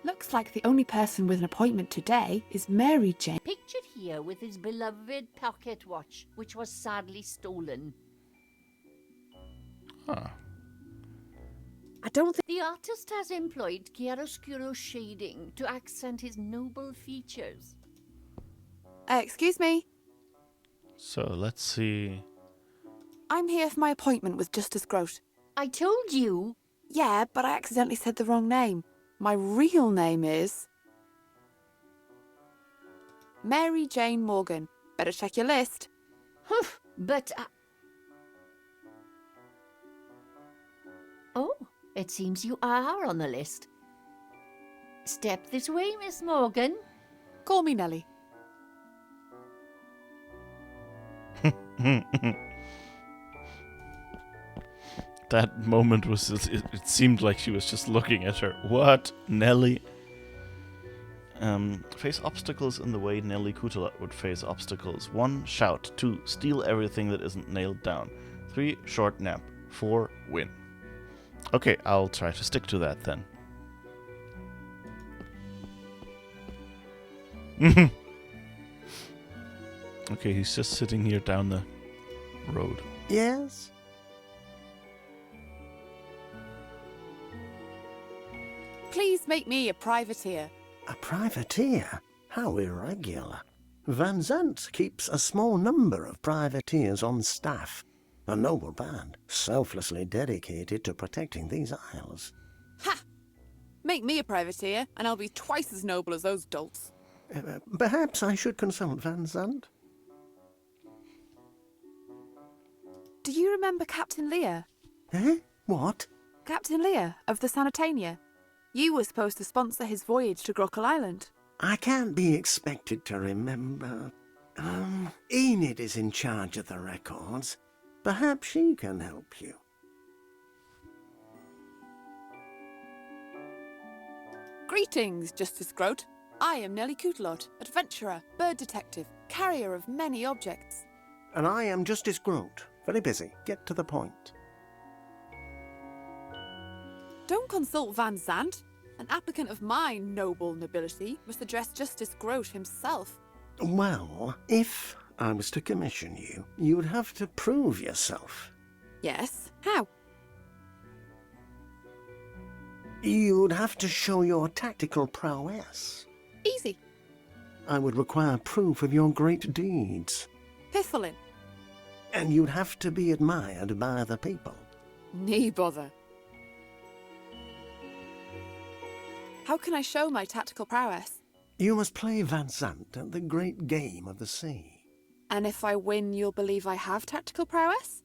S2: Looks like the only person with an appointment today is Mary Jane.
S9: Pictured here with his beloved pocket watch, which was sadly stolen.
S1: Huh.
S2: I don't think...
S9: The artist has employed chiaroscuro shading to accent his noble features.
S2: Excuse me.
S1: So, let's see.
S2: I'm here for my appointment with Justice Groat.
S9: I told you.
S2: Yeah, but I accidentally said the wrong name. My real name is... Mary Jane Morgan. Better check your list.
S9: But... Oh, it seems you are on the list. Step this way, Miss Morgan.
S2: Call me Nelly.
S1: That moment was... It seemed like she was just looking at her. What? Nelly? Face obstacles in the way Nelly Cootalot would face obstacles. 1. Shout. 2. Steal everything that isn't nailed down. 3. Short nap. 4. Win. Okay, I'll try to stick to that then. Okay, he's just sitting here down the road.
S19: Yes?
S2: Please make me a privateer.
S19: A privateer? How irregular. Van Zandt keeps a small number of privateers on staff. A noble band, selflessly dedicated to protecting these isles.
S2: Ha! Make me a privateer, and I'll be twice as noble as those dolts.
S19: Perhaps I should consult Van Zandt.
S2: Do you remember Captain Lear?
S19: Eh? What?
S2: Captain Lear of the Sanitania. You were supposed to sponsor his voyage to Grockle Island.
S19: I can't be expected to remember. Enid is in charge of the records. Perhaps she can help you.
S2: Greetings, Justice Groat. I am Nelly Cootalot, adventurer, bird detective, carrier of many objects.
S19: And I am Justice Groat. Very busy. Get to the point.
S2: Don't consult Van Zandt. An applicant of my noble nobility must address Justice Groat himself.
S19: Well, if I was to commission you, you would have to prove yourself.
S2: Yes? How?
S19: You would have to show your tactical prowess.
S2: Easy.
S19: I would require proof of your great deeds.
S2: Pifflin.
S19: And you'd have to be admired by the people.
S2: Nee bother. How can I show my tactical prowess?
S19: You must play Van Zandt at the great game of the sea.
S2: And if I win, you'll believe I have tactical prowess?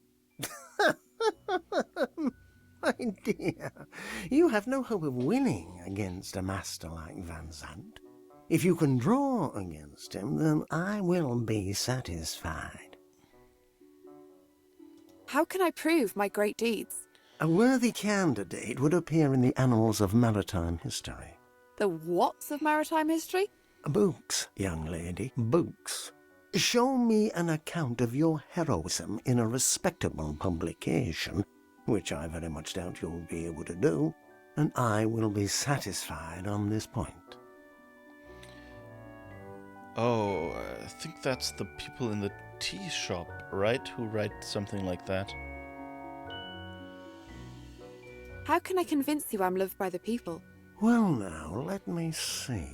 S19: My dear, you have no hope of winning against a master like Van Zandt. If you can draw against him, then I will be satisfied.
S2: How can I prove my great deeds?
S19: A worthy candidate would appear in the annals of maritime history.
S2: The whats of maritime history?
S19: Books, young lady, books. Show me an account of your heroism in a respectable publication, which I very much doubt you'll be able to do, and I will be satisfied on this point.
S1: Oh, I think that's the people in the tea shop, right? Who write something like that.
S2: How can I convince you I'm loved by the people?
S19: Well now, let me see.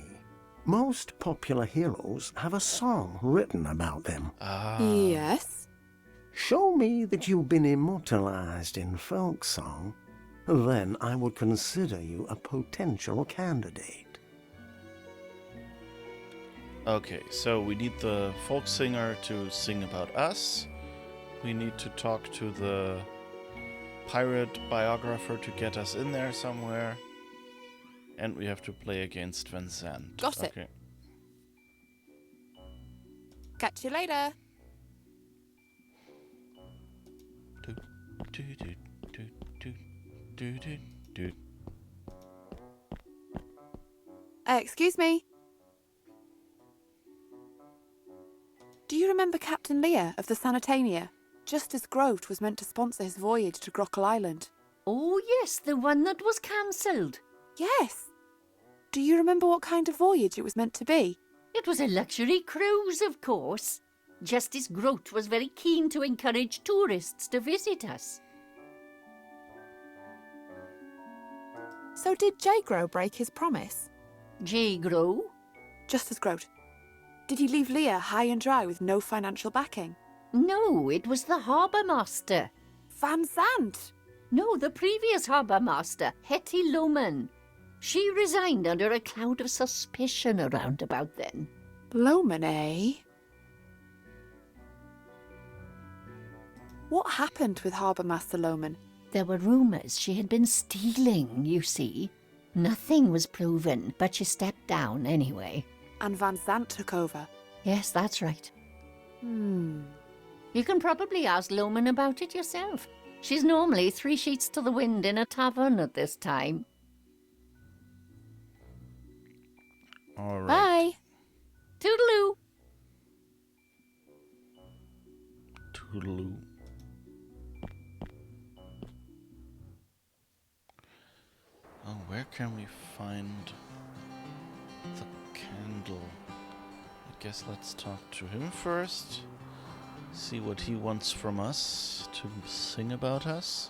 S19: Most popular heroes have a song written about them.
S2: Yes?
S19: Show me that you've been immortalized in folk song, then I would consider you a potential candidate.
S1: Okay, so we need the folk singer to sing about us. We need to talk to the pirate biographer to get us in there somewhere. And we have to play against Van Zandt.
S2: Got it.
S1: Okay.
S2: Catch you later. Excuse me. Do you remember Captain Lear of the Sanitania? Justice Grote was meant to sponsor his voyage to Grockle Island.
S9: Oh, yes, the one that was cancelled.
S2: Yes. Do you remember what kind of voyage it was meant to be?
S9: It was a luxury cruise, of course. Justice Grote was very keen to encourage tourists to visit us.
S2: So did J-Grow break his promise?
S9: J-Grow?
S2: Justice Grote. Did he leave Lear high and dry with no financial backing?
S9: No, it was the harbour master.
S2: Van Zandt?
S9: No, the previous harbour master, Hetty Lohman. She resigned under a cloud of suspicion around about then.
S2: Lohman, eh? What happened with Harbour Master Lohman?
S9: There were rumours she had been stealing, you see. Nothing was proven, but she stepped down anyway.
S2: And Van Zandt took over?
S9: Yes, that's right. You can probably ask Lohman about it yourself. She's normally 3 sheets to the wind in a tavern at this time.
S1: All right.
S9: Bye. Toodaloo.
S1: Toodaloo. Oh, where can we find the candle? I guess let's talk to him first. See what he wants from us to sing about us.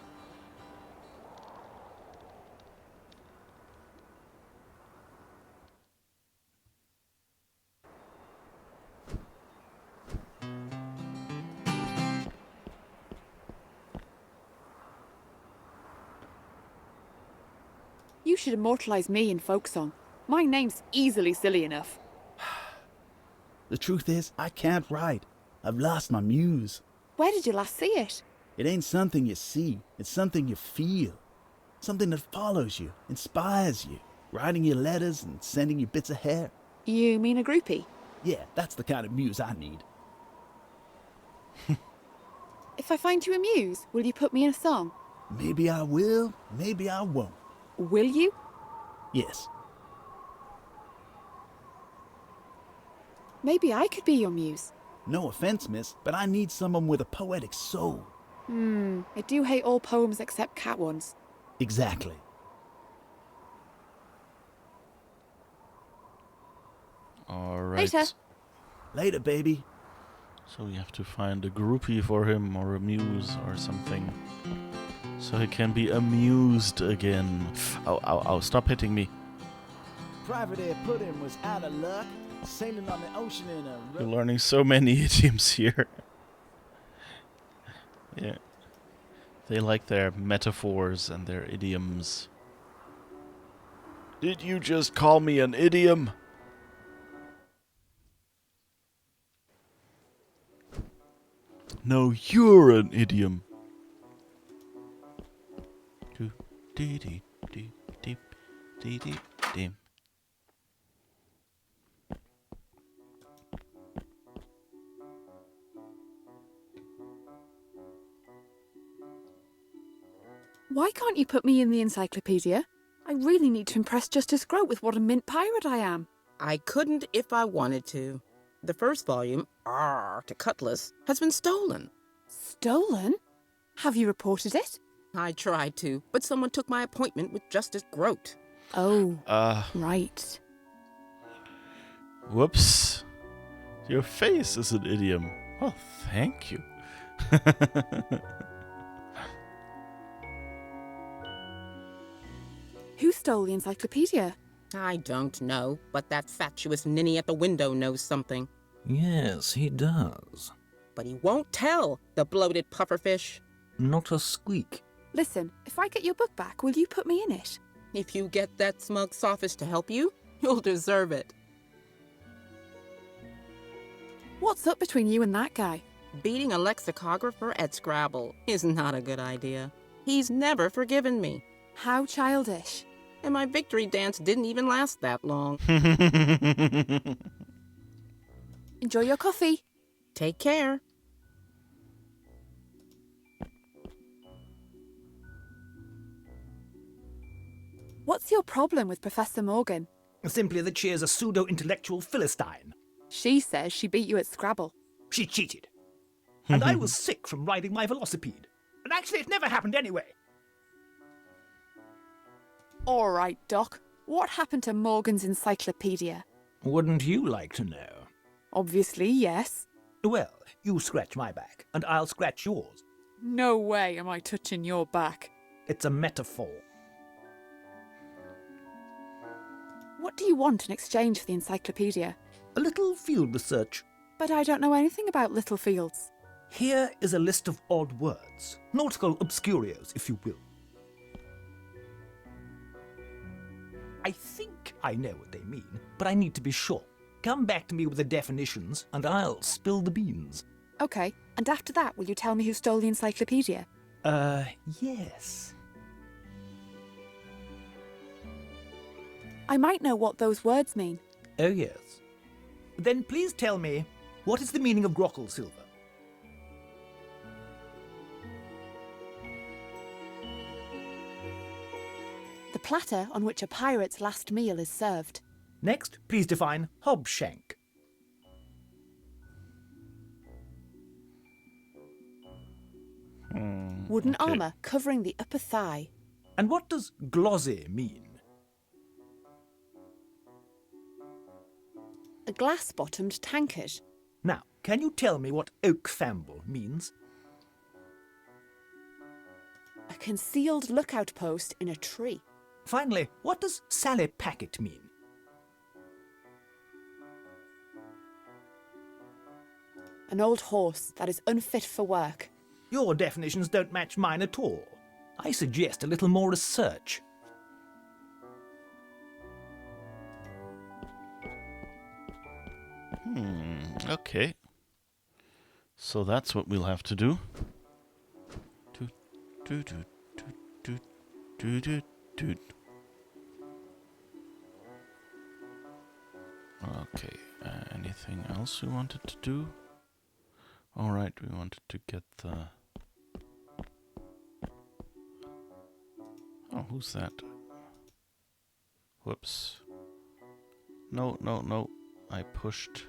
S2: You should immortalise me in folk song. My name's easily silly enough.
S15: The truth is, I can't write. I've lost my muse.
S2: Where did you last see it?
S15: It ain't something you see, it's something you feel. Something that follows you, inspires you, writing you letters and sending you bits of hair.
S2: You mean a groupie?
S15: Yeah, that's the kind of muse I need.
S2: If I find you a muse, will you put me in a song?
S15: Maybe I will, maybe I won't.
S2: Will you?
S15: Yes.
S2: Maybe I could be your muse.
S15: No offense, miss, but I need someone with a poetic soul.
S2: I do hate all poems except cat ones.
S15: Exactly.
S1: All right.
S2: Later.
S15: Later, baby.
S1: So we have to find a groupie for him or a muse or something. So he can be amused again. Ow, ow, ow, stop hitting me.
S15: Private Air Pudding was out of luck, sailing on the ocean in a...
S1: You're learning so many idioms here. Yeah. They like their metaphors and their idioms. Did you just call me an idiom? No, you're an idiom.
S2: Why can't you put me in the encyclopedia? I really need to impress Justice Grote with what a mint pirate I am.
S18: I couldn't if I wanted to. The first volume, to Cutlass, has been stolen.
S2: Stolen? Have you reported it?
S18: I tried to, but someone took my appointment with Justice Grote.
S2: Oh, right.
S1: Whoops. Your face is an idiom. Oh, thank you.
S2: Who stole the encyclopedia?
S18: I don't know, but that fatuous ninny at the window knows something.
S17: Yes, he does.
S18: But he won't tell, the bloated pufferfish.
S17: Not a squeak.
S2: Listen, if I get your book back, will you put me in it?
S18: If you get that smug sophist to help you, you'll deserve it.
S2: What's up between you and that guy?
S18: Beating a lexicographer at Scrabble is not a good idea. He's never forgiven me.
S2: How childish.
S18: And my victory dance didn't even last that long.
S2: Enjoy your coffee.
S18: Take care.
S2: What's your problem with Professor Morgan?
S17: Simply that she is a pseudo-intellectual Philistine.
S2: She says she beat you at Scrabble.
S17: She cheated. And I was sick from riding my velocipede. And actually, it never happened anyway.
S2: All right, Doc. What happened to Morgan's encyclopedia?
S17: Wouldn't you like to know?
S2: Obviously, yes.
S17: Well, you scratch my back, and I'll scratch yours.
S2: No way am I touching your back.
S17: It's a metaphor.
S2: What do you want in exchange for the encyclopedia?
S17: A little field research.
S2: But I don't know anything about little fields.
S17: Here is a list of odd words. Nautical obscurios, if you will. I think I know what they mean, but I need to be sure. Come back to me with the definitions, and I'll spill the beans.
S2: Okay, and after that, will you tell me who stole the encyclopedia?
S17: Yes.
S2: I might know what those words mean.
S17: Oh, yes. Then please tell me, what is the meaning of grockle silver?
S2: The platter on which a pirate's last meal is served.
S17: Next, please define hobshank.
S2: Wooden armour covering the upper thigh.
S17: And what does glozzy mean?
S2: A glass-bottomed tankard.
S17: Now, can you tell me what oak famble means?
S2: A concealed lookout post in a tree.
S17: Finally, what does Sally Packet mean?
S2: An old horse that is unfit for work.
S17: Your definitions don't match mine at all. I suggest a little more research.
S1: Okay. So that's what we'll have to do. Okay, anything else we wanted to do? Alright, we wanted to get the... Oh, who's that? Whoops. No. I pushed...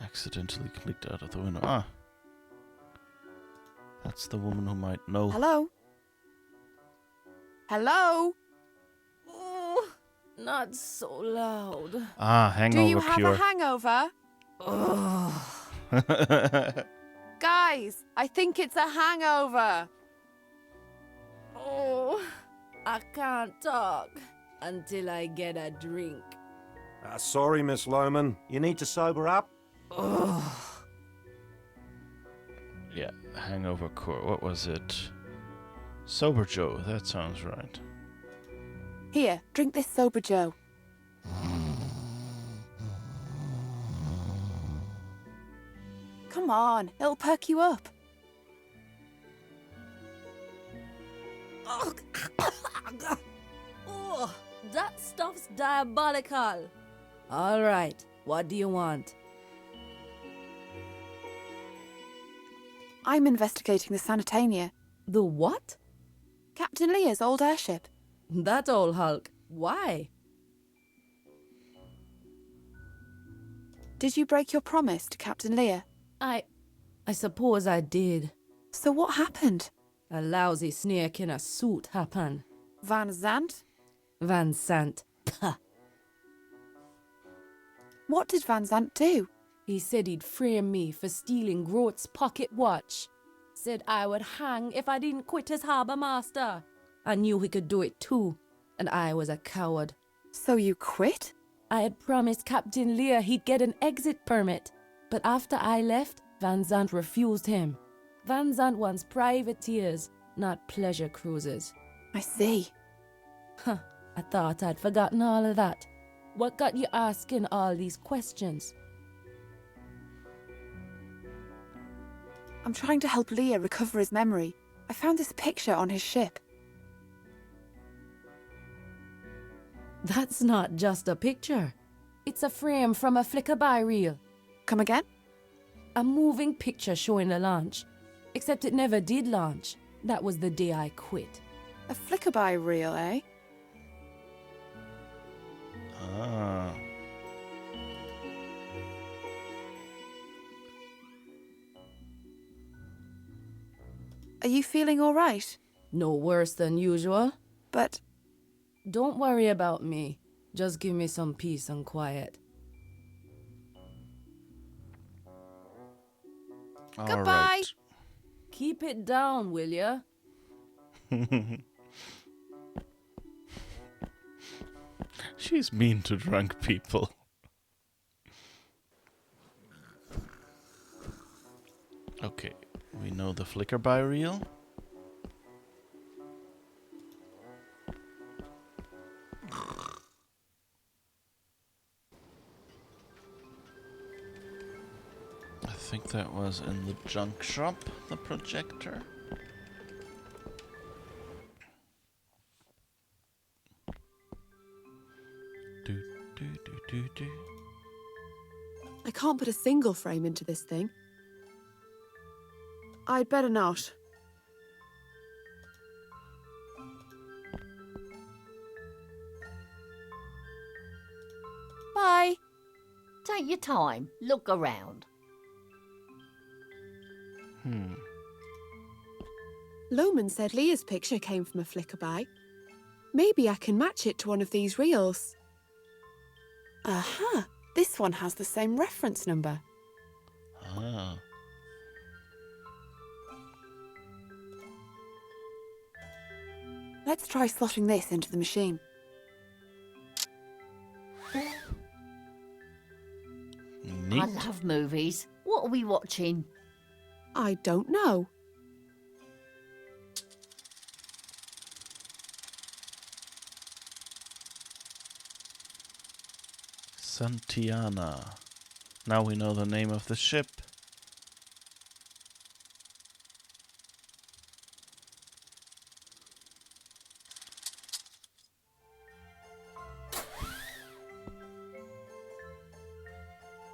S1: Accidentally clicked out of the window. Ah! That's the woman who might know.
S2: Hello? Hello?
S12: Oh, not so loud.
S1: Ah, hangover
S2: Do you have
S1: cure.
S2: a hangover? Guys, I think it's a hangover.
S12: Oh, I can't talk until I get a drink.
S10: Sorry, Miss Lohman. You need to sober up.
S1: Yeah, hangover cure. What was it? Sober Joe. That sounds right.
S2: Here, drink this Sober Joe. Come on, it'll perk you up.
S12: Oh, that stuff's diabolical. All right, what do you want?
S2: I'm investigating the Sanitania.
S12: The what?
S2: Captain Lear's old airship.
S12: That old hulk. Why?
S2: Did you break your promise to Captain Lear?
S12: I suppose I did.
S2: So what happened?
S12: A lousy snake in a suit happened.
S2: Van Zandt?
S12: Van Sant. Pah.
S2: What did Van Zandt do?
S12: He said he'd frame me for stealing Groot's pocket watch. Said I would hang if I didn't quit as harbour master. I knew he could do it too, and I was a coward.
S2: So you quit?
S12: I had promised Captain Lear he'd get an exit permit, but after I left, Van Zandt refused him. Van Zandt wants privateers, not pleasure cruises.
S2: I see.
S12: Huh, I thought I'd forgotten all of that. What got you asking all these questions?
S2: I'm trying to help Lear recover his memory. I found this picture on his ship.
S12: That's not just a picture. It's a frame from a flicker-by reel.
S2: Come again?
S12: A moving picture showing the launch. Except it never did launch. That was the day I quit.
S2: A flicker-by reel, eh?
S1: Ah.
S2: Are you feeling all right?
S12: No worse than usual.
S2: But...
S12: Don't worry about me. Just give me some peace and quiet.
S2: Goodbye.
S1: Right.
S12: Keep it down, will ya?
S1: She's mean to drunk people. Okay, we know the flicker by reel. I think that was in the junk shop, the projector.
S2: I can't put a single frame into this thing. I'd better not. Bye.
S9: Take your time. Look around.
S2: Lohman said Leah's picture came from a flicker-by. Maybe I can match it to one of these reels. Aha! This one has the same reference number.
S1: Ah.
S2: Let's try slotting this into the machine.
S1: Neat.
S9: I love movies. What are we watching?
S2: I don't know.
S1: Santiana. Now we know the name of the ship.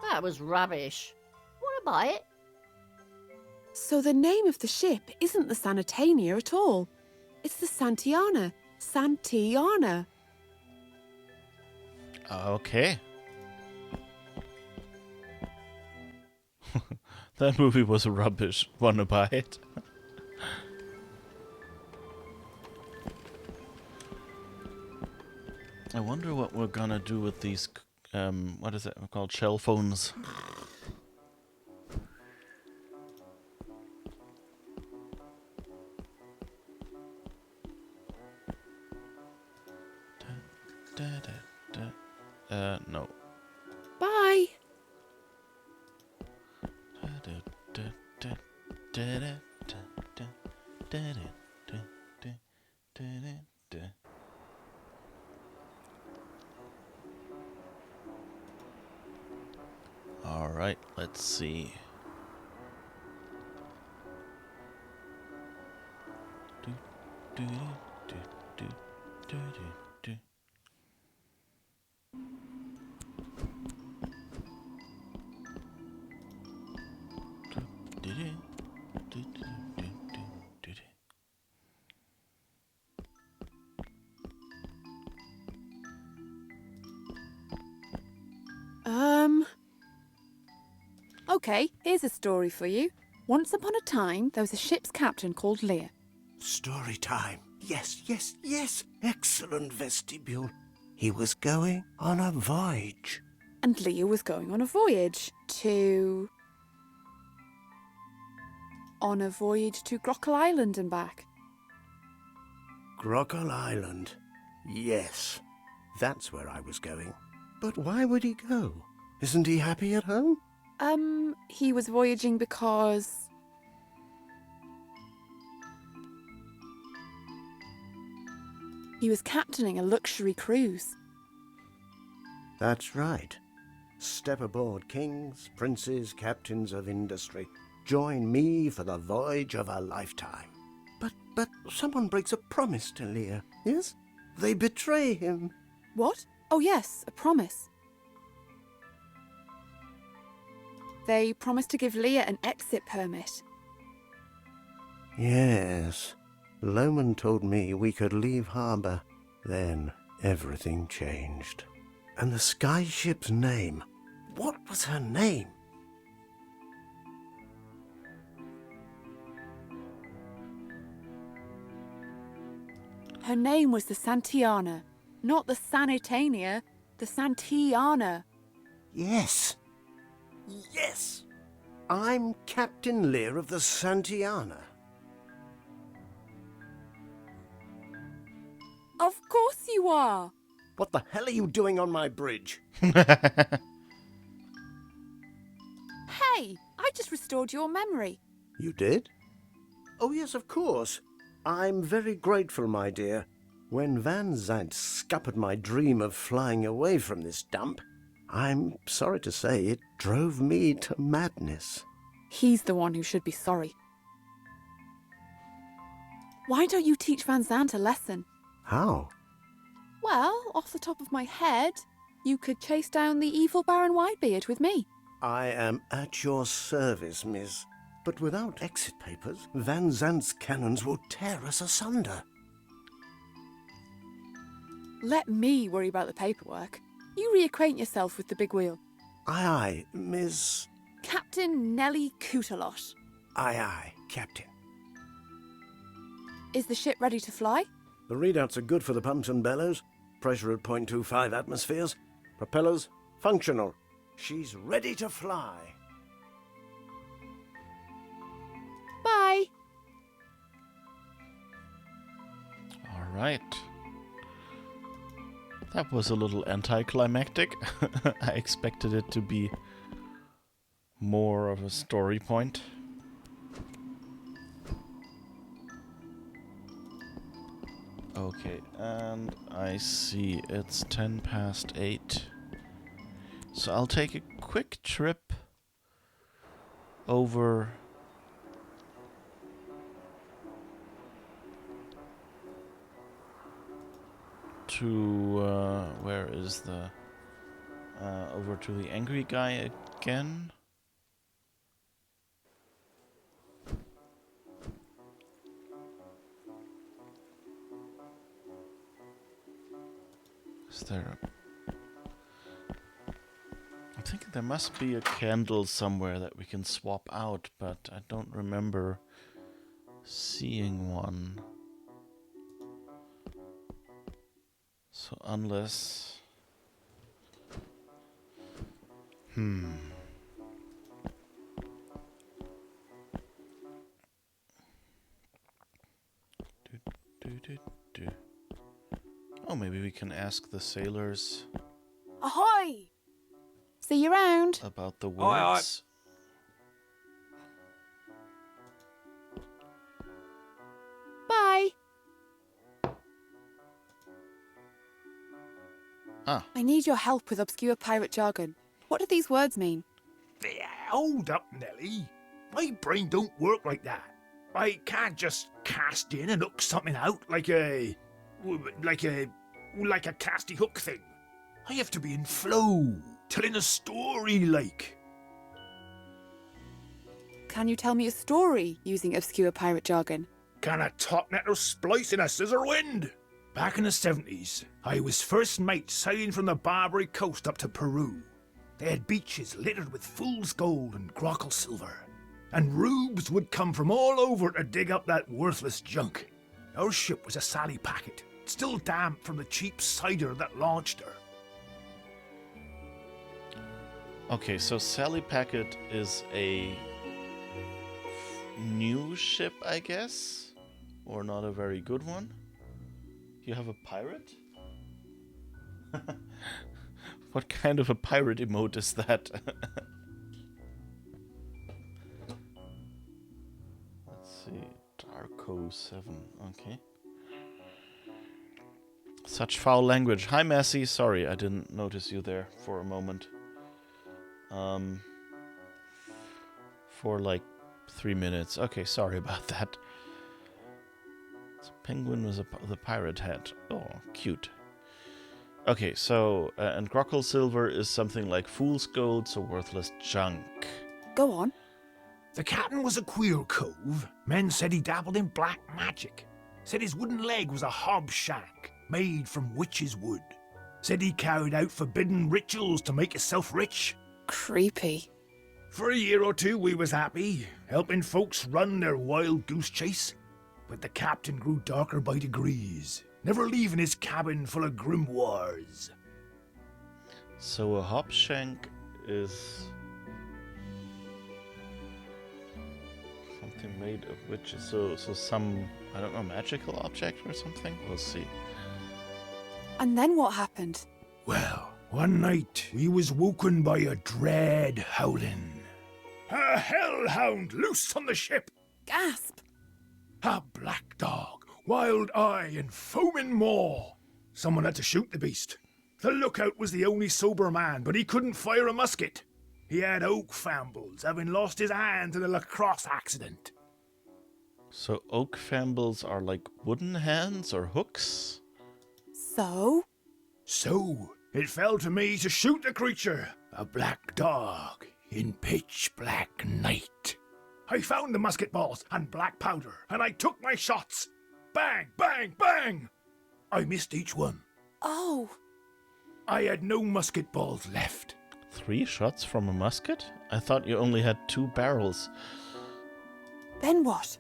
S9: That was rubbish. Want to buy it?
S2: So the name of the ship isn't the Sanitania at all. It's the Santiana. Santiana.
S1: Okay. That movie was rubbish. Wanna buy it? I wonder what we're gonna do with these, what is it called? Shell phones. No.
S2: Bye.
S1: All right, let's see.
S2: Okay, here's a story for you. Once upon a time, there was a ship's captain called Lear.
S19: Story time. Yes, yes, yes. Excellent vestibule. He was going on a voyage.
S2: And Lear was going on a voyage to Grockle Island and back.
S19: Grockle Island. Yes, that's where I was going. But why would he go? Isn't he happy at home?
S2: He was voyaging because... he was captaining a luxury cruise.
S19: That's right. Step aboard, kings, princes, captains of industry. Join me for the voyage of a lifetime. But someone breaks a promise to Lear, yes? They betray him.
S2: What? Oh yes, a promise. They promised to give Lear an exit permit.
S19: Yes. Loman told me we could leave harbour. Then everything changed. And the sky ship's name. What was her name?
S2: Her name was the Santiana. Not the Sanitania, the Santiana.
S19: Yes. Yes. I'm Captain Lear of the Santiana.
S2: Of course you are.
S19: What the hell are you doing on my bridge?
S2: Hey, I just restored your memory.
S19: You did? Oh, yes, of course. I'm very grateful, my dear. When Van Zandt scuppered my dream of flying away from this dump, I'm sorry to say it drove me to madness.
S2: He's the one who should be sorry. Why don't you teach Van Zandt a lesson?
S19: How?
S2: Well, off the top of my head, you could chase down the evil Baron Whitebeard with me.
S19: I am at your service, miss. But without exit papers, Van Zandt's cannons will tear us asunder.
S2: Let me worry about the paperwork. You reacquaint yourself with the big wheel.
S19: Aye, aye, Miss...
S2: Captain Nelly Cootalot.
S19: Aye, aye, Captain.
S2: Is the ship ready to fly?
S19: The readouts are good for the pumps and bellows. Pressure at 0.25 atmospheres. Propellers functional. She's ready to fly.
S2: Bye.
S1: All right. That was a little anticlimactic. I expected it to be more of a story point. Okay, and I see it's 10 past 8. So I'll take a quick trip over to where is the over to the angry guy again. Is there I think there must be a candle somewhere that we can swap out, but I don't remember seeing one. So unless... Oh, maybe we can ask the sailors
S2: Ahoy! See you around.
S1: about the words.
S10: Aye,
S2: Bye.
S1: Ah.
S2: I need your help with obscure pirate jargon. What do these words mean?
S6: Hold up, Nelly. My brain don't work like that. I can't just cast in and hook something out like a casty hook thing. I have to be in flow, telling a story like.
S2: Can you tell me a story using obscure pirate jargon?
S6: Can a top net or splice in a scissor wind? Back in the 70s, I was first mate sailing from the Barbary coast up to Peru. They had beaches littered with fool's gold and grockle silver. And rubes would come from all over to dig up that worthless junk. Our ship was a Sally Packet, still damp from the cheap cider that launched her.
S1: Okay, so Sally Packet is a new ship, I guess? Or not a very good one? You have a pirate? What kind of a pirate emote is that? Let's see. Darko 7. Okay. Such foul language. Hi, Massey. Sorry, I didn't notice you there for a moment. For like 3 minutes. Okay, sorry about that. So penguin with the pirate hat. Oh, cute. Okay, so, and grockle silver is something like fool's gold, so worthless junk.
S2: Go on.
S6: The captain was a queer cove. Men said he dabbled in black magic. Said his wooden leg was a hob shank, made from witch's wood. Said he carried out forbidden rituals to make himself rich.
S2: Creepy.
S6: For a year or two we was happy, helping folks run their wild goose chase. But the captain grew darker by degrees, never leaving his cabin full of grimoires.
S1: So a hobshank is something made of witches. So some, I don't know, magical object or something? We'll see.
S2: And then what happened?
S6: Well, one night we was woken by a dread howling. A hellhound loose on the ship!
S2: Gasp!
S6: A black dog, wild eye and foaming maw. Someone had to shoot the beast. The lookout was the only sober man, but he couldn't fire a musket. He had oak fambles, having lost his hand in a lacrosse accident.
S1: So oak fambles are like wooden hands or hooks?
S2: So?
S6: So, it fell to me to shoot the creature, a black dog, in pitch black night. I found the musket balls and black powder, and I took my shots. Bang, bang, bang! I missed each one.
S2: Oh.
S6: I had no musket balls left.
S1: 3 shots from a musket? I thought you only had 2 barrels.
S2: Then what?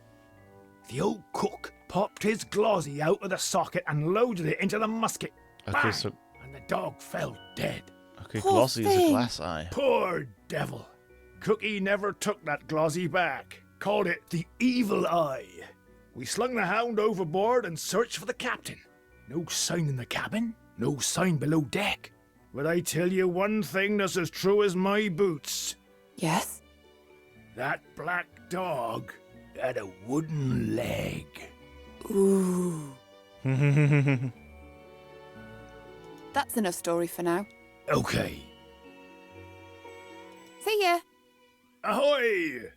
S6: The old cook popped his glozzy out of the socket and loaded it into the musket.
S1: Okay,
S6: Bang!
S1: so...
S6: And the dog fell dead.
S1: Okay, glossy is a glass eye.
S6: Poor devil. Cookie never took that glossy back. Called it the evil eye. We slung the hound overboard and searched for the captain. No sign in the cabin, no sign below deck. But I tell you one thing that's as true as my boots.
S2: Yes?
S6: That black dog had a wooden leg.
S2: Ooh. That's enough story for now.
S6: Okay.
S2: See ya.
S6: Ahoy!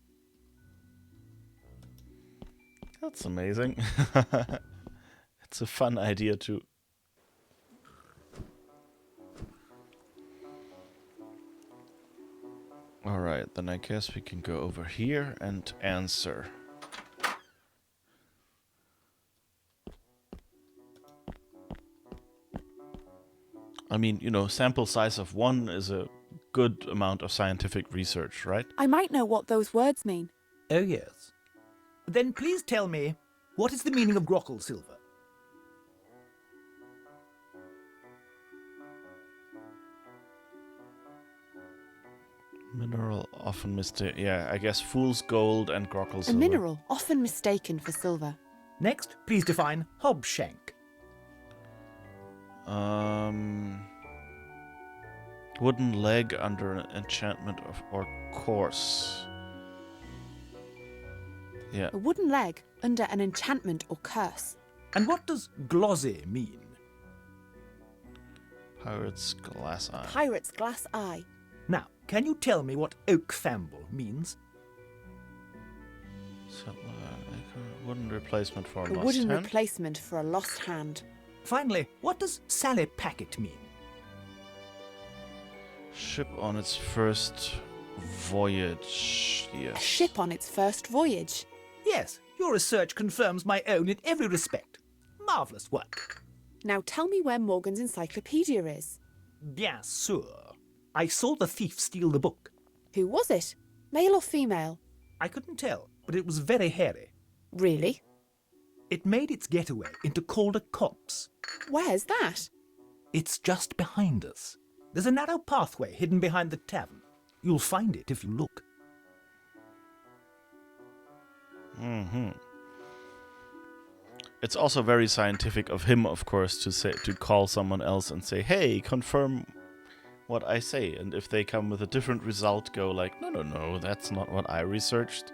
S1: That's amazing. It's a fun idea too. Alright, then I guess we can go over here and answer. I mean, you know, sample size of 1 is a good amount of scientific research, right?
S2: I might know what those words mean.
S17: Oh, yes. Then please tell me, what is the meaning of grockle silver?
S1: Mineral often mistaken. Yeah, I guess fool's gold and grockle
S2: A
S1: silver.
S2: mineral often mistaken for silver.
S17: Next, please define hobshank.
S1: Wooden leg under an enchantment or curse. Yeah.
S2: A wooden leg under an enchantment or curse.
S17: And what does glossy mean?
S1: Pirate's glass eye.
S2: Pirate's glass eye.
S17: Now, can you tell me what oak famble means?
S1: So, wooden replacement for a
S2: A
S1: lost
S2: wooden
S1: hand.
S2: replacement for a lost hand.
S17: Finally, what does Sally Packet mean?
S1: Ship on its first voyage.
S2: A
S1: Yes.
S2: ship on its first voyage.
S17: Yes, your research confirms my own in every respect. Marvellous work.
S2: Now tell me where Morgan's encyclopedia is.
S17: Bien sûr. I saw the thief steal the book.
S2: Who was it? Male or female?
S17: I couldn't tell, but it was very hairy.
S2: Really?
S17: It made its getaway into Calder Copse.
S2: Where's that?
S17: It's just behind us. There's a narrow pathway hidden behind the tavern. You'll find it if you look.
S1: Mm-hmm. It's also very scientific of him, of course, to call someone else and say, "Hey, confirm what I say." And if they come with a different result, go like, "No, that's not what I researched."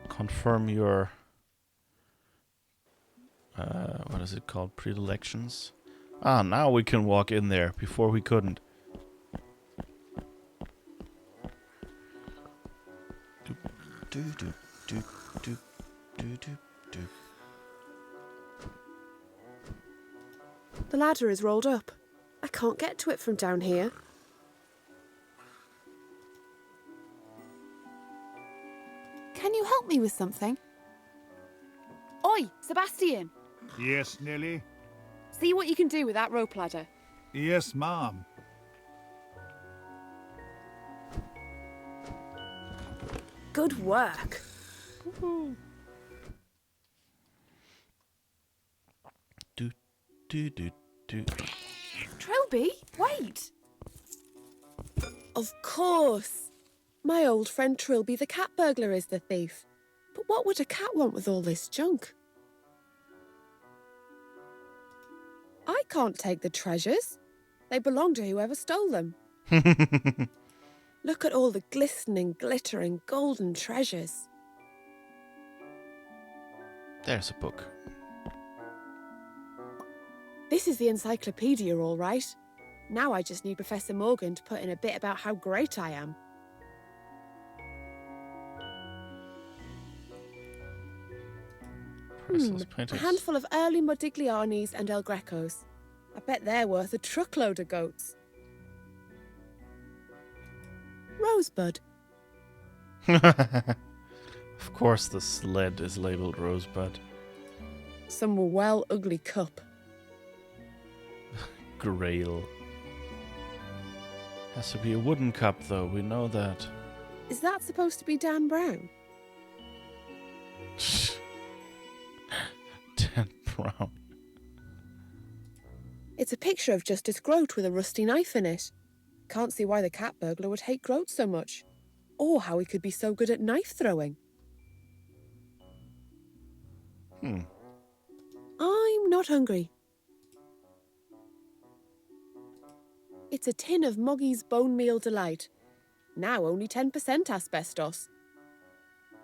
S1: Confirm your what is it called? Predilections. Ah, now we can walk in there. Before we couldn't.
S13: The ladder is rolled up. I can't get to it from down here.
S2: Can you help me with something? Oi, Sebastian!
S14: Yes, Nelly?
S2: See what you can do with that rope ladder.
S14: Yes, ma'am.
S2: Good work. Trilby, wait!
S13: Of course. My old friend Trilby the cat burglar is the thief. But what would a cat want with all this junk? I can't take the treasures. They belong to whoever stole them. Look at all the glistening, glittering, golden treasures.
S1: There's a book.
S13: This is the encyclopedia, all right. Now I just need Professor Morgan to put in a bit about how great I am. A handful of early Modiglianis and El Grecos. I bet they're worth a truckload of goats. Rosebud.
S1: Of course the sled is labeled Rosebud.
S13: Some well ugly cup.
S1: Grail. Has to be a wooden cup, though. We know that.
S13: Is that supposed to be Dan Brown?
S1: Dan Brown.
S13: It's a picture of Justice Groat with a rusty knife in it. Can't see why the cat burglar would hate Groat so much. Or how he could be so good at knife throwing. I'm not hungry. It's a tin of Moggy's Bone Meal Delight. Now only 10% asbestos.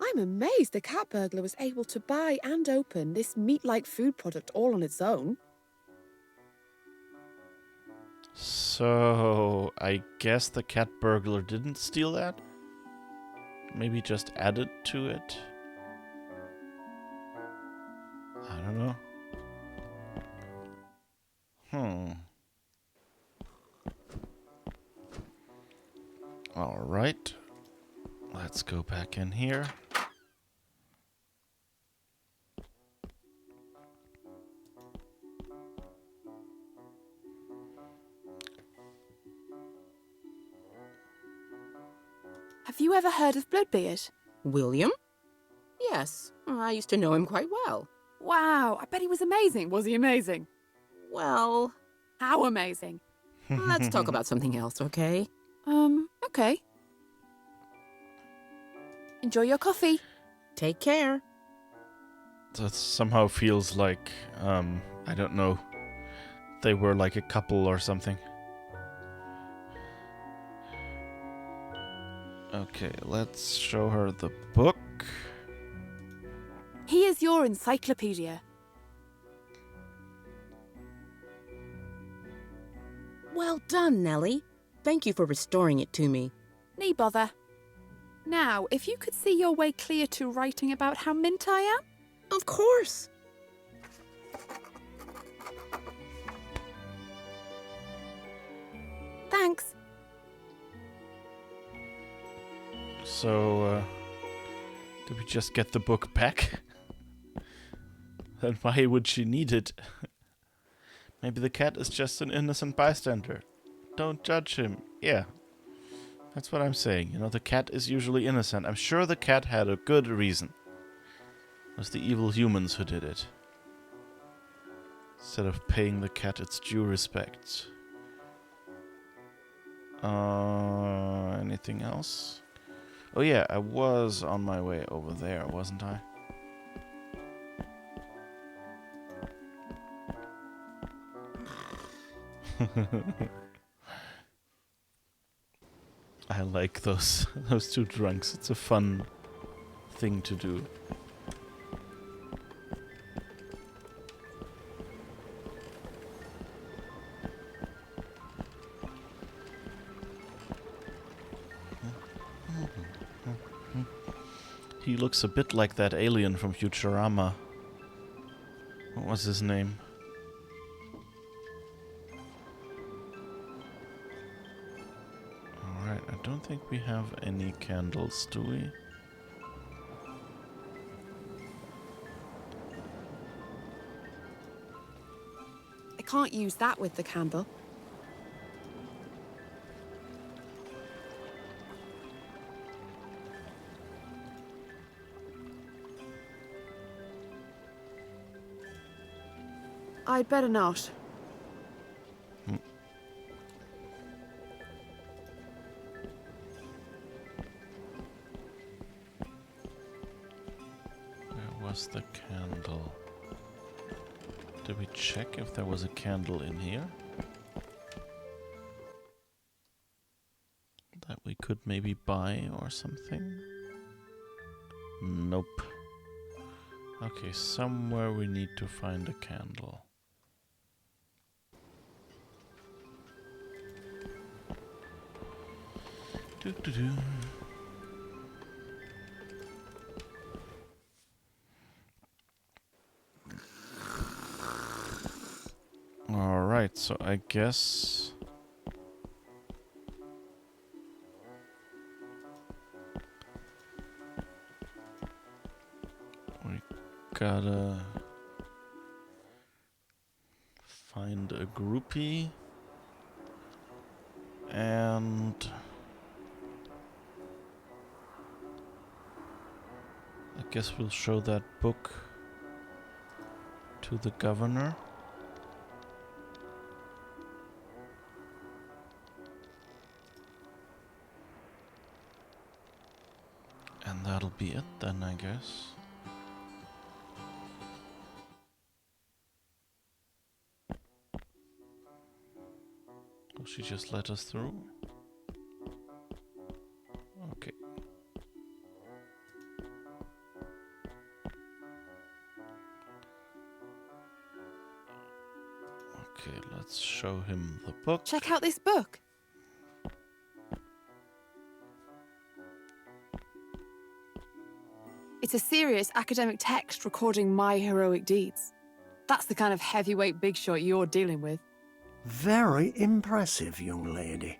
S13: I'm amazed the cat burglar was able to buy and open this meat-like food product all on its own.
S1: So, I guess the cat burglar didn't steal that? Maybe just added to it? I don't know. Alright. Let's go back in here.
S2: Have you ever heard of Bloodbeard?
S18: William? Yes, I used to know him quite well.
S2: Wow, I bet he was amazing. Was he amazing?
S18: Well...
S2: How amazing?
S18: Let's talk about something else, okay?
S2: Okay. Enjoy your coffee.
S18: Take care.
S1: That somehow feels like, I don't know, they were like a couple or something. Okay, let's show her the book.
S2: Here's your encyclopedia.
S18: Well done, Nelly. Thank you for restoring it to me.
S2: Nee bother. Now, if you could see your way clear to writing about how mint I am?
S18: Of course.
S2: Thanks.
S1: So, did we just get the book back? Then why would she need it? Maybe the cat is just an innocent bystander. Don't judge him. Yeah. That's what I'm saying. You know, the cat is usually innocent. I'm sure the cat had a good reason. It was the evil humans who did it. Instead of paying the cat its due respect. Anything else? Oh yeah, I was on my way over there, wasn't I? I like those two drunks. It's a fun thing to do. He looks a bit like that alien from Futurama. What was his name? Alright, I don't think we have any candles, do we?
S2: I can't use that with the candle. I'd better not.
S1: Where was the candle? Did we check if there was a candle in here? That we could maybe buy or something? Nope. Okay, somewhere we need to find a candle. Doo-doo-doo. Alright, so I guess we gotta find a groupie and I guess we'll show that book to the governor. And that'll be it then, I guess. Will she just let us through? Okay. Okay, let's show him the book.
S2: Check out this book. It's a serious academic text recording my heroic deeds. That's the kind of heavyweight big shot you're dealing with.
S19: Very impressive, young lady.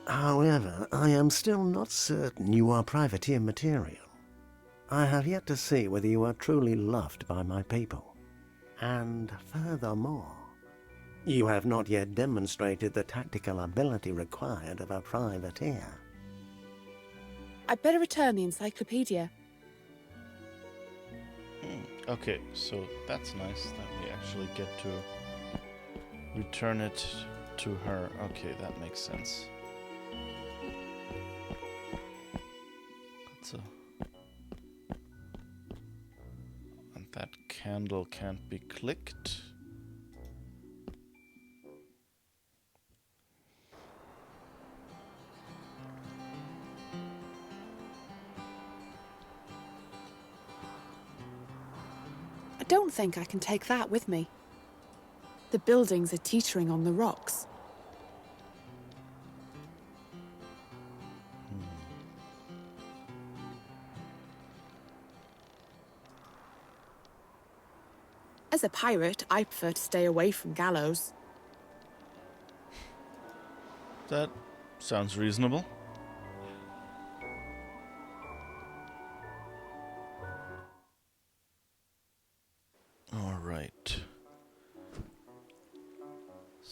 S19: However, I am still not certain you are privateer material. I have yet to see whether you are truly loved by my people. And furthermore, you have not yet demonstrated the tactical ability required of a privateer.
S2: I'd better return the encyclopedia.
S1: Okay, so that's nice that we actually get to return it to her. Okay, that makes sense. And that candle can't be clicked.
S2: I don't think I can take that with me. The buildings are teetering on the rocks. As a pirate, I prefer to stay away from gallows.
S1: That sounds reasonable.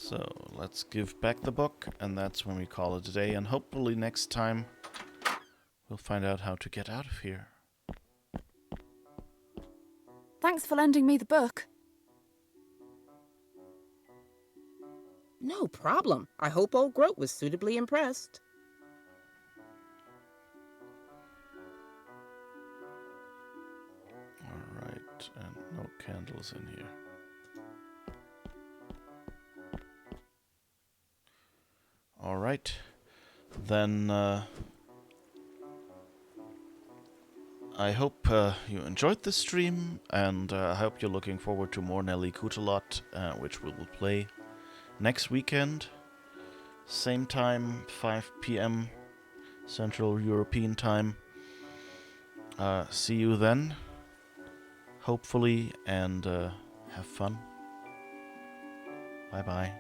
S1: So let's give back the book, and that's when we call it a day. And hopefully next time we'll find out how to get out of here.
S2: Thanks for lending me the book.
S18: No problem. I hope old Groat was suitably impressed.
S1: Alright, and no candles in here. Alright, then I hope you enjoyed this stream, and I hope you're looking forward to more Nelly Cootalot, which we will play next weekend. Same time, 5 p.m. Central European time. See you then, hopefully, and have fun. Bye-bye.